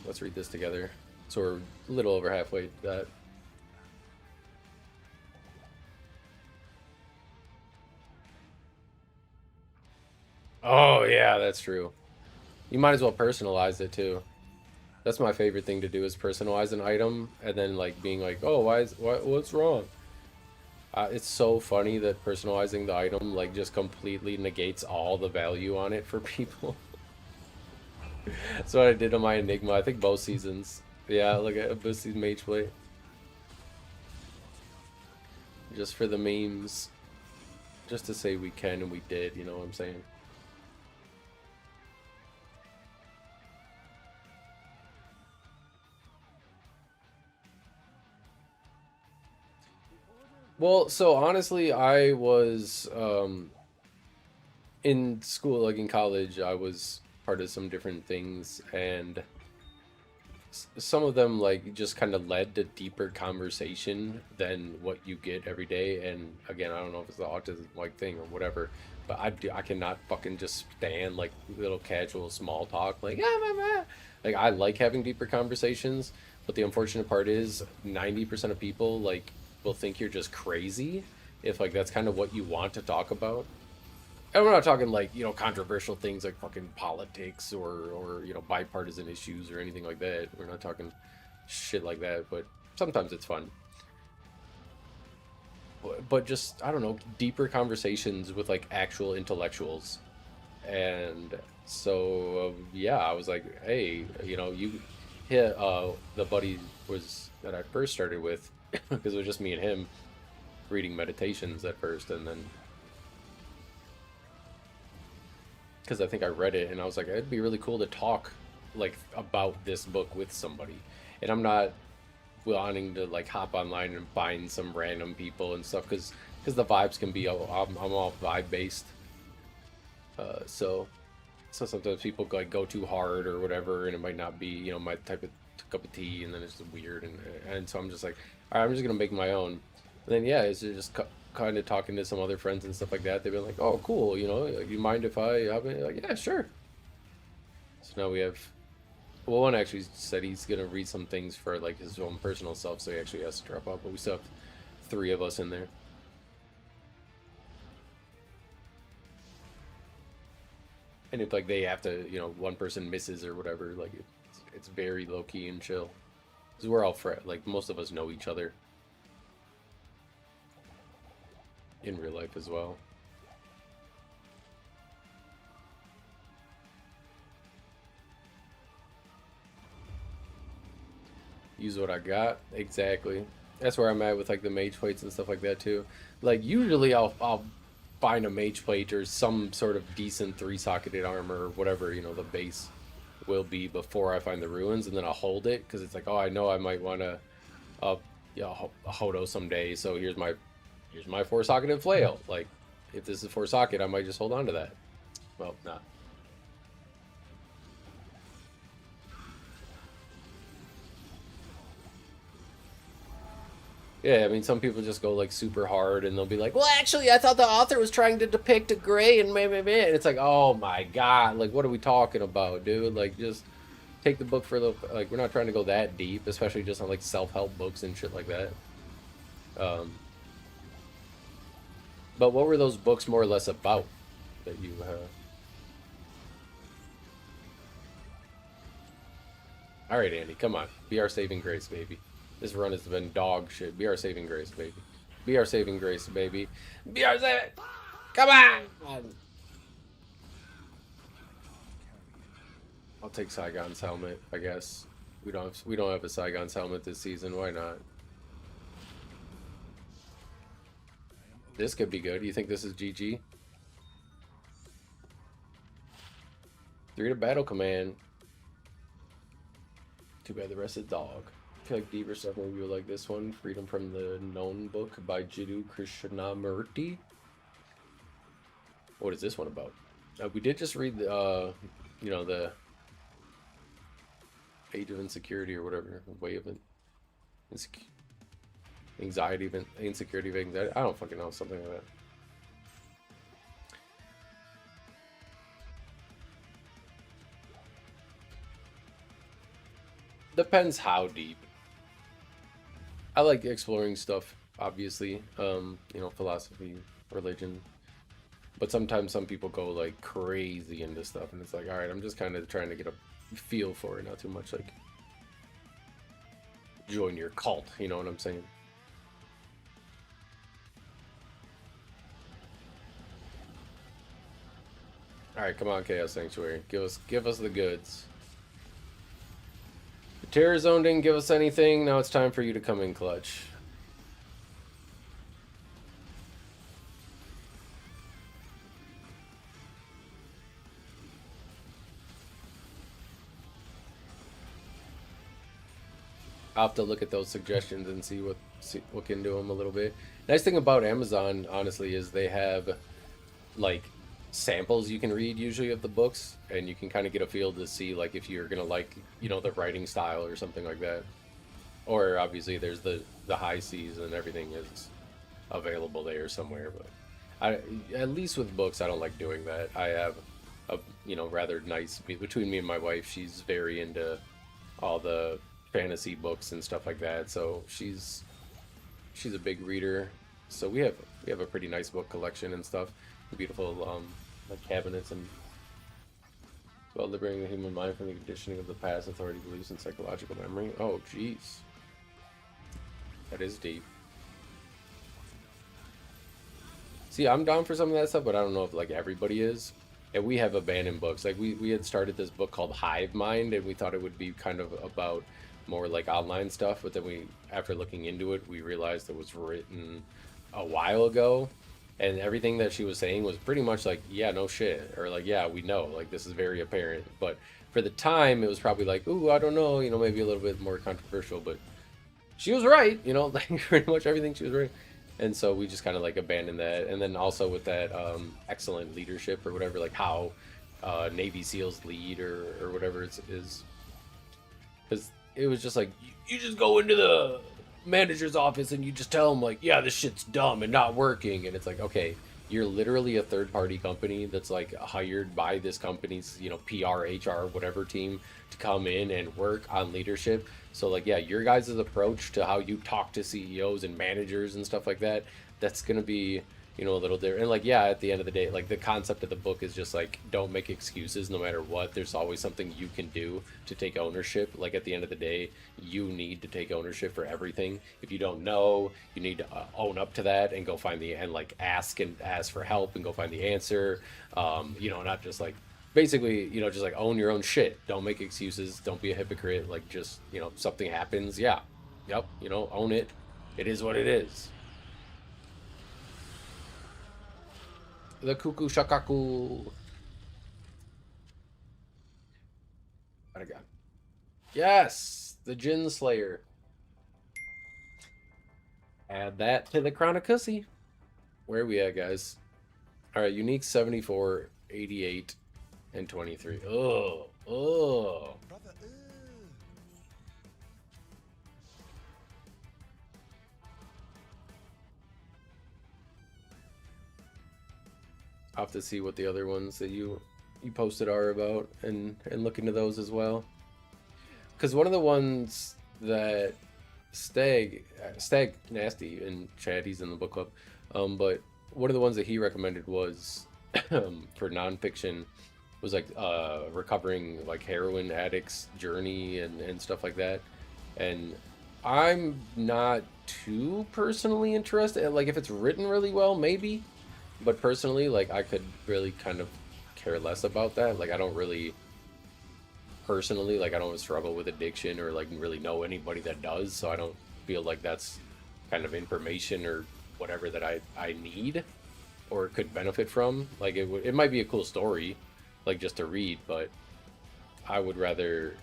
let's read this together." So we're a little over halfway to that. Oh yeah, that's true. You might as well personalize it too. That's my favorite thing to do is personalize an item and then like being like, oh, what's wrong? It's so funny that personalizing the item like just completely negates all the value on it for people. That's what I did on my Enigma. I think both seasons. Yeah, look at Boosie's Mage Plate. Just for the memes. Just to say we can and we did, you know what I'm saying? Well, so honestly, I was in school, like in college, I was part of some different things, and some of them like just kind of led to deeper conversation than what you get every day. And again, I don't know if it's the autism like thing or whatever, but I cannot fucking just stand like little casual small talk like like I like having deeper conversations, but the unfortunate part is 90% of people like will think you're just crazy if like that's kind of what you want to talk about. And we're not talking like, controversial things like fucking politics or bipartisan issues or anything like that. We're not talking shit like that, but sometimes it's fun. But just, I don't know, deeper conversations with like actual intellectuals. And so, yeah, I was like, hey, you hit the buddy was that I first started with because it was just me and him reading meditations at first, and then because I think I read it and I was like, it'd be really cool to talk like about this book with somebody. And I'm not wanting to like hop online and find some random people and stuff because the vibes can be I'm all vibe based. So sometimes people like go too hard or whatever, and it might not be my type of cup of tea, and then it's weird, and so I'm just like, all right, I'm just gonna make my own. And then yeah, it's just kind of talking to some other friends and stuff like that. They've been like, oh, cool, you mind if I have it? Like, yeah, sure. So now we have. Well, one actually said he's gonna read some things for like his own personal self, so he actually has to drop out. But we still have 3 of us in there. And if like they have to, one person misses or whatever, like it's very low key and chill. Because we're all like most of us know each other in real life as well. Use what I got exactly. That's where I'm at with like the mage plates and stuff like that too. Like usually I'll find a mage plate or some sort of decent 3-socketed armor or whatever the base will be before I find the ruins, and then I'll hold it because it's like, oh, I know I might want to a hodo someday, so here's my 4-socketed flail. Like if this is 4-socket, I might just hold on to that. Well, not. Yeah, I mean, some people just go like super hard, and they'll be like, "Well, actually, I thought the author was trying to depict a gray and meh, meh, meh." And it's like, "Oh my god! Like, what are we talking about, dude? Like, just take the book for the like. We're not trying to go that deep, especially just on like self-help books and shit like that." Um, but what were those books more or less about that you? All right, Andy, come on, be our saving grace, baby. This run has been dog shit. Be our saving grace, baby. Be our saving grace, baby. Be our saving. Come on. I'll take Saigon's helmet, I guess. We don't have a Saigon's helmet this season. Why not? This could be good. You think this is GG? 3 to battle command. Too bad the rest is dog. feel like deeper stuff, maybe you like this one, Freedom from the Known book by Jiddu Krishnamurti. What is this one about? We did just read the, you know, the Age of Insecurity or whatever, way of anxiety, insecurity of anxiety. I don't fucking know, something like that. Depends how deep. I like exploring stuff, obviously. You know, philosophy, religion. But sometimes some people go like crazy into stuff, and it's like, all right, I'm just kind of trying to get a feel for it, not too much like join your cult, you know what I'm saying? All right, come on, Chaos Sanctuary, give us the goods. The Terror Zone didn't give us anything. Now it's time for you to come in clutch. I'll have to look at those suggestions and see what can do them a little bit. Nice thing about Amazon, honestly, is they have like samples you can read usually of the books, and you can kind of get a feel to see like if you're gonna like, you know, the writing style or something like that. Or obviously there's the high seas and everything is available there somewhere. But at least with books, I don't like doing that. I have a, you know, rather nice between me and my wife. She's very into all the fantasy books and stuff like that, so she's a big reader. So we have a pretty nice book collection and stuff, beautiful like cabinets, and well, liberating the human mind from the conditioning of the past, authority, beliefs, and psychological memory. Oh jeez, that is deep. See, I'm down for some of that stuff, but I don't know if like everybody is. And we have abandoned books. Like we had started this book called Hive Mind, and we thought it would be kind of about more like online stuff, but then after looking into it, we realized it was written a while ago, and everything that she was saying was pretty much like, yeah, no shit, or like, yeah, we know, like this is very apparent. But for the time, it was probably like, ooh, I don't know, you know, maybe a little bit more controversial, but she was right, you know, like pretty much everything she was right. And so we just kind of like abandoned that. And then also with that excellent leadership or whatever, like how Navy SEALs lead or whatever is, because it was just like, you just go into the manager's office and you just tell them like, yeah, this shit's dumb and not working. And it's like, okay, you're literally a third-party company that's like hired by this company's, you know, PR, HR, whatever team to come in and work on leadership. So like, yeah, your guys' approach to how you talk to CEOs and managers and stuff like that, that's gonna be, you know, a little different. And like, yeah, at the end of the day, like the concept of the book is just like, don't make excuses no matter what. There's always something you can do to take ownership. Like at the end of the day, you need to take ownership for everything. If you don't know, you need to own up to that and go find and like ask for help and go find the answer. You know, not just like, basically, you know, just like own your own shit. Don't make excuses. Don't be a hypocrite. Like just, you know, something happens. Yeah. Yep. You know, own it. It is what it is. The cuckoo shakaku. What I got? Yes, the Jinn Slayer. Add that to the Chronicusy. Where are we at, guys? All right, unique 74, 88, and 23. Oh, oh. I'll have to see what the other ones that you posted are about and look into those as well. Because one of the ones that Stag Nasty in chat, he's in the book club, but one of the ones that he recommended was for nonfiction was like recovering like heroin addicts journey and stuff like that. And I'm not too personally interested. Like if it's written really well, maybe. But personally, like I could really kind of care less about that. Like I don't really personally, like I don't struggle with addiction or like really know anybody that does, so I don't feel like that's kind of information or whatever that I need or could benefit from. Like it might be a cool story, like just to read, but I would rather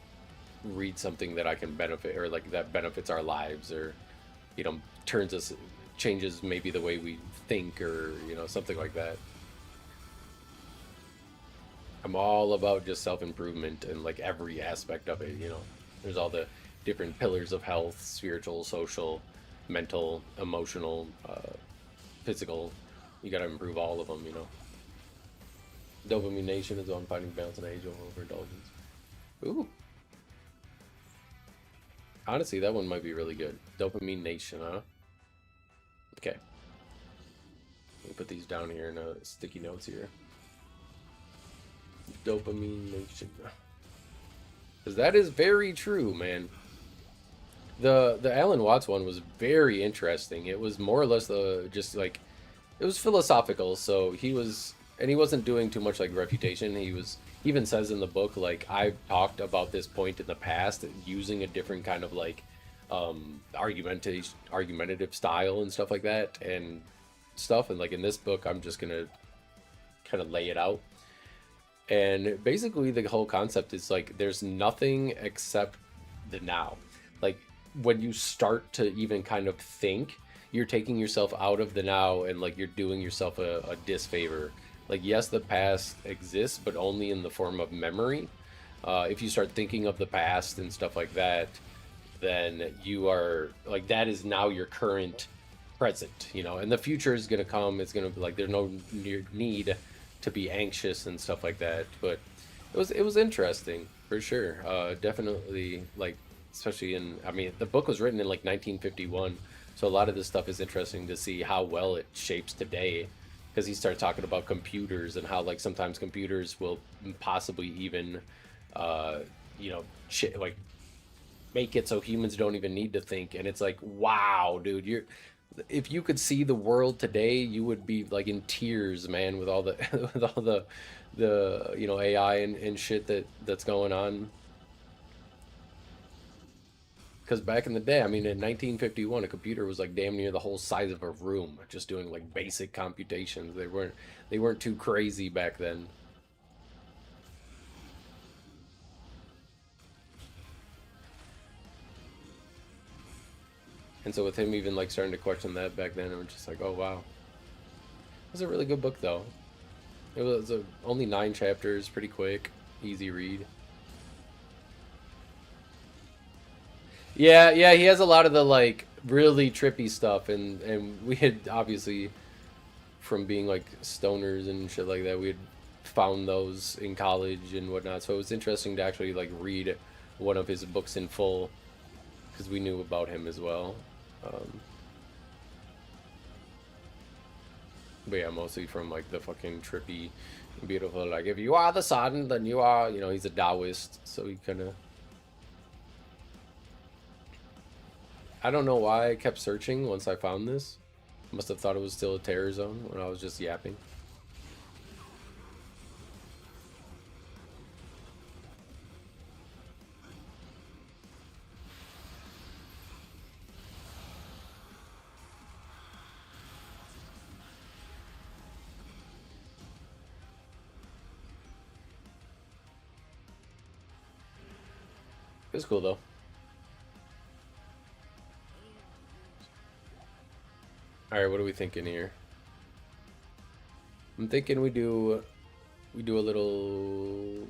read something that I can benefit, or like that benefits our lives, or changes maybe the way we think, or something like that. I'm all about just self-improvement and like every aspect of it. There's all the different pillars of health: spiritual, social, mental, emotional, physical. You got to improve all of them. Dopamine Nation is on finding balance and age over overindulgence. Ooh. Honestly, that one might be really good. Dopamine Nation, huh? Okay. Let me put these down here in sticky notes here. Dopamine Nation. Because that is very true, man. The Alan Watts one was very interesting. It was more or less just like, it was philosophical. So he wasn't doing too much like refutation. He even says in the book, like, I've talked about this point in the past using a different kind of like argumentative style and stuff like that and stuff. And like in this book, I'm just gonna kind of lay it out. And basically the whole concept is like, there's nothing except the now. Like, when you start to even kind of think, you're taking yourself out of the now, and like you're doing yourself a disfavor. Like, yes, the past exists, but only in the form of memory. If you start thinking of the past and stuff like that, then you are like, that is now your current present, and the future is going to come. It's going to be like, there's no need to be anxious and stuff like that. But it was interesting for sure. Definitely, like, especially the book was written in like 1951, so a lot of this stuff is interesting to see how well it shapes today, because he started talking about computers and how like sometimes computers will possibly even like make it so humans don't even need to think. And it's like, wow, dude, if you could see the world today, you would be like in tears, man, with all the with all the AI and shit that's going on. Because back in the day, in 1951, a computer was like damn near the whole size of a room, just doing like basic computations. They weren't too crazy back then. And so with him even like starting to question that back then, it was just like, oh wow. It was a really good book though. It was only 9 chapters, pretty quick, easy read. Yeah, he has a lot of the like really trippy stuff, and we had obviously, from being like stoners and shit like that, we had found those in college and whatnot. So it was interesting to actually like read one of his books in full, because we knew about him as well. But yeah, mostly from like the fucking trippy, beautiful, like, if you are the sun, then you are, he's a Taoist, so he kind of. I don't know why I kept searching once I found this. Must have thought it was still a terror zone when I was just yapping. It was cool though. Alright, what are we thinking here? I'm thinking we do a little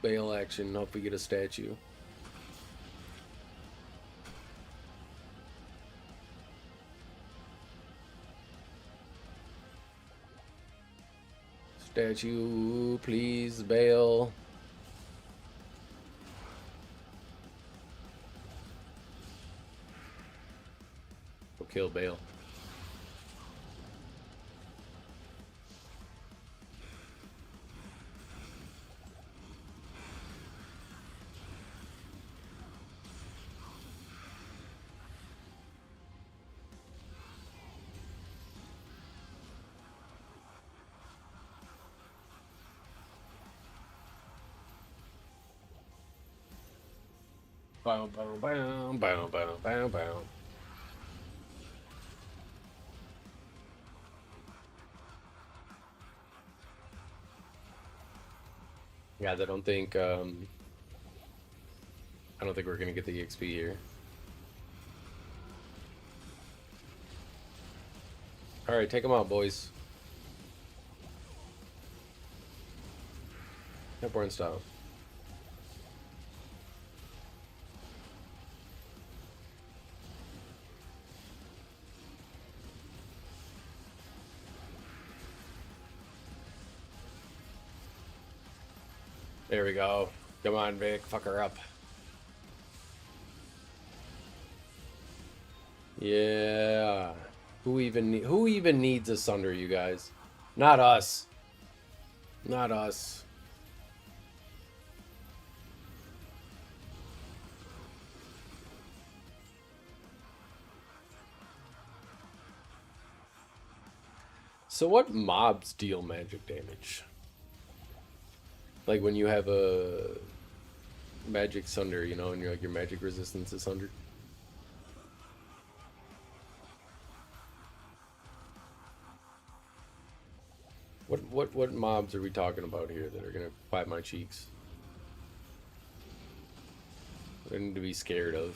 bail action, hope we get a statue. Statue, please, bail. Go kill Bale. Bow, bow, bow, bow, bow, bow, bow. Guys, I don't think I don't think we're gonna get the EXP here. Alright, take them out, boys. Airborne style. There we go. Come on, Vic. Fuck her up. Yeah. Who even needs a Sunder, you guys? Not us. Not us. So what mobs deal magic damage? Like when you have a magic Sunder, you know, and you're like your magic resistance is 100. What mobs are we talking about here that are gonna bite my cheeks? I need to be scared of.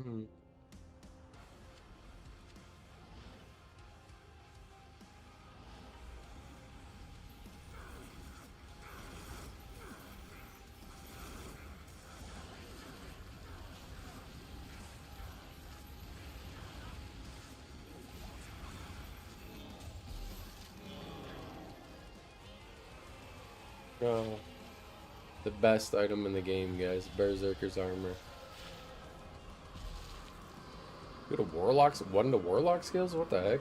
Hmm. Oh, the best item in the game, guys. Berserker's armor. You got a warlock's one of the warlock skills? What the heck?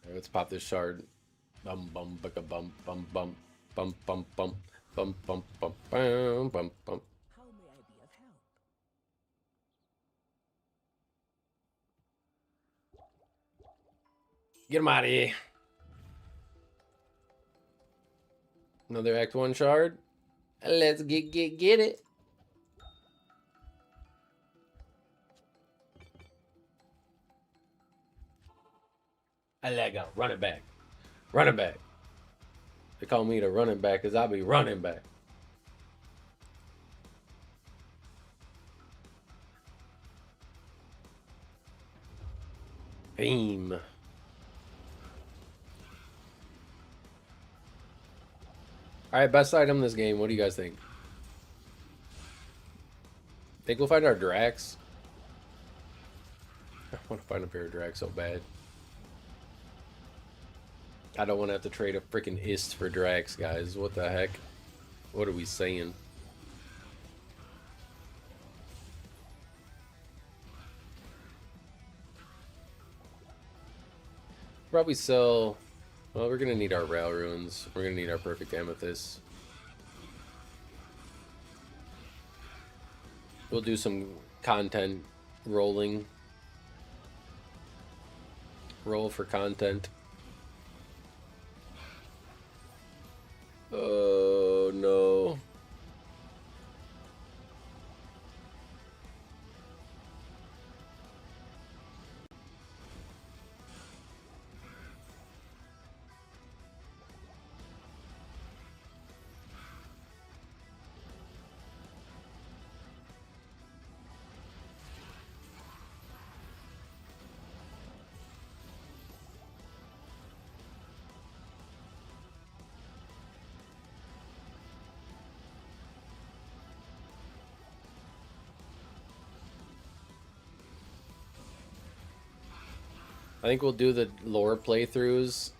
Alright, let's pop this shard. Bum bum bum bum bum bum bum bum bum bum bum bum bum bum bum. How may I be of help? Get him out of here. Another Act 1 shard. Let's get it. I let go. Run it back. Run it back. They call me the running back because I be running back. Beam. Alright, best item in this game. What do you guys think? Think we'll find our dracs? I want to find a pair of dracs so bad. I don't want to have to trade a freaking ist for dracs, guys. What the heck? What are we saying? Probably sell... Well, we're going to need our rail runes. We're going to need our perfect amethyst. We'll do some content rolling. Roll for content. Oh, no. I think we'll do the lore playthroughs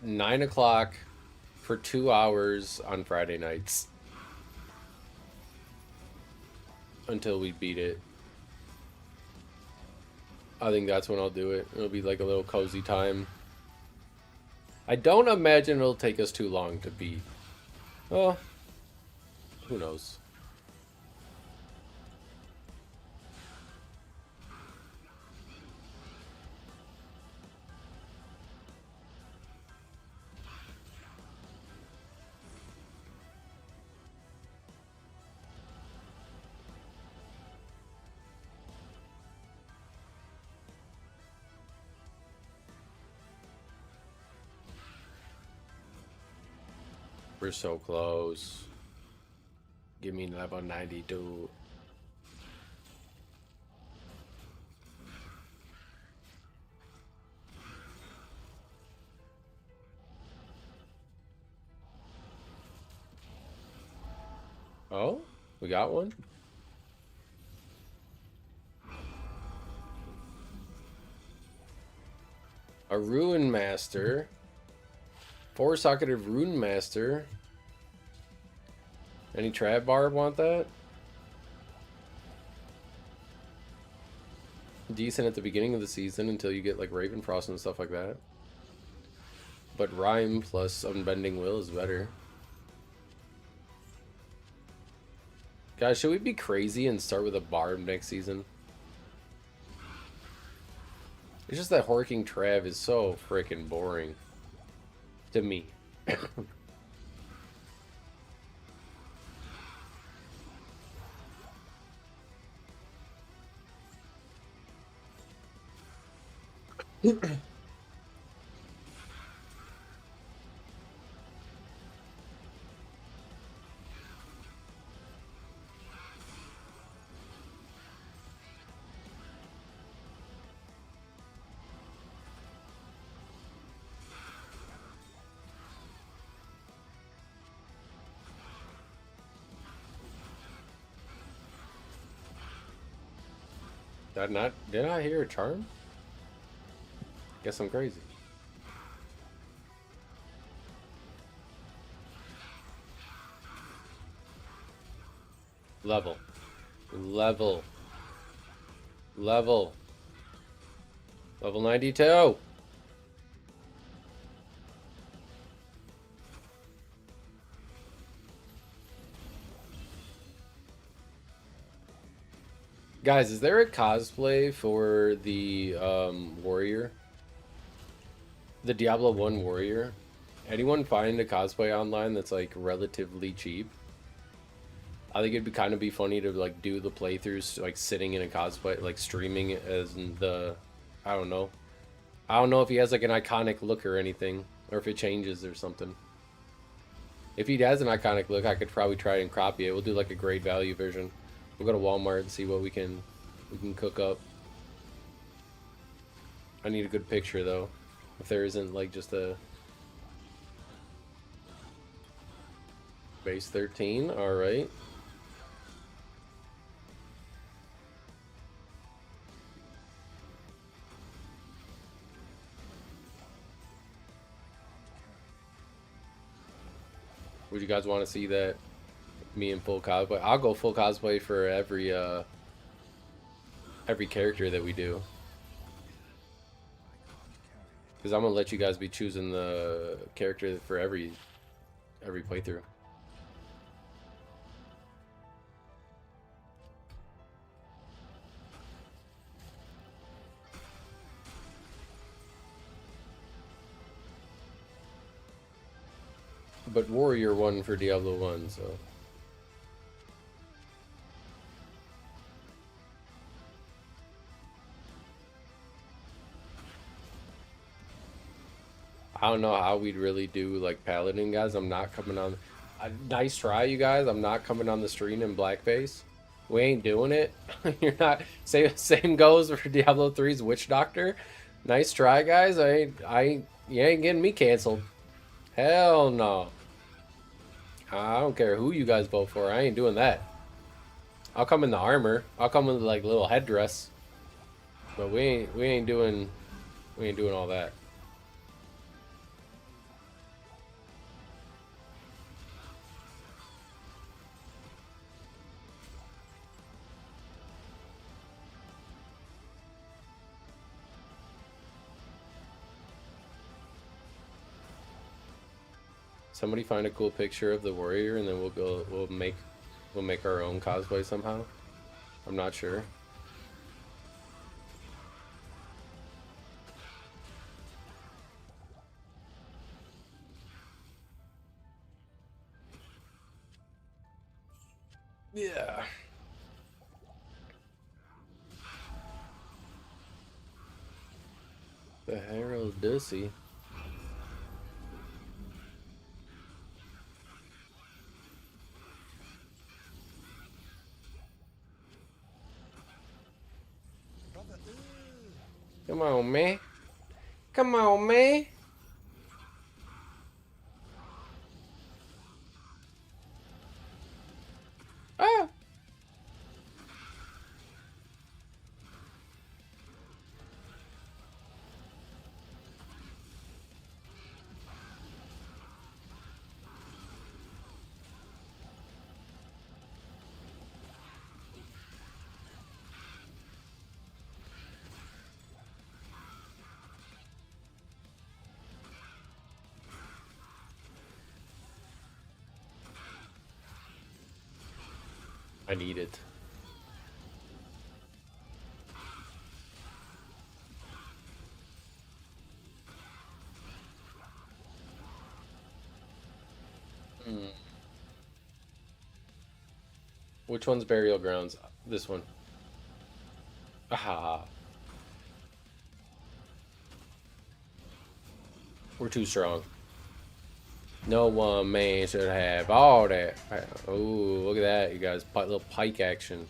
9 o'clock for 2 hours on Friday nights until we beat it. I think that's when I'll do it. It'll be like a little cozy time. I don't imagine it'll take us too long to beat. Well, who knows? We're so close. Give me level 92. Oh, we got one. A Ruin Master. 4-socketed Ruin Master. Any trap barb want that? Decent at the beginning of the season until you get like Raven Frost and stuff like that. But Rhyme plus Unbending Will is better. Guys, should we be crazy and start with a barb next season? It's just that Horking Trav is so freaking boring. To me. Did I hear a charm? Guess I'm crazy. Level. Level. Level. Level 92. Guys, is there a cosplay for the warrior? The Diablo 1 warrior? Anyone find a cosplay online that's like relatively cheap? I think it'd be kind of be funny to like do the playthroughs like sitting in a cosplay, like streaming as in the, I don't know. I don't know if he has like an iconic look or anything, or if it changes or something. If he has an iconic look, I could probably try and copy it. We'll do like a great value version. We'll go to Walmart and see what we can cook up. I need a good picture though. If there isn't like just a base 13, all right. Would you guys want to see that? Me in full cosplay. I'll go full cosplay for every character that we do. Because I'm gonna let you guys be choosing the character for every playthrough. But Warrior won for Diablo 1, so. I don't know how we'd really do like Paladin, guys. I'm not coming on. Nice try, you guys. I'm not coming on the stream in blackface. We ain't doing it. You're not. Same goes for Diablo 3's Witch Doctor. Nice try, guys. You ain't getting me canceled. Hell no. I don't care who you guys vote for. I ain't doing that. I'll come in the armor. I'll come with like little headdress. But we ain't doing all that. Somebody find a cool picture of the warrior, and then we'll make our own cosplay somehow. I'm not sure. Yeah. The Herald Dussy. Come on, man. Come on, man. Ah. I need it. Hmm. Which one's burial grounds? This one. Ah. We're too strong. No one man should have all that. Oh, look at that, you guys. Little pike action.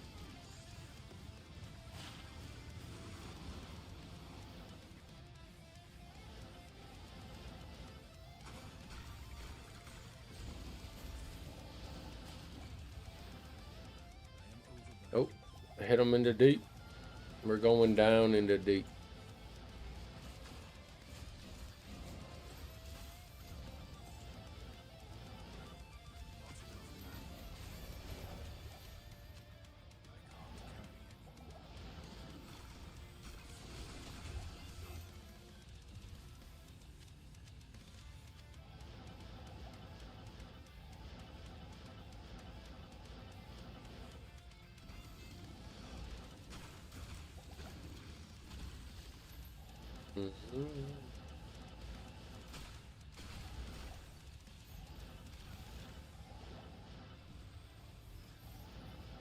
Oh, hit him into deep. We're going down into deep.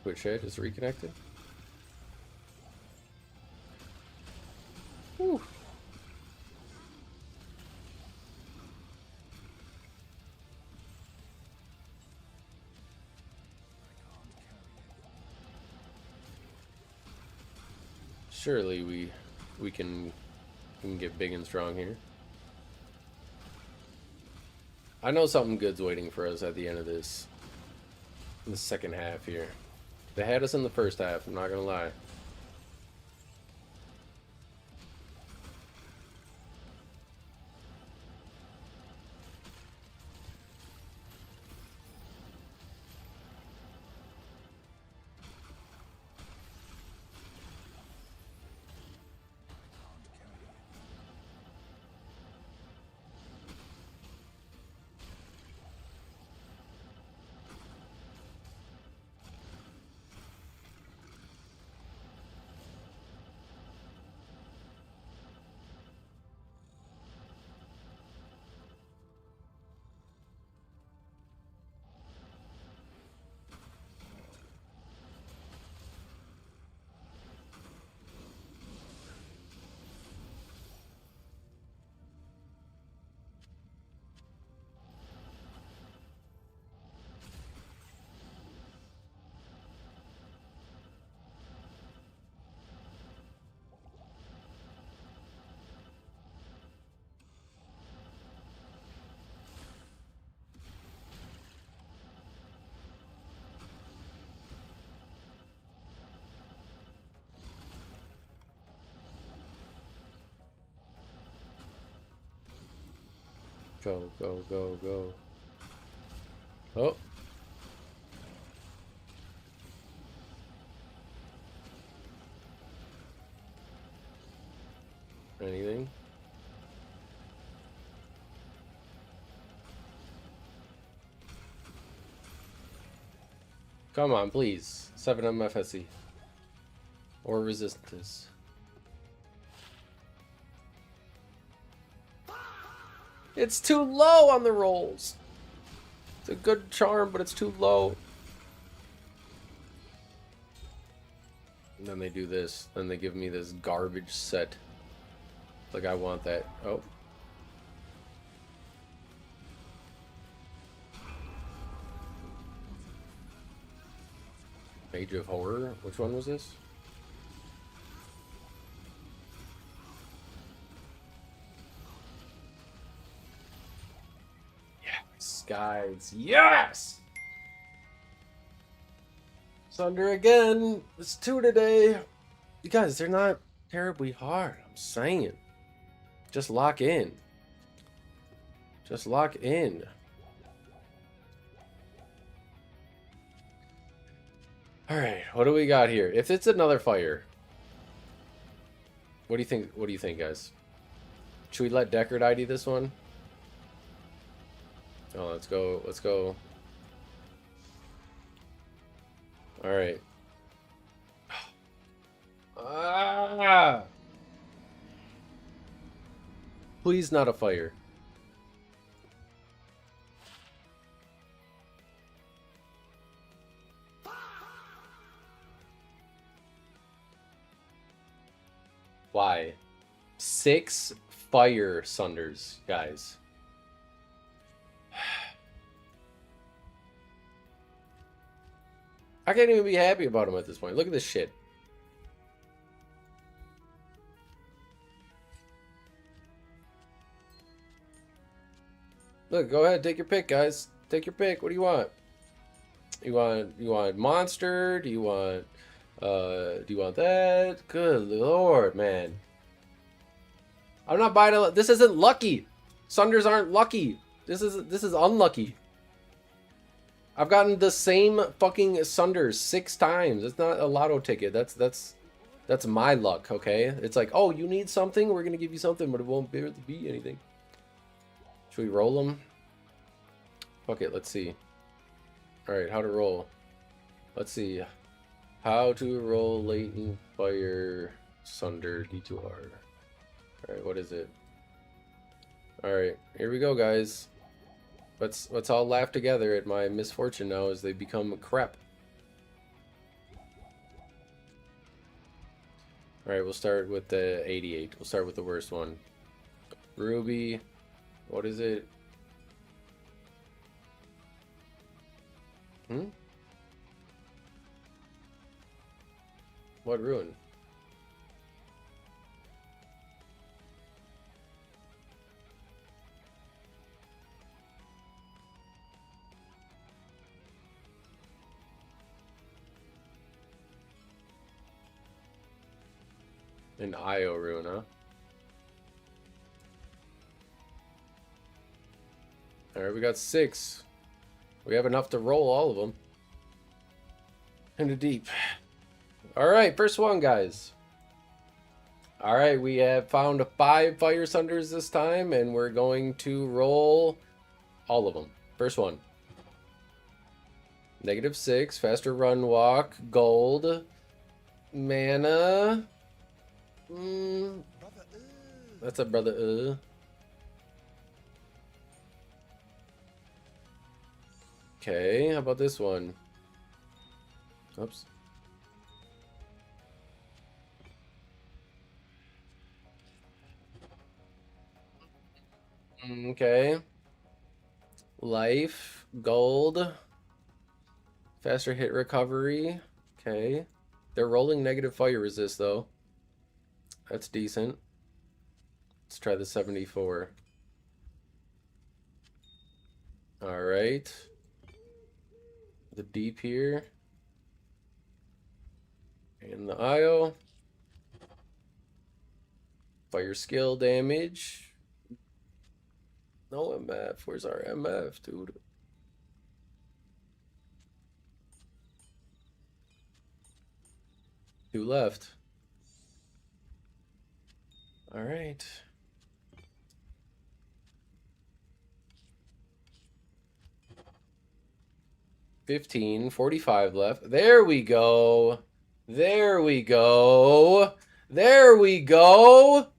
Twitch head is reconnected. Whew. Surely we can get big and strong here. I know something good's waiting for us at the end of this. In the second half here. They had us in the first half, I'm not gonna lie. Go, go, go, go. Oh. Anything? Come on, please. 7 MFSE. Or resistance. It's too low on the rolls. It's a good charm, but it's too low. And then they do this. Then they give me this garbage set. Like, I want that. Oh. Mage of Horror? Which one was this? guys. Yes! Sunder again. It's 2 today. You guys, they're not terribly hard. I'm saying. Just lock in. Just lock in. Alright, what do we got here? If it's another fire, what do you think? What do you think, guys? Should we let Deckard ID this one? Oh, let's go. Let's go. Alright. Ah! Please not a fire. Why? 6 fire sunders, guys. I can't even be happy about him at this point. Look at this shit. Look, go ahead, take your pick, guys. Take your pick. What do you want? You want monster? Do you want that? Good lord, man. I'm not buying a. This isn't lucky. Sunders aren't lucky. This is unlucky. I've gotten the same fucking Sunders 6 times. It's not a lotto ticket. That's my luck, okay? It's like, oh, you need something? We're gonna give you something, but it won't be able to be anything. Should we roll them? Fuck it, let's see. Alright, how to roll. Let's see. How to roll latent fire Sunder D2R. Alright, what is it? Alright, here we go, guys. Let's all laugh together at my misfortune now as they become crap. Alright, we'll start with the 88. We'll start with the worst one. Ruby. What is it? What ruin? An IO ruin, huh? Alright, we got 6. We have enough to roll all of them. Into deep. Alright, first one, guys. Alright, we have found 5 fire sunders this time, and we're going to roll all of them. First one. -6, faster run walk, gold, mana. That's a brother. Okay, how about this one? Oops. Okay. Life, gold, faster hit recovery. Okay. They're rolling negative fire resist, though. That's decent. Let's try the 74. Alright. The deep here. And the IO. Fire skill damage. No MF. Where's our MF, dude? Two left. All right. $15.45 left. There we go. There we go. There we go.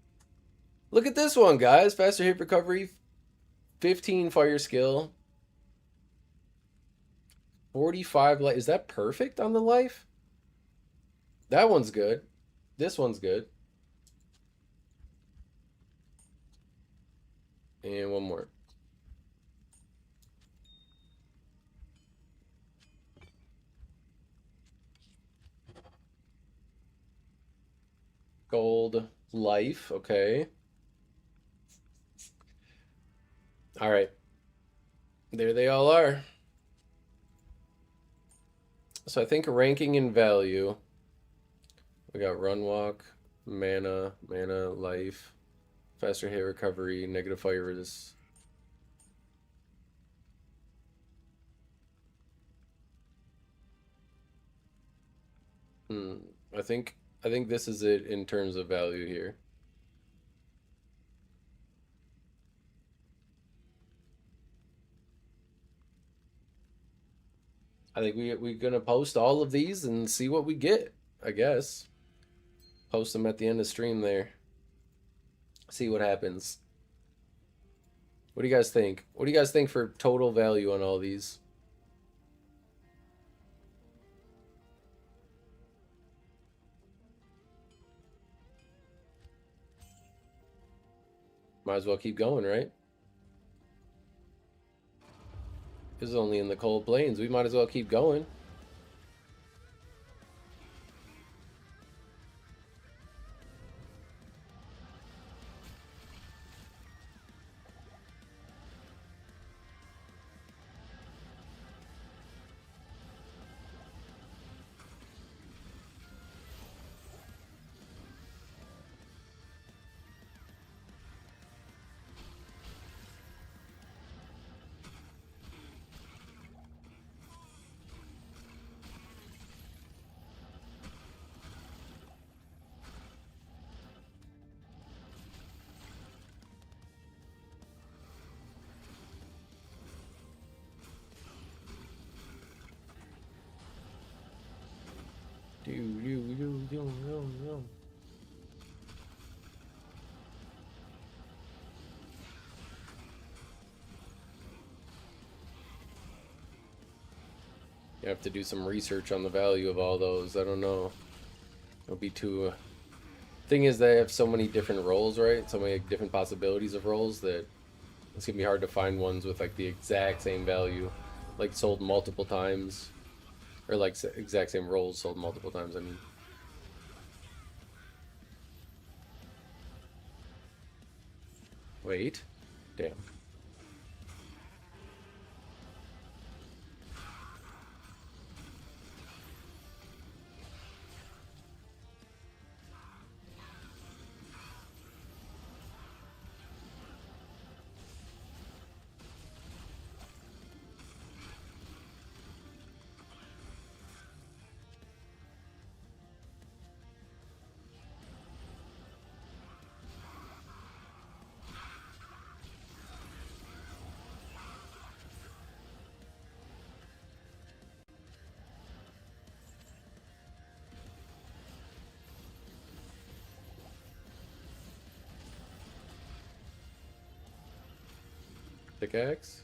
Look at this one, guys. Faster hit recovery. 15 fire skill. 45 life. Is that perfect on the life? That one's good. This one's good. And one more. Gold life. Okay. All right. There they all are. So I think ranking in value, we got run walk, mana, life, faster hit recovery, negative fire resist. Hmm. I think this is it in terms of value here. I think we're gonna post all of these and see what we get, I guess. Post them at the end of stream there. See what happens. What do you guys think? What do you guys think for total value on all these? Might as well keep going, right? This is only in the cold plains. We might as well keep going. You have to do some research on the value of all those. I don't know. It'll be too. Thing is, they have so many different roles, right? So many different possibilities of roles that it's gonna be hard to find ones with like the exact same value, like sold multiple times, or like exact same roles sold multiple times. I mean. Wait. Damn. Pickaxe?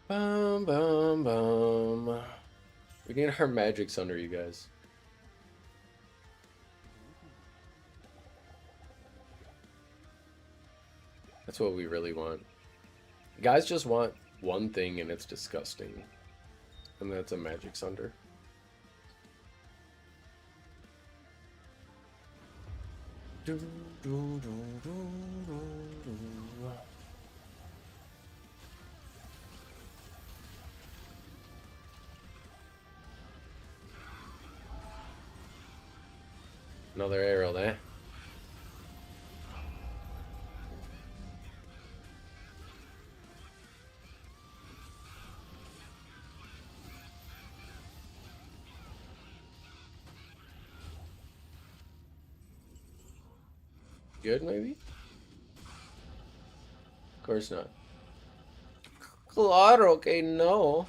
Bum bum bum. We need our magics under you guys. That's what we really want. Guys just want one thing and it's disgusting. And that's a magic sunder. Another arrow there. Good, maybe? Of course not. Claro que no.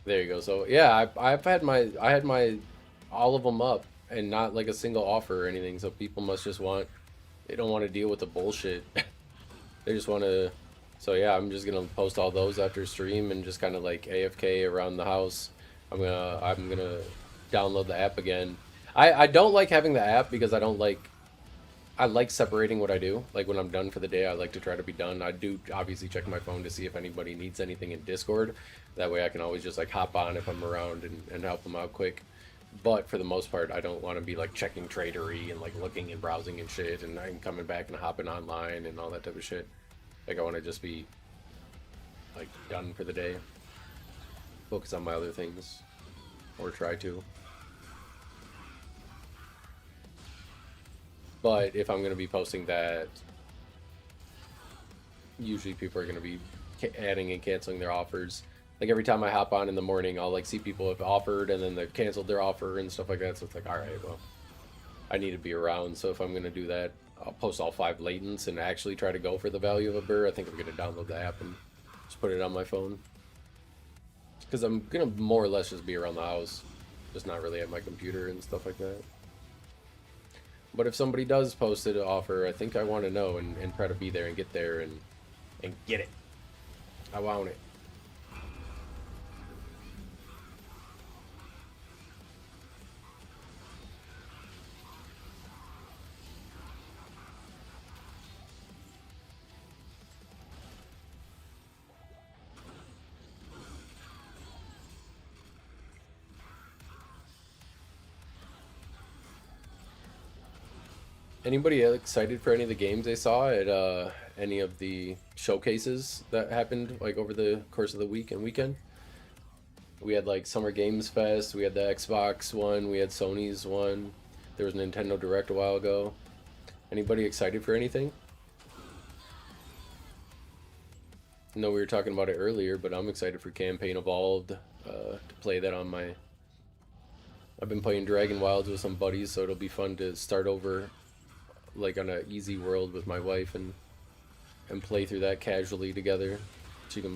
There you go. So yeah, I've had my all of them up and not like a single offer or anything. So people must just want they don't want to deal with the bullshit. They just want to. So yeah, I'm just gonna post all those after stream and just kind of like AFK around the house. I'm gonna download the app again. I don't like having the app because I like separating what I do. Like when I'm done for the day, I like to try to be done. I do obviously check my phone to see if anybody needs anything in Discord. That way I can always just like hop on if I'm around and help them out quick. But for the most part, I don't want to be like checking tradery and like looking and browsing and shit, and I'm coming back and hopping online and all that type of shit. Like I want to just be like done for the day, focus on my other things, or try to. But if I'm gonna be posting that, usually people are gonna be adding and canceling their offers. Like every time I hop on in the morning, I'll like see people have offered and then they've canceled their offer and stuff like that. So it's like, all right, well, I need to be around. So if I'm gonna do that, I'll post all 5 latents and actually try to go for the value of a burr. I think I'm gonna download the app and just put it on my phone because I'm gonna more or less just be around the house, just not really at my computer and stuff like that. But if somebody does post it an offer, I think I want to know and try to be there and get there and get it. I want it. Anybody excited for any of the games they saw at any of the showcases that happened like over the course of the week and weekend? We had like Summer Games Fest, we had the Xbox one, we had Sony's one. There was Nintendo Direct a while ago. Anybody excited for anything? I know we were talking about it earlier, but I'm excited for Campaign Evolved to play that on my. I've been playing Dragon Wilds with some buddies, so it'll be fun to start over like on a easy world with my wife and play through that casually together.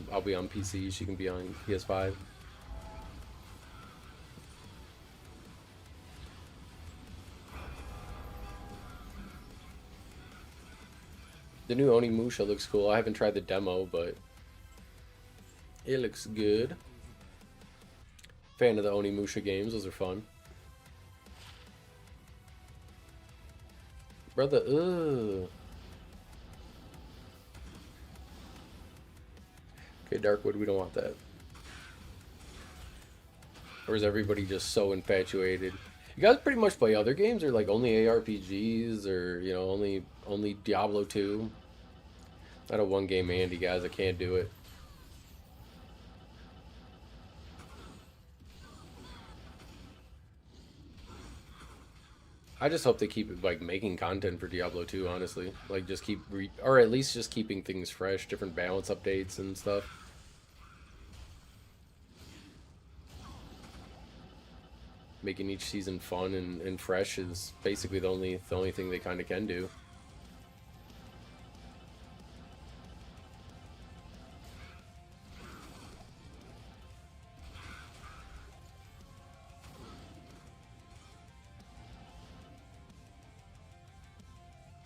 I'll be on PC, she can be on PS5. The new Onimusha looks cool. I haven't tried the demo, but it looks good. Fan of the Onimusha games, those are fun. Brother, ugh. Okay, Darkwood, we don't want that. Or is everybody just so infatuated? You guys pretty much play other games, or like only ARPGs, or you know, only Diablo 2? Not a one game Andy, guys. I can't do it. I just hope they keep like making content for Diablo 2, honestly. Like just keep or at least just keeping things fresh, different balance updates and stuff. Making each season fun and fresh is basically the only thing they kind of can do.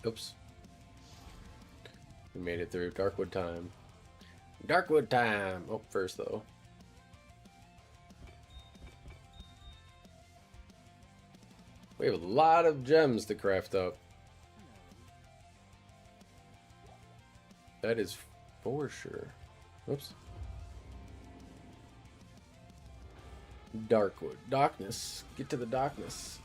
Oops. We made it through Darkwood time. Darkwood time! Oh, first though. We have a lot of gems to craft up. That is for sure. Oops. Darkwood. Darkness. Get to the darkness.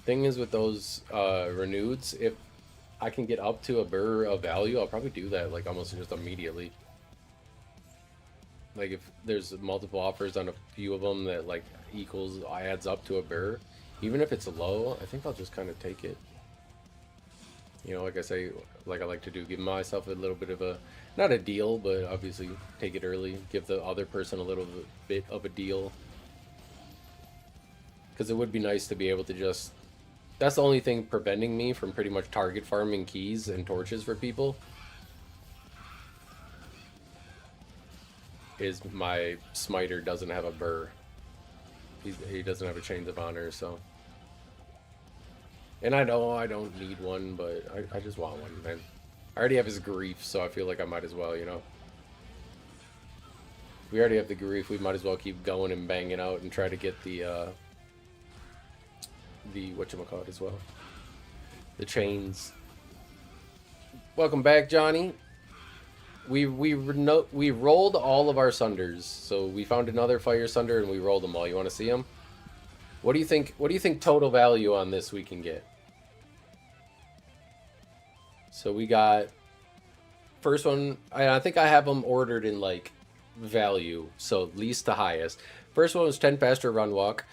Thing is with those reneweds, if I can get up to a burr of value, I'll probably do that like almost just immediately. Like if there's multiple offers on a few of them that like adds up to a burr, even if it's low, I think I'll just kind of take it. You know, like I say, like I like to do, give myself a little bit of a, not a deal, but obviously take it early, give the other person a little bit of a deal. Because it would be nice to be able to just, that's the only thing preventing me from pretty much target farming keys and torches for people. Is my smiter doesn't have a burr. He doesn't have a chains of honor, so. And I know I don't need one, but I just want one, man. I already have his grief, so I feel like I might as well, you know. We already have the grief, we might as well keep going and banging out and try to get the whatchamacallit as well. The chains. Welcome back, Johnny. We rolled all of our sunders, so we found another fire sunder and we rolled them all. You want to see them? What do you think? What do you think total value on this we can get? So we got first one. I think I have them ordered in like value, so least to highest. First one was 10 faster run walk,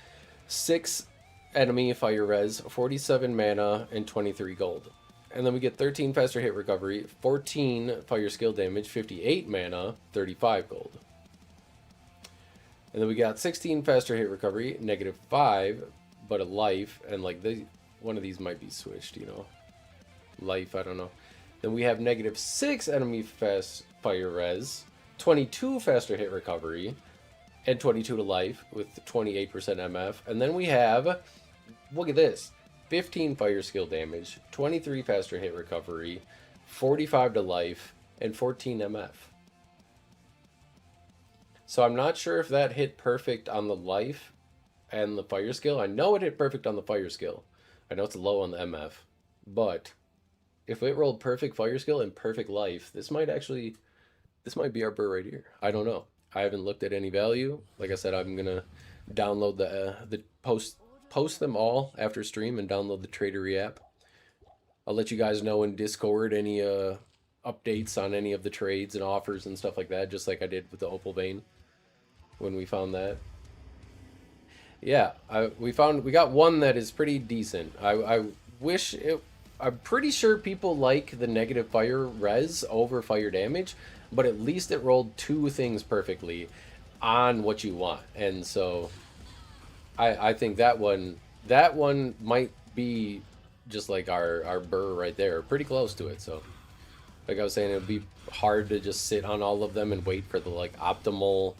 6 enemy fire res, 47 mana, and 23 gold. And then we get 13 faster hit recovery, 14 fire skill damage, 58 mana, 35 gold. And then we got 16 faster hit recovery, -5, but a life, and like one of these might be switched, you know. Life, I don't know. Then we have -6 enemy fast fire res, 22 faster hit recovery, and 22 to life with 28% MF. And then we have, look at this, 15 fire skill damage, 23 faster hit recovery, 45 to life, and 14 MF. So I'm not sure if that hit perfect on the life and the fire skill. I know it hit perfect on the fire skill. I know it's low on the MF. But if it rolled perfect fire skill and perfect life, this might be our burr right here. I don't know. I haven't looked at any value. Like I said, I'm gonna download the post them all after stream and download the Tradery app. I'll let you guys know in Discord any updates on any of the trades and offers and stuff like that, just like I did with the Opal Vein when we found that. Yeah, we got one that is pretty decent. I wish it. I'm pretty sure people like the negative fire res over fire damage, but at least it rolled 2 things perfectly on what you want, and so I think that one might be just like our burr right there, pretty close to it. So like I was saying, it would be hard to just sit on all of them and wait for the like optimal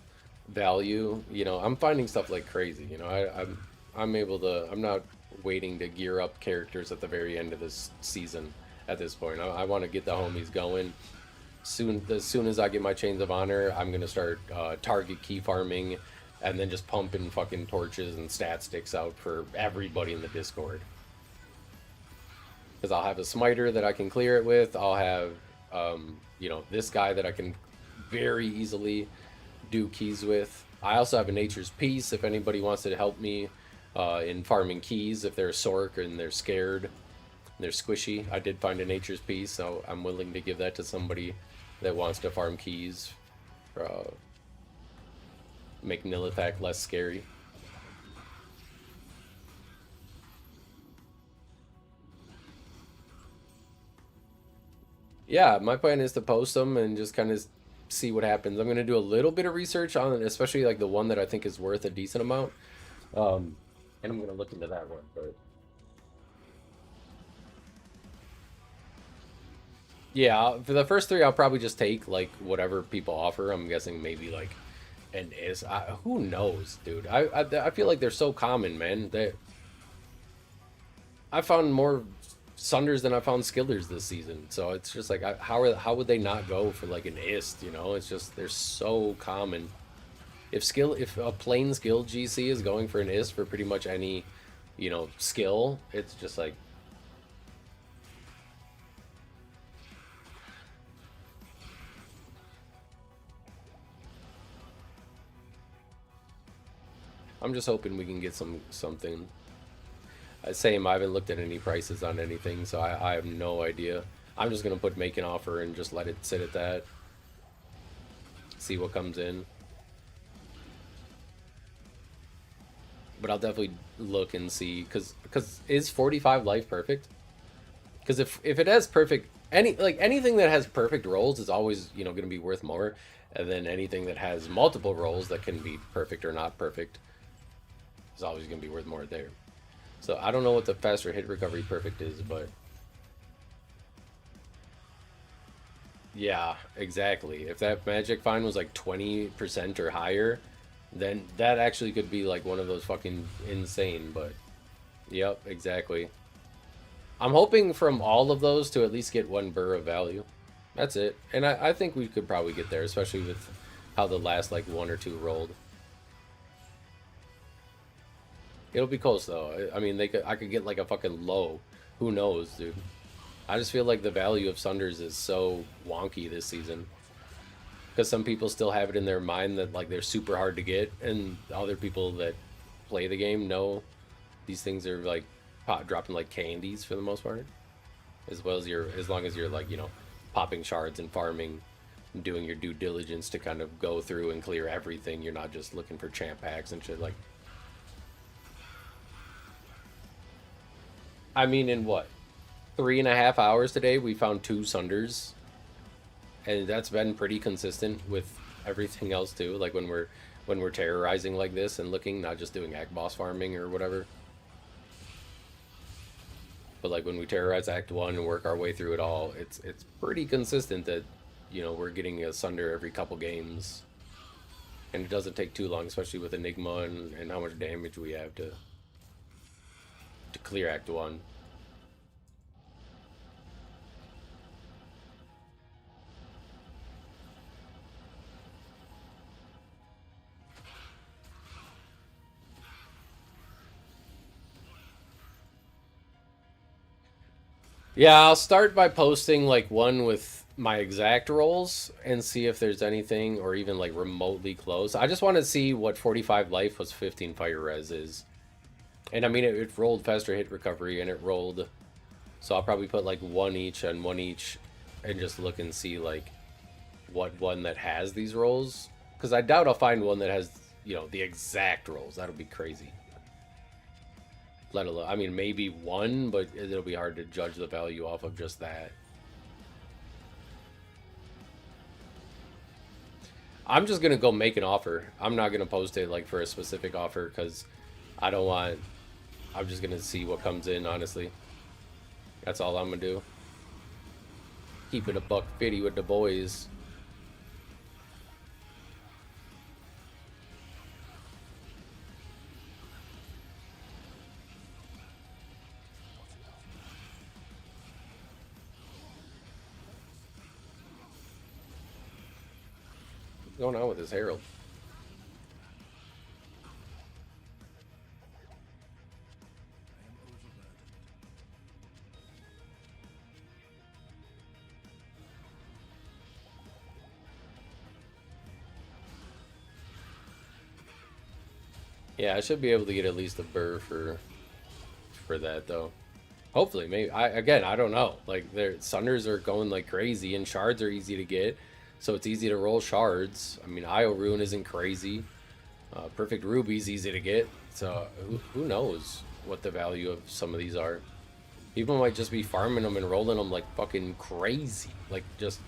value. You know, I'm finding stuff like crazy. You know, I'm able to. I'm not waiting to gear up characters at the very end of this season. At this point, I want to get the homies going. As soon as I get my chains of honor, I'm gonna start target key farming, and then just pumping fucking torches and stat sticks out for everybody in the Discord. Because I'll have a smiter that I can clear it with. I'll have, you know, this guy that I can very easily do keys with. I also have a Nature's Peace if anybody wants to help me in farming keys. If they're a Sork and they're scared, and they're squishy. I did find a Nature's Peace, so I'm willing to give that to somebody that wants to farm keys. Make Nilithak less scary. Yeah, my plan is to post them and just kind of see what happens. I'm going to do a little bit of research on it, especially like the one that I think is worth a decent amount. And I'm going to look into that one. But yeah, for the first 3, I'll probably just take like whatever people offer. I'm guessing maybe like an is. Who knows, dude? I feel like they're so common, man. That I found more Sunders than I found Skillers this season. So it's just like, how would they not go for like an ist? You know, it's just they're so common. If a plain skill GC is going for an ist for pretty much any, you know, skill, it's just like. I'm just hoping we can get something. Same, I haven't looked at any prices on anything, so I have no idea. I'm just gonna make an offer and just let it sit at that. See what comes in. But I'll definitely look and see, because is 45 life perfect? Because if it has perfect anything that has perfect rolls is always going to be worth more, and then anything that has multiple rolls that can be perfect or not perfect is always going to be worth more there. So I don't know what the faster hit recovery perfect is, but yeah, exactly. If that magic find was like 20% or higher, then that actually could be like one of those fucking insane. But yep, exactly. I'm hoping from all of those to at least get 1 burr of value. That's it. And I think we could probably get there, especially with how the last like 1 or 2 rolled. It'll be close though. I mean, I could get like a fucking low. Who knows, dude? I just feel like the value of Sunders is so wonky this season. Because some people still have it in their mind that like they're super hard to get, and other people that play the game know these things are like dropping like candies for the most part. As long as you're like, popping shards and farming and doing your due diligence to kind of go through and clear everything. You're not just looking for champ packs and shit. Like, I mean, in what, 3.5 hours today, we found 2 Sunders, and that's been pretty consistent with everything else too. Like when we're terrorizing like this and looking, not just doing act boss farming or whatever, but like when we terrorize Act 1 and work our way through it all, it's pretty consistent that we're getting a Sunder every couple games, and it doesn't take too long, especially with Enigma and how much damage we have to clear Act 1. Yeah, I'll start by posting like one with my exact rolls and see if there's anything or even like remotely close. I just want to see what 45 life plus 15 fire res is. And I mean, it rolled faster hit recovery and it rolled. So I'll probably put like 1 each and 1 each and just look and see like what one that has these rolls. Because I doubt I'll find one that has, the exact rolls. That'll be crazy. Let alone, I mean, maybe 1, but it'll be hard to judge the value off of just that. I'm just gonna go make an offer. I'm not gonna post it like for a specific offer because I don't want. I'm just gonna see what comes in, honestly. That's all I'm gonna do. Keep it a $150 with the boys. What's going on with this Herald? Yeah, I should be able to get at least a burr for that though. Hopefully, maybe. I don't know. Like their Sunders are going like crazy, and shards are easy to get, so it's easy to roll shards. I mean, Io Rune isn't crazy. Perfect Ruby's easy to get, so who knows what the value of some of these are. People might just be farming them and rolling them like fucking crazy, like just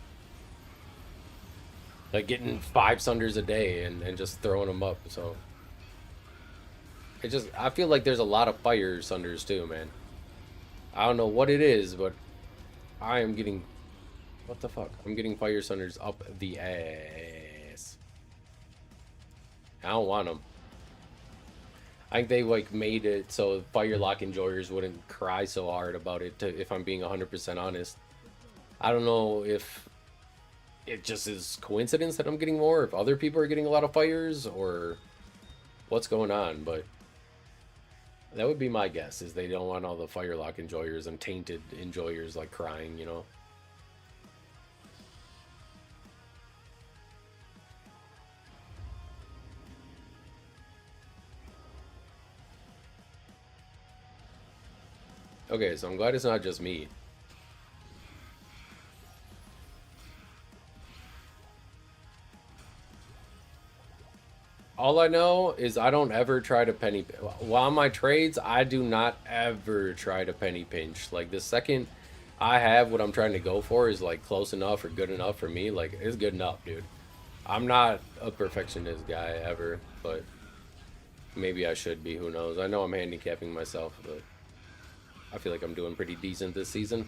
like getting 5 Sunders a day and just throwing them up. So I feel like there's a lot of fire Sunders too, man. I don't know what it is, but I am getting, what the fuck? I'm getting fire Sunders up the ass. I don't want them. I think they like made it so Firelock enjoyers wouldn't cry so hard about it, if I'm being 100% honest. I don't know if it just is coincidence that I'm getting more, if other people are getting a lot of fires, or what's going on, but that would be my guess, is they don't want all the Firelock enjoyers and tainted enjoyers like crying, you know? Okay, so I'm glad it's not just me. All I know is I don't ever try to penny. While my trades, I do not ever try to penny pinch. Like the second I have what I'm trying to go for is like close enough or good enough for me. Like it's good enough, dude. I'm not a perfectionist guy ever, but maybe I should be. Who knows? I know I'm handicapping myself, but I feel like I'm doing pretty decent this season.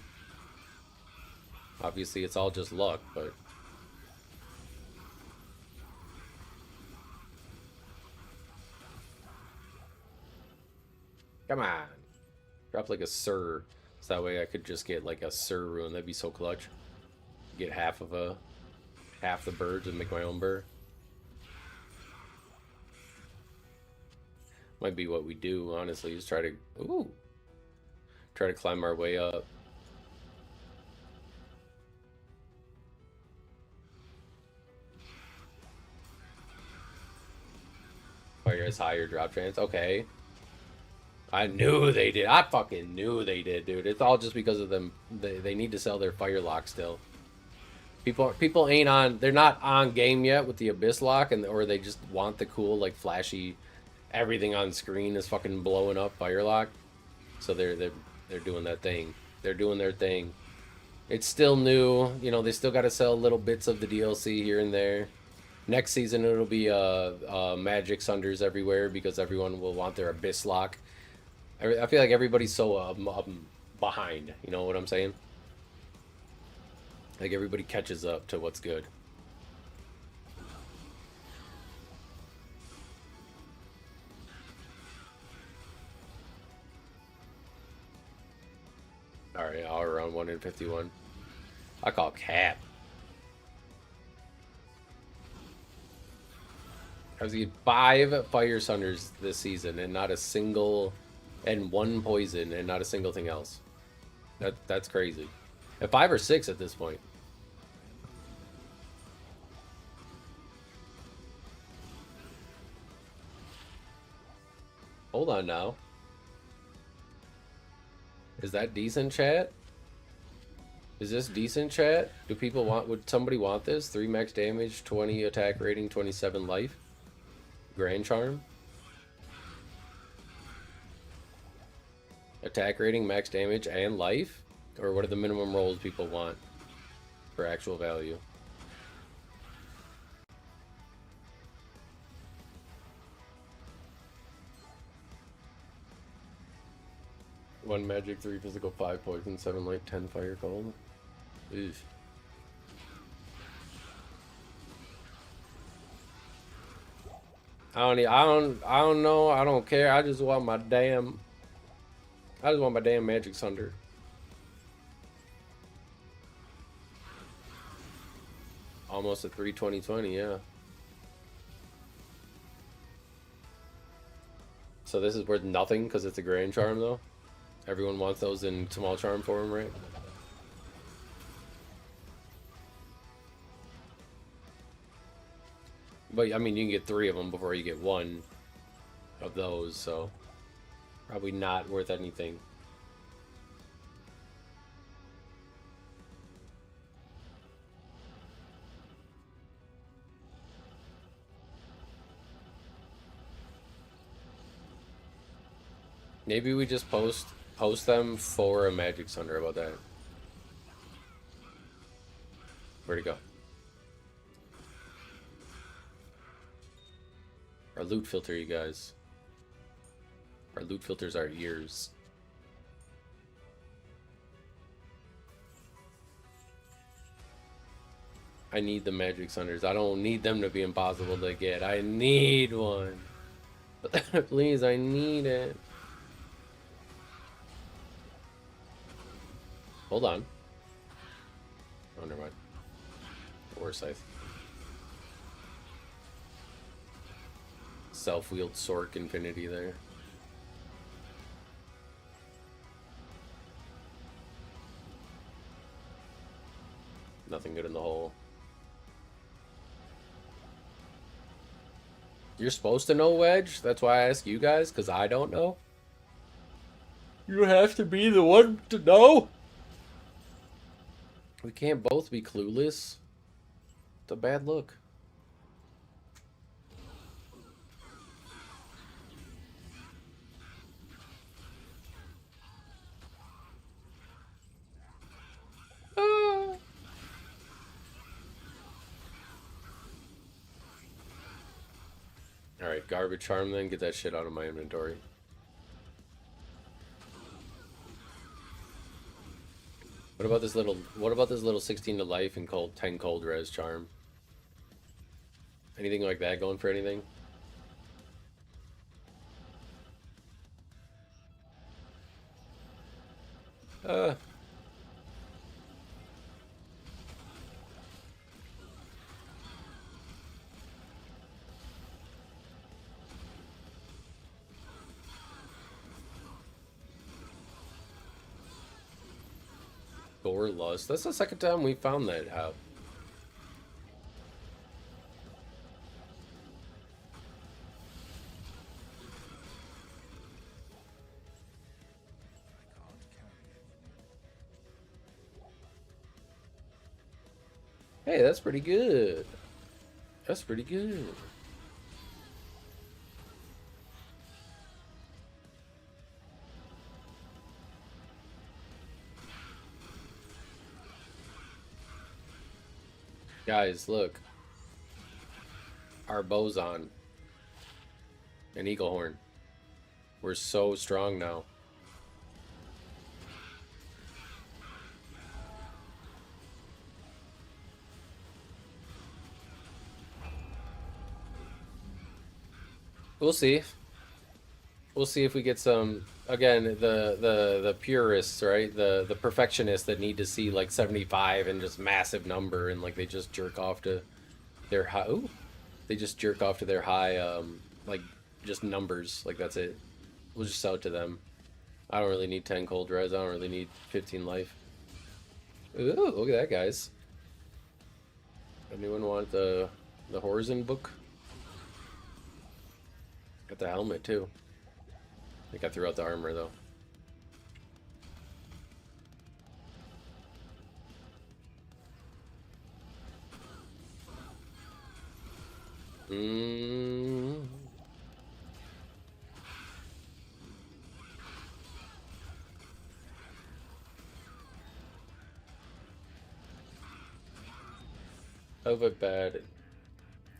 Obviously, it's all just luck, but come on, drop like a Sir, so that way I could just get like a Sir rune. That'd be so clutch. Get half the birds and make my own bird. Might be what we do, honestly. Just try to climb our way up. Fire is higher drop chance. Okay. I knew they did. I fucking knew they did, dude. It's all just because of them. They need to sell their fire lock still. People ain't on. They're not on game yet with the abyss lock, or they just want the cool like flashy. Everything on screen is fucking blowing up fire lock. So they're doing that thing. They're doing their thing. It's still new. You know, they still got to sell little bits of the DLC here and there. Next season it'll be magic sunders everywhere because everyone will want their abyss lock. I feel like everybody's so behind. You know what I'm saying? Like everybody catches up to what's good. All right, all around 1 in 51. I call cap. I was getting 5 fire sunders this season and not a single, and 1 poison and not a single thing else. That's crazy. At 5 or 6 at this point. Hold on now. Is that decent, chat? Is this decent, chat? Do people want? Would somebody want this? 3 max damage, 20 attack rating, 27 life. Grand Charm. Attack rating, max damage, and life? Or what are the minimum rolls people want for actual value? One magic, 3 physical, 5 poison, 7 light, 10 fire cold. Oof. I don't know. I don't care. I just want my damn magic sunder. Almost a 3/20/20, yeah. So this is worth nothing because it's a grand charm though. Everyone wants those in small charm form, right? But I mean, you can get 3 of them before you get 1 of those, so probably not worth anything. Maybe we just post them for a magic sunder. About that? Where'd it go? Our loot filter, you guys. Our loot filters our ears. I need the magic sunders. I don't need them to be impossible to get. I need one. Please, I need it. Hold on. Oh, never mind. War scythe. Self-wheeled Sork Infinity there. Nothing good in the hole. You're supposed to know, Wedge. That's why I ask you guys, because I don't know. You have to be the one to know. We can't both be clueless. It's a bad look. Alright, garbage charm then. Get that shit out of my inventory. What about this little 16 to life and 10 cold res charm? Anything like that going for anything? Gore Lust. That's the second time we found that out. Hey, that's pretty good. That's pretty good. Guys, look. Our boson. An eagle horn. We're so strong now. We'll see. We'll see if we get some. Again, the purists, right? The perfectionists that need to see like 75 and just massive number, and like they just jerk off to their high. Ooh, they just jerk off to their high, like just numbers. Like that's it. We'll just sell it to them. I don't really need 10 cold res. I don't really need 15 life. Ooh, look at that, guys. Anyone want the Horizon book? Got the helmet too. I think I threw out the armor though. Oh, but bad.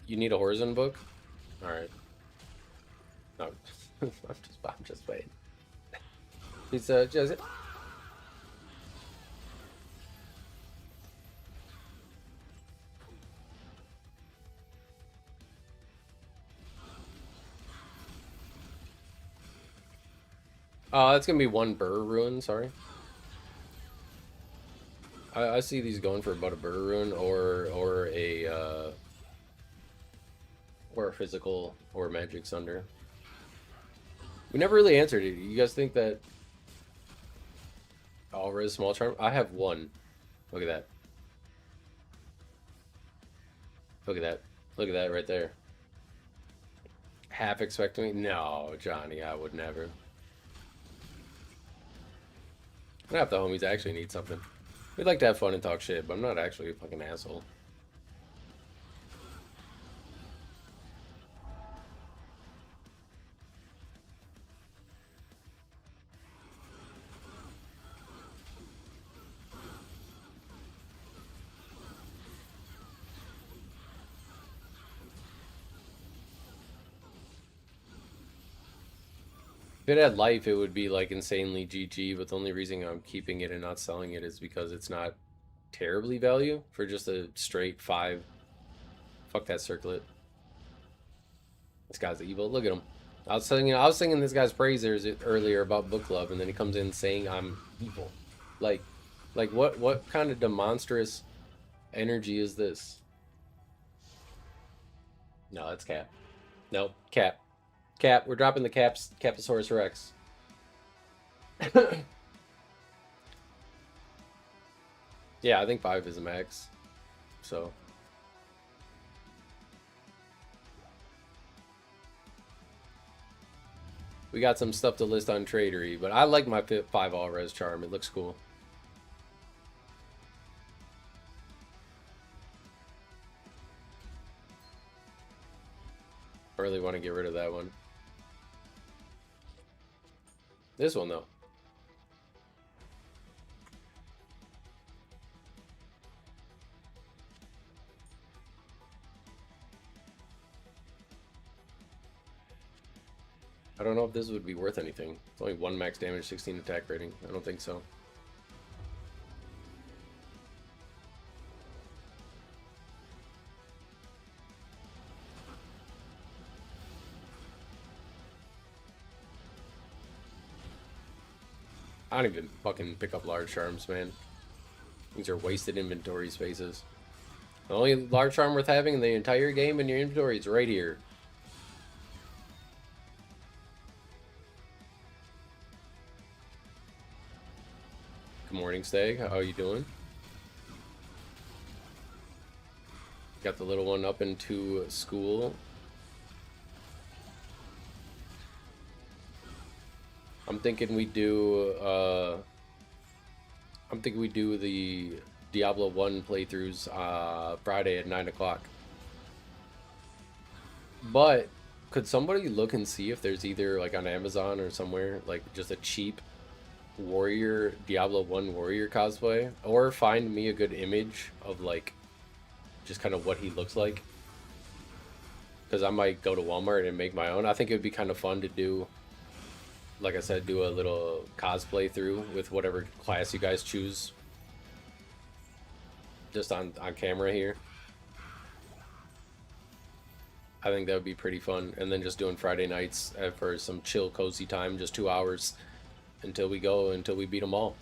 You need a Horizon book? Alright. No, I'm just waiting. He's just. Oh, that's gonna be one Ber rune. Sorry. I see these going for about a Ber rune or a physical or magic sunder. We never really answered it. You guys think that all res small charm? I have one. Look at that. Look at that. Look at that right there. Half expecting me? No, Johnny, I would never. Not if the homies actually need something. We'd like to have fun and talk shit, but I'm not actually a fucking asshole. If it had life, it would be like insanely GG, but the only reason I'm keeping it and not selling it is because it's not terribly value for just a straight 5. Fuck that circlet. This guy's evil. Look at him. I was singing this guy's praises earlier about book club, and then he comes in saying I'm evil. Like what kind of demonstrous energy is this? No, that's Cap. Nope, Cap. Cap, we're dropping the Caposaurus Rex. Yeah, I think 5 is a max. So. We got some stuff to list on Tradery, but I like my 5 all res charm. It looks cool. I really want to get rid of that one. This one, though. I don't know if this would be worth anything. It's only 1 max damage, 16 attack rating. I don't think so. I don't even fucking pick up large charms, man. These are wasted inventory spaces. The only large charm worth having in the entire game in your inventory is right here. Good morning, Stag. How are you doing? Got the little one up into school. I'm thinking we do the Diablo 1 playthroughs Friday at 9 o'clock. But could somebody look and see if there's either like on Amazon or somewhere like just a cheap warrior Diablo 1 warrior cosplay, or find me a good image of like just kind of what he looks like, because I might go to Walmart and make my own. I think it would be kind of fun to do, like I said, do a little cosplay through with whatever class you guys choose just on camera here. I think that would be pretty fun. And then just doing Friday nights for some chill cozy time, just 2 hours until we beat them all.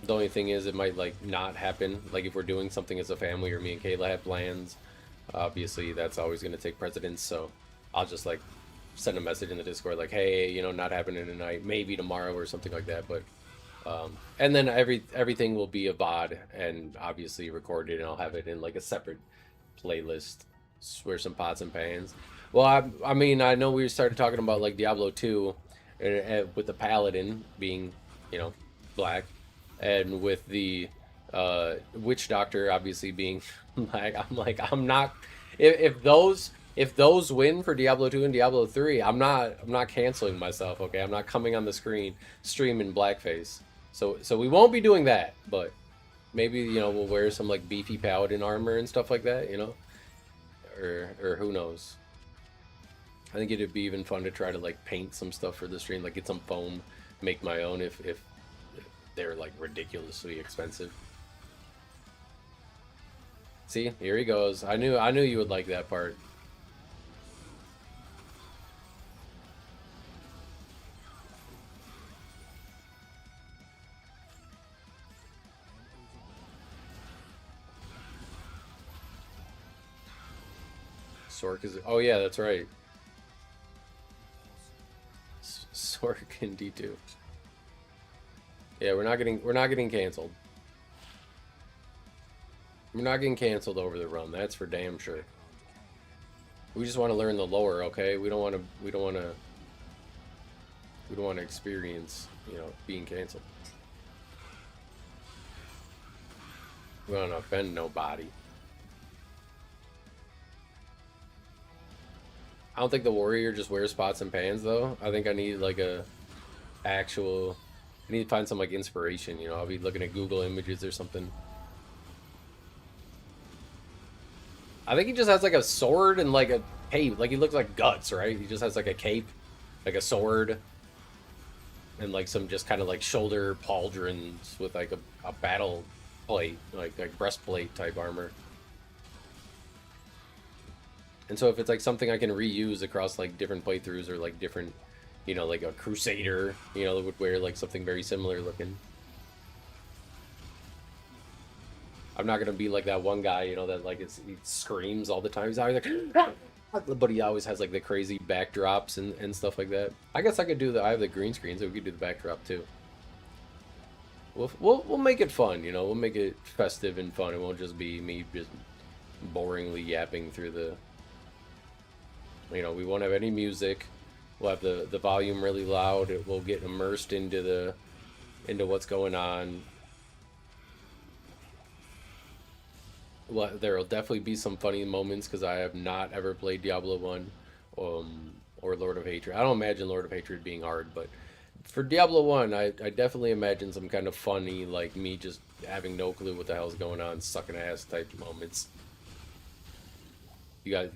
The only thing is it might like not happen, like if we're doing something as a family or me and Kayla have plans, obviously that's always going to take precedence. So I'll just like send a message in the Discord like, hey, you know, not happening tonight, maybe tomorrow or something like that. But and then everything will be a VOD and obviously recorded, and I'll have it in like a separate playlist where some pots and pans. Well, I mean, I know we started talking about like Diablo 2 with the paladin being, you know, black, and with the witch doctor obviously being black. I'm not, if those win for Diablo 2 and Diablo 3, I'm not canceling myself, okay? I'm not coming on the stream in blackface. So we won't be doing that, but maybe, you know, we'll wear some like beefy paladin armor and stuff like that, you know? Or who knows? I think it'd be even fun to try to like paint some stuff for the stream, like get some foam, make my own if they're like ridiculously expensive. See, here he goes. I knew you would like that part. Sork is, oh yeah, that's right. Sork and D2. Yeah, we're not getting canceled. We're not getting canceled over the run. That's for damn sure. We just want to learn the lore, okay? We don't want to experience, you know, being canceled. We don't want to offend nobody. I don't think the warrior just wears pots and pans though. I think I need like a actual, I need to find some like inspiration, you know. I'll be looking at Google images or something. I think he just has like a sword and like a cape. Like he looks like Guts, right? He just has like a cape, like a sword, and like some just kind of like shoulder pauldrons with like a battle plate, like breastplate type armor. And so if it's like something I can reuse across like different playthroughs, or like different, you know, like a crusader, you know, that would wear like something very similar looking. I'm not gonna be like that one guy, you know, that like he screams all the time. He's always like, but he always has like the crazy backdrops and stuff like that. I guess I could do I have the green screen, so we could do the backdrop too. We'll make it fun, you know. We'll make it festive and fun. It won't just be me just boringly yapping through the. You know, we won't have any music. We'll have the volume really loud. We'll get immersed into what's going on. Well, there'll definitely be some funny moments because I have not ever played Diablo 1 or Lord of Hatred. I don't imagine Lord of Hatred being hard, but for Diablo 1, I definitely imagine some kind of funny, like me just having no clue what the hell's going on, sucking ass type moments. You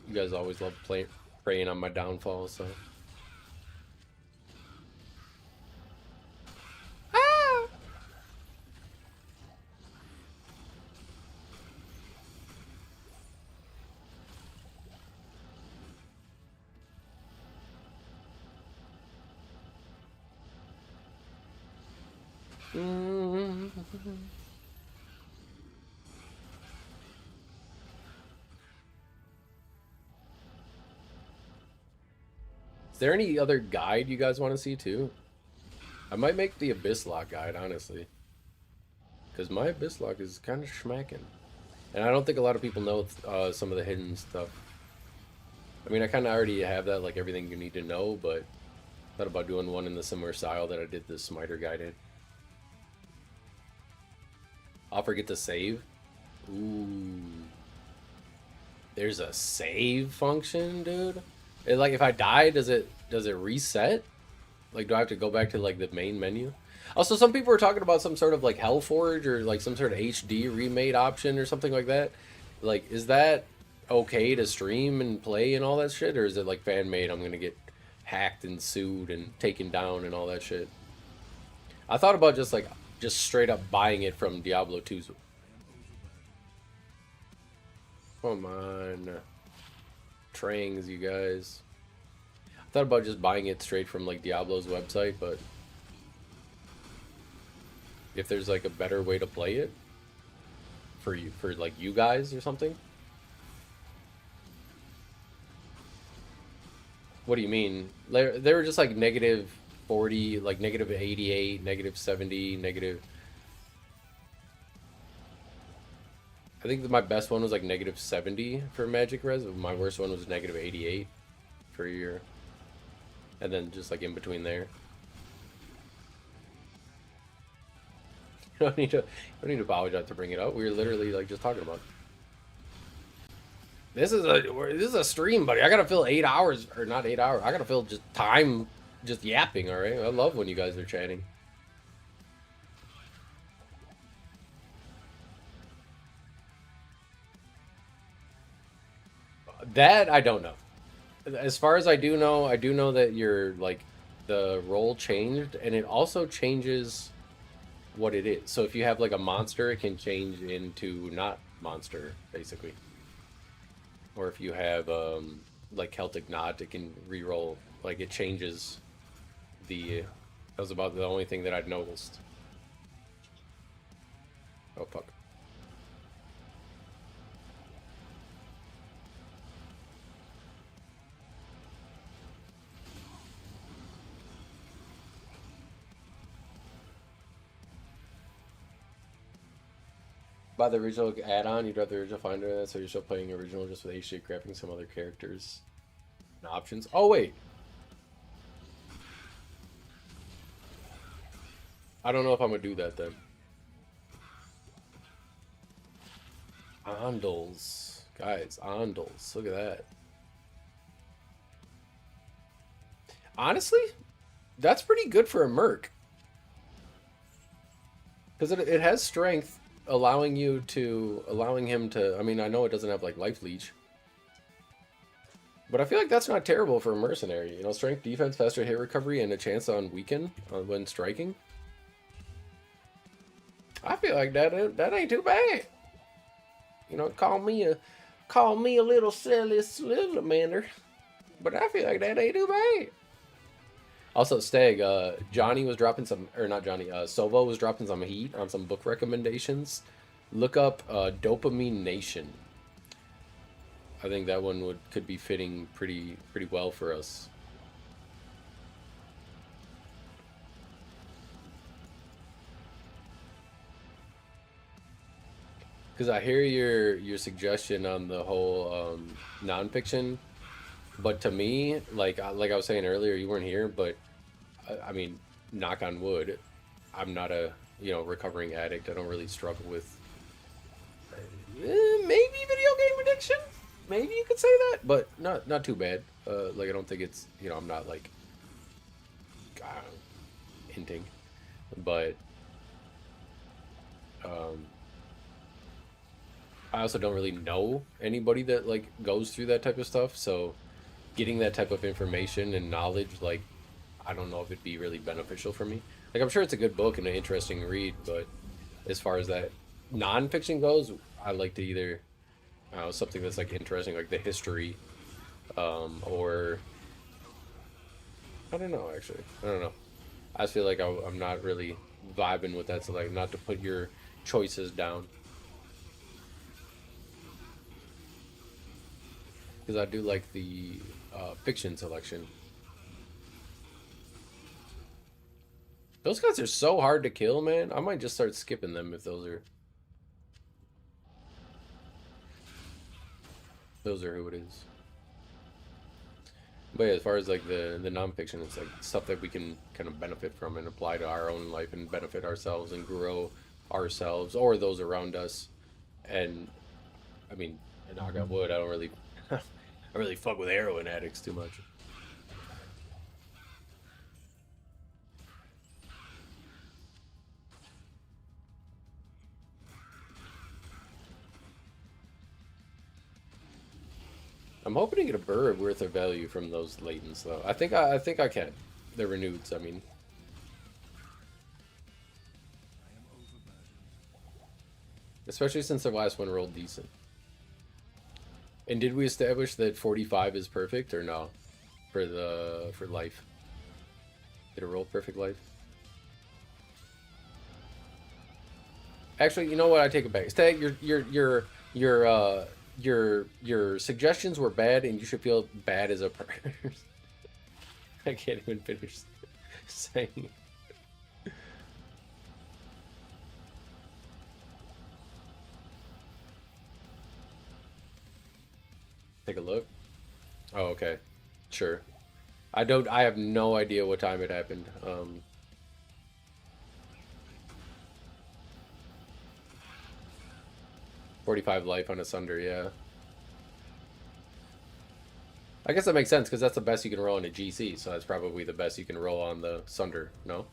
You guys always love preying on my downfall, so. Ah! Is there any other guide you guys want to see too? I might make the Abyss Lock guide, honestly. Because my Abyss Lock is kind of schmacking. And I don't think a lot of people know some of the hidden stuff. I mean, I kind of already have that, like everything you need to know, but I thought about doing one in the similar style that I did the Smiter guide in. I'll forget to save. Ooh. There's a save function, dude? Like, if I die, does it reset? Like, do I have to go back to, like, the main menu? Also, some people are talking about some sort of, like, Hellforge or, like, some sort of HD remade option or something like that. Like, is that okay to stream and play and all that shit? Or is it, like, fan-made? I'm gonna get hacked and sued and taken down and all that shit. I thought about just, like, just straight up buying it from Diablo 2's. Come on. Trangs, you guys. I thought about just buying it straight from like Diablo's website, but if there's like a better way to play it for you, for like you guys or something. What do you mean? They were just like negative 40, like negative 88, negative 70, negative. I think that my best one was like negative 70 for Magic Res. My worst one was negative 88 for a year. And then just like in between there. You don't need to apologize to bring it up. We were literally like just talking about it. This is a stream, buddy. I gotta fill 8 hours, or not 8 hours. I gotta fill just time just yapping, all right? I love when you guys are chatting. That I don't know. As far as I do know that you're like the role changed, and it also changes what it is. So if you have like a monster, it can change into not monster, basically. Or if you have like Celtic Knot, it can re-roll. Like it changes the. That was about the only thing that I'd noticed. Oh fuck. By the original add-on, you'd rather the original Finder, so you're still playing original just with HD grabbing some other characters and options. Oh wait, I don't know if I'm gonna do that then. Ondals, guys, Ondals. Look at that. Honestly, that's pretty good for a merc because it has strength, allowing him to. I mean, I know it doesn't have like life leech. But I feel like that's not terrible for a mercenary. You know, strength, defense, faster hit recovery, and a chance on weaken when striking. I feel like that ain't too bad. You know, call me a little silly slithermander, but I feel like that ain't too bad. Also, Stag, Johnny was dropping some, or not Johnny, Sovo was dropping some heat on some book recommendations. Look up Dopamine Nation. I think that one could be fitting pretty well for us. Because I hear your suggestion on the whole nonfiction, but to me, like I was saying earlier, you weren't here, but I mean, knock on wood, I'm not a recovering addict. I don't really struggle with maybe video game addiction. Maybe you could say that, but not too bad. Like I don't think it's I'm not like hinting, but I also don't really know anybody that like goes through that type of stuff, so getting that type of information and knowledge, like, I don't know if it'd be really beneficial for me. Like, I'm sure it's a good book and an interesting read, but as far as that nonfiction goes, I like to either something that's like interesting, like the history, or I don't know. Actually, I don't know. I just feel like I'm not really vibing with that. So like, not to put your choices down, because I do like the fiction selection. Those guys are so hard to kill, man. I might just start skipping them if those are who it is. But yeah, as far as like the nonfiction, it's like stuff that we can kind of benefit from and apply to our own life and benefit ourselves and grow ourselves or those around us. And I mean, knock on wood, I don't really, I really fuck with heroin addicts too much. I'm hoping to get a bird worth of value from those latents, though. I think I can. They're renewed. I mean, especially since the last one rolled decent. And did we establish that 45 is perfect or no? For life. Did it roll perfect life? Actually, you know what? I take it back. Stag, your suggestions were bad, and you should feel bad as a person. I can't even finish saying it. Take a look. Oh, okay. Sure. I have no idea what time it happened. 45 life on a Sunder, yeah. I guess that makes sense because that's the best you can roll on a GC, so that's probably the best you can roll on the Sunder, no?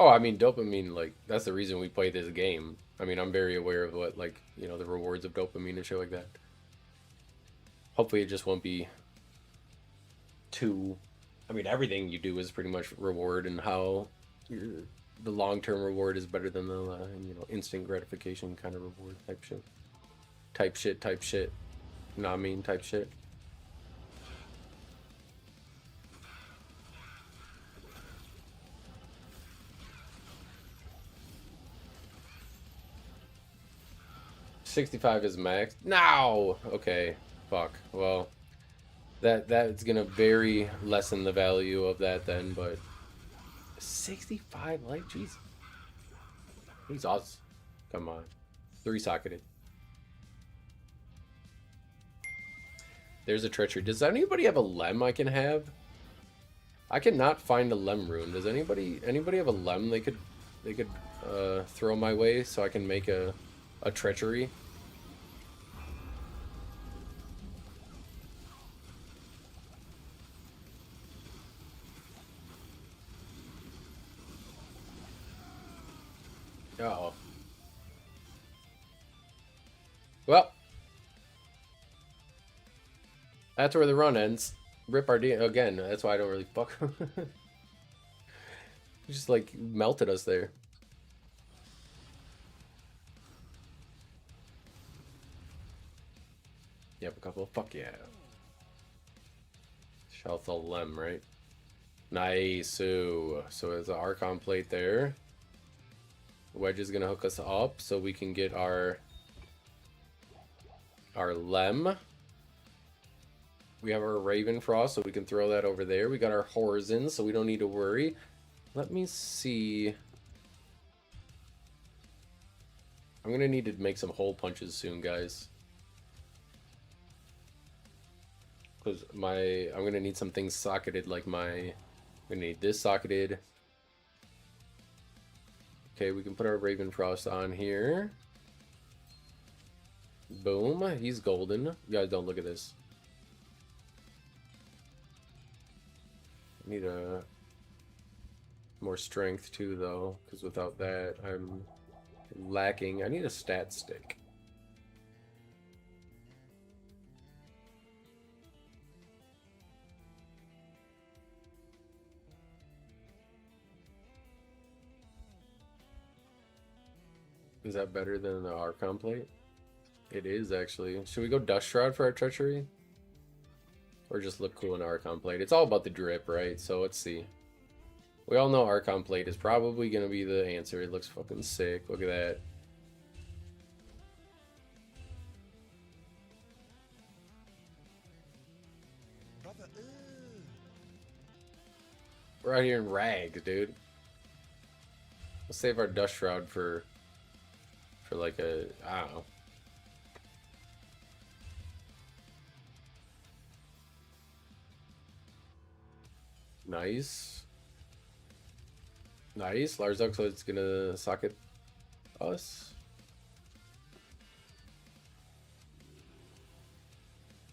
Oh, I mean, dopamine, like, that's the reason we play this game. I mean, I'm very aware of what, like, you know, the rewards of dopamine and shit like that. Hopefully it just won't be too... I mean, everything you do is pretty much reward, and how the long-term reward is better than the, you know, instant gratification kind of reward type shit. Type shit. Nah, I mean, type shit. $65 is max. No! Okay. Fuck. Well, that's gonna very lessen the value of that then, but 65 life, jeez. He's awesome. Come on. 3-socketed. There's a treachery. Does anybody have a lem I can have? I cannot find a lem rune. Does anybody have a lem they could throw my way so I can make a treachery? Uh-oh. Well, that's where the run ends. Rip our again. That's why I don't really fuck. He just like melted us there. Yep, a couple. Fuck yeah. Shelthal Lem, right? Nice. So there's an Archon plate there. Wedge is gonna hook us up so we can get our Lem. We have our Raven Frost, so we can throw that over there. We got our Horizon, so we don't need to worry. Let me see. I'm gonna need to make some hole punches soon, guys. Because I'm gonna need some things socketed, like I'm gonna need this socketed. Okay, we can put our Raven Frost on here. Boom, he's golden. You guys don't look at this. Need a more strength too, though, because without that, I'm lacking. I need a stat stick. Is that better than the Archon plate? It is, actually. Should we go Dust Shroud for our treachery? Or just look cool in Archon plate? It's all about the drip, right? So let's see. We all know Archon plate is probably going to be the answer. It looks fucking sick. Look at that. We're out here in rags, dude. Let's save our Dust Shroud for like a, I don't know. Nice. Nice. Larzuk, so it's gonna socket us.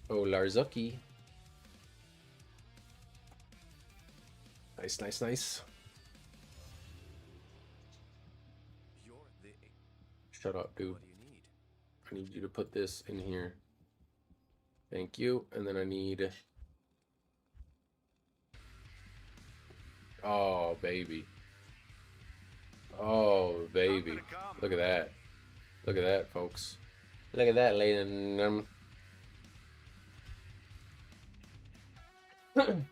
Oh, Larzuki. Nice, nice, nice. Shut up, dude. I need you to put this in here. Thank you. And then I need... Oh, baby. Oh, baby. Look at that. Look at that, folks. Look at that, ladies and gentlemen.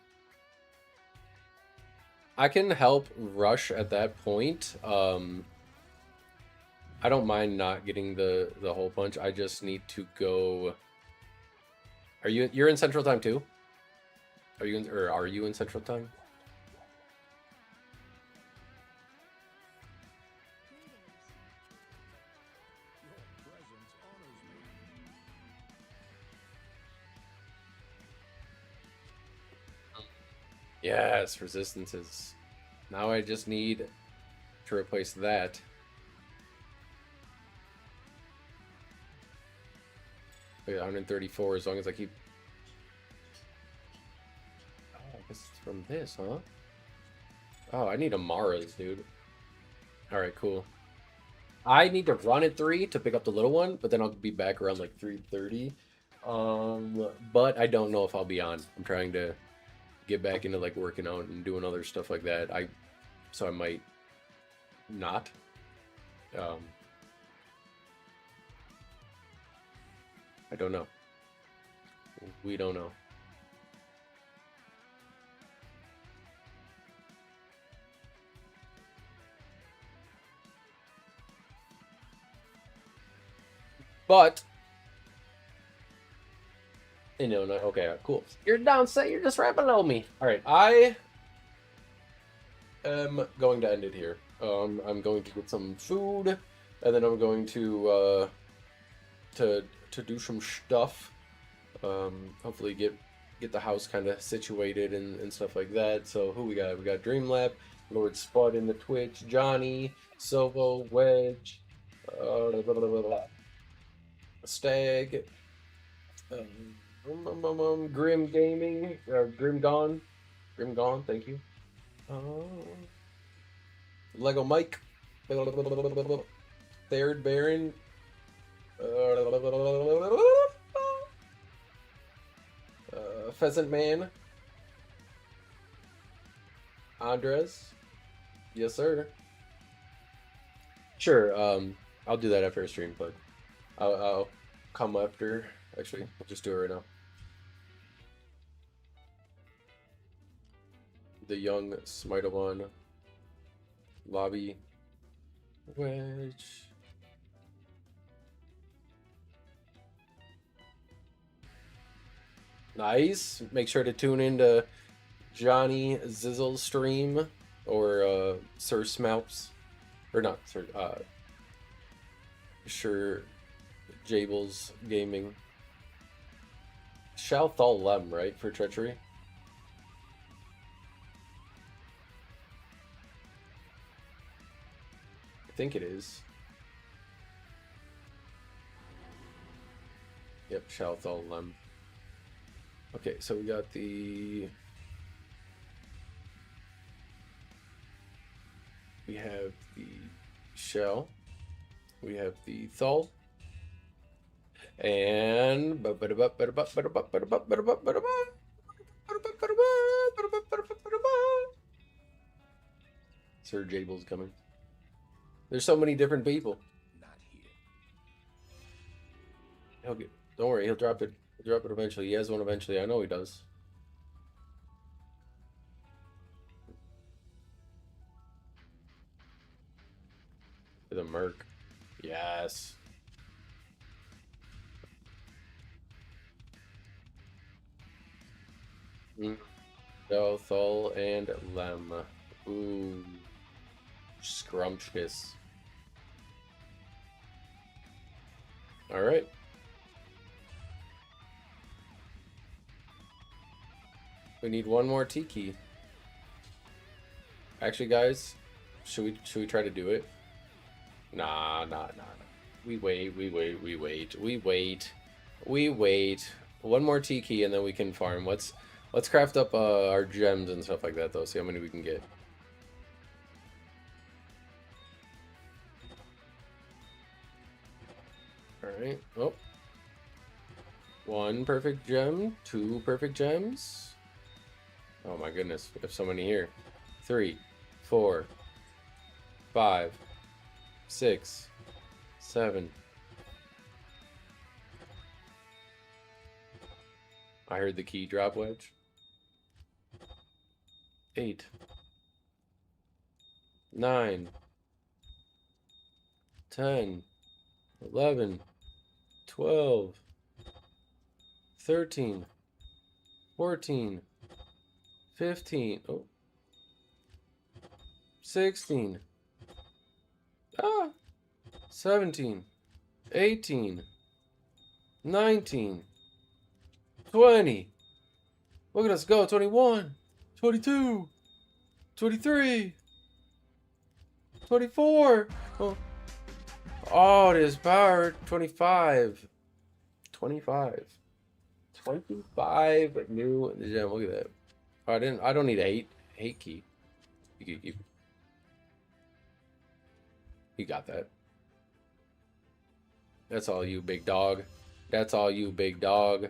I can help rush at that point. I don't mind not getting the hole punch. I just need to go. You're in Central Time too? Are you in Central Time? Yes, resistances. Now I just need to replace that. Wait, 134 as long as I keep... Oh, I guess it's from this, huh? Oh, I need Amara's, dude. Alright, cool. I need to run at 3 to pick up the little one, but then I'll be back around like 3:30. But I don't know if I'll be on. I'm trying to get back into like working out and doing other stuff like that. So I might not. I don't know. We don't know. But in Illinois, okay, cool. You're down, say you're just right below me. All right, I am going to end it here. I'm going to get some food, and then I'm going to do some stuff. Hopefully get the house kind of situated and stuff like that. So who we got? We got Dreamlab, Lord Spud in the Twitch, Johnny, Silvo, Wedge, Stag, Grim Gaming, Grim Gone, thank you. Lego Mike, Third Baron, Pheasant Man, Andres, yes sir. Sure, I'll do that after a stream, but I'll come after. Actually, I'll just do it right now. The young Smiteawan lobby wedge. Nice. Make sure to tune into Johnny Zizzle's stream or Sir Smoups, or not Sir. Sure, Jables Gaming. Shalthal Lem, right, for treachery? I think it is. Yep, Shalthal Lem. Okay, so we got the We have the shell. We have the thul. And Sir Jable's coming. There's so many different people. Not here. He'll get, don't worry, he'll drop it. He'll drop it eventually. He has one eventually. I know he does. The Merc. Yes. So, Thul and Lem. Ooh. Scrumptious. Alright. We need one more Tiki. Actually, guys, should we try to do it? Nah. We wait. One more Tiki and then we can farm. Let's craft up our gems and stuff like that though. See how many we can get. Alright. Oh. One perfect gem. Two perfect gems. Oh my goodness. We have so many here. 3, 4, 5, 6, 7. I heard the key drop wedge. 8, 9, 10, 11, 12, 13, 14, 15, 16, 17, 18, 19, 20. Look at us go. 21, 22, 23, 24. Oh, it is power. 25. 25 new gem. Look at that. Oh, I don't need a hate key. You got that. That's all you, big dog. That's all you, big dog.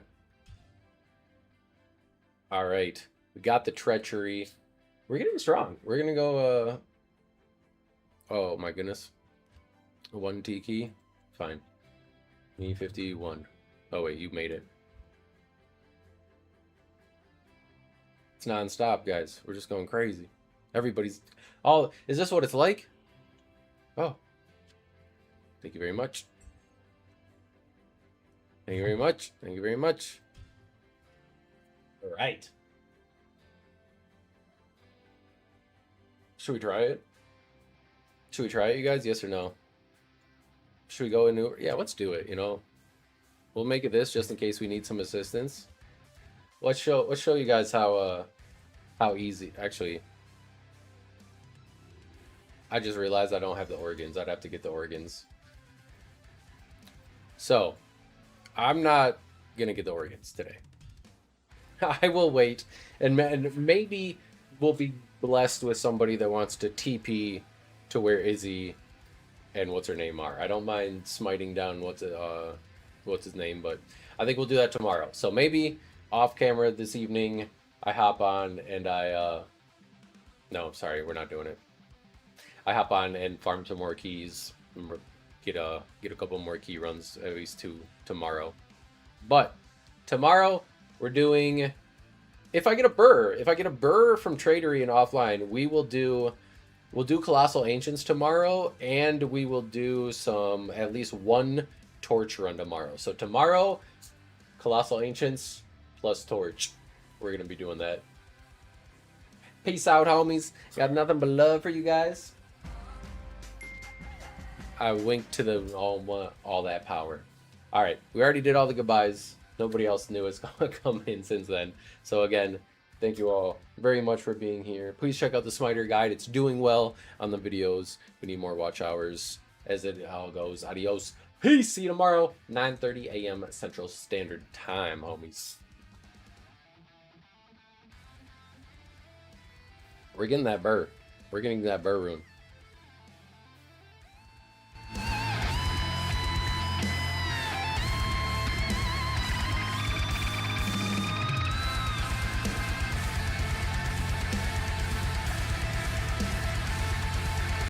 All right. We got the treachery. We're getting strong. We're going to go, oh my goodness. 1 Tiki. Fine. Me 51. Oh wait, you made it. It's non-stop, guys. We're just going crazy. Everybody's... Oh, is this what it's like? Oh. Thank you very much. Thank you very much. Thank you very much. All right. Should we try it? Should we try it, you guys? Yes or no? Should we go into... Yeah, let's do it, you know. We'll make it this just in case we need some assistance. Let's show you guys how easy... Actually, I just realized I don't have the organs. I'd have to get the organs. So, I'm not going to get the organs today. I will wait. And maybe we'll be blessed with somebody that wants to TP to where Izzy and what's her name are. I don't mind smiting down what's his name, but I think we'll do that tomorrow. So maybe off camera this evening, I hop on and no, sorry, we're not doing it. I hop on and farm some more keys, get a couple more key runs, at least 2 tomorrow. But tomorrow we're doing, if I get a burr from Tradery and offline, we'll do Colossal Ancients tomorrow, and we will do at least 1 torch run tomorrow. So tomorrow, Colossal Ancients plus torch. We're going to be doing that. Peace out, homies. Got nothing but love for you guys. I winked to all that power. All right, we already did all the goodbyes. Nobody else knew it's going to come in since then. So again, thank you all very much for being here. Please check out the Smiter guide. It's doing well on the videos. We need more watch hours as it all goes. Adios. Peace. See you tomorrow, 9:30 a.m. Central Standard Time, homies. We're getting that burr. We're getting that burr rune.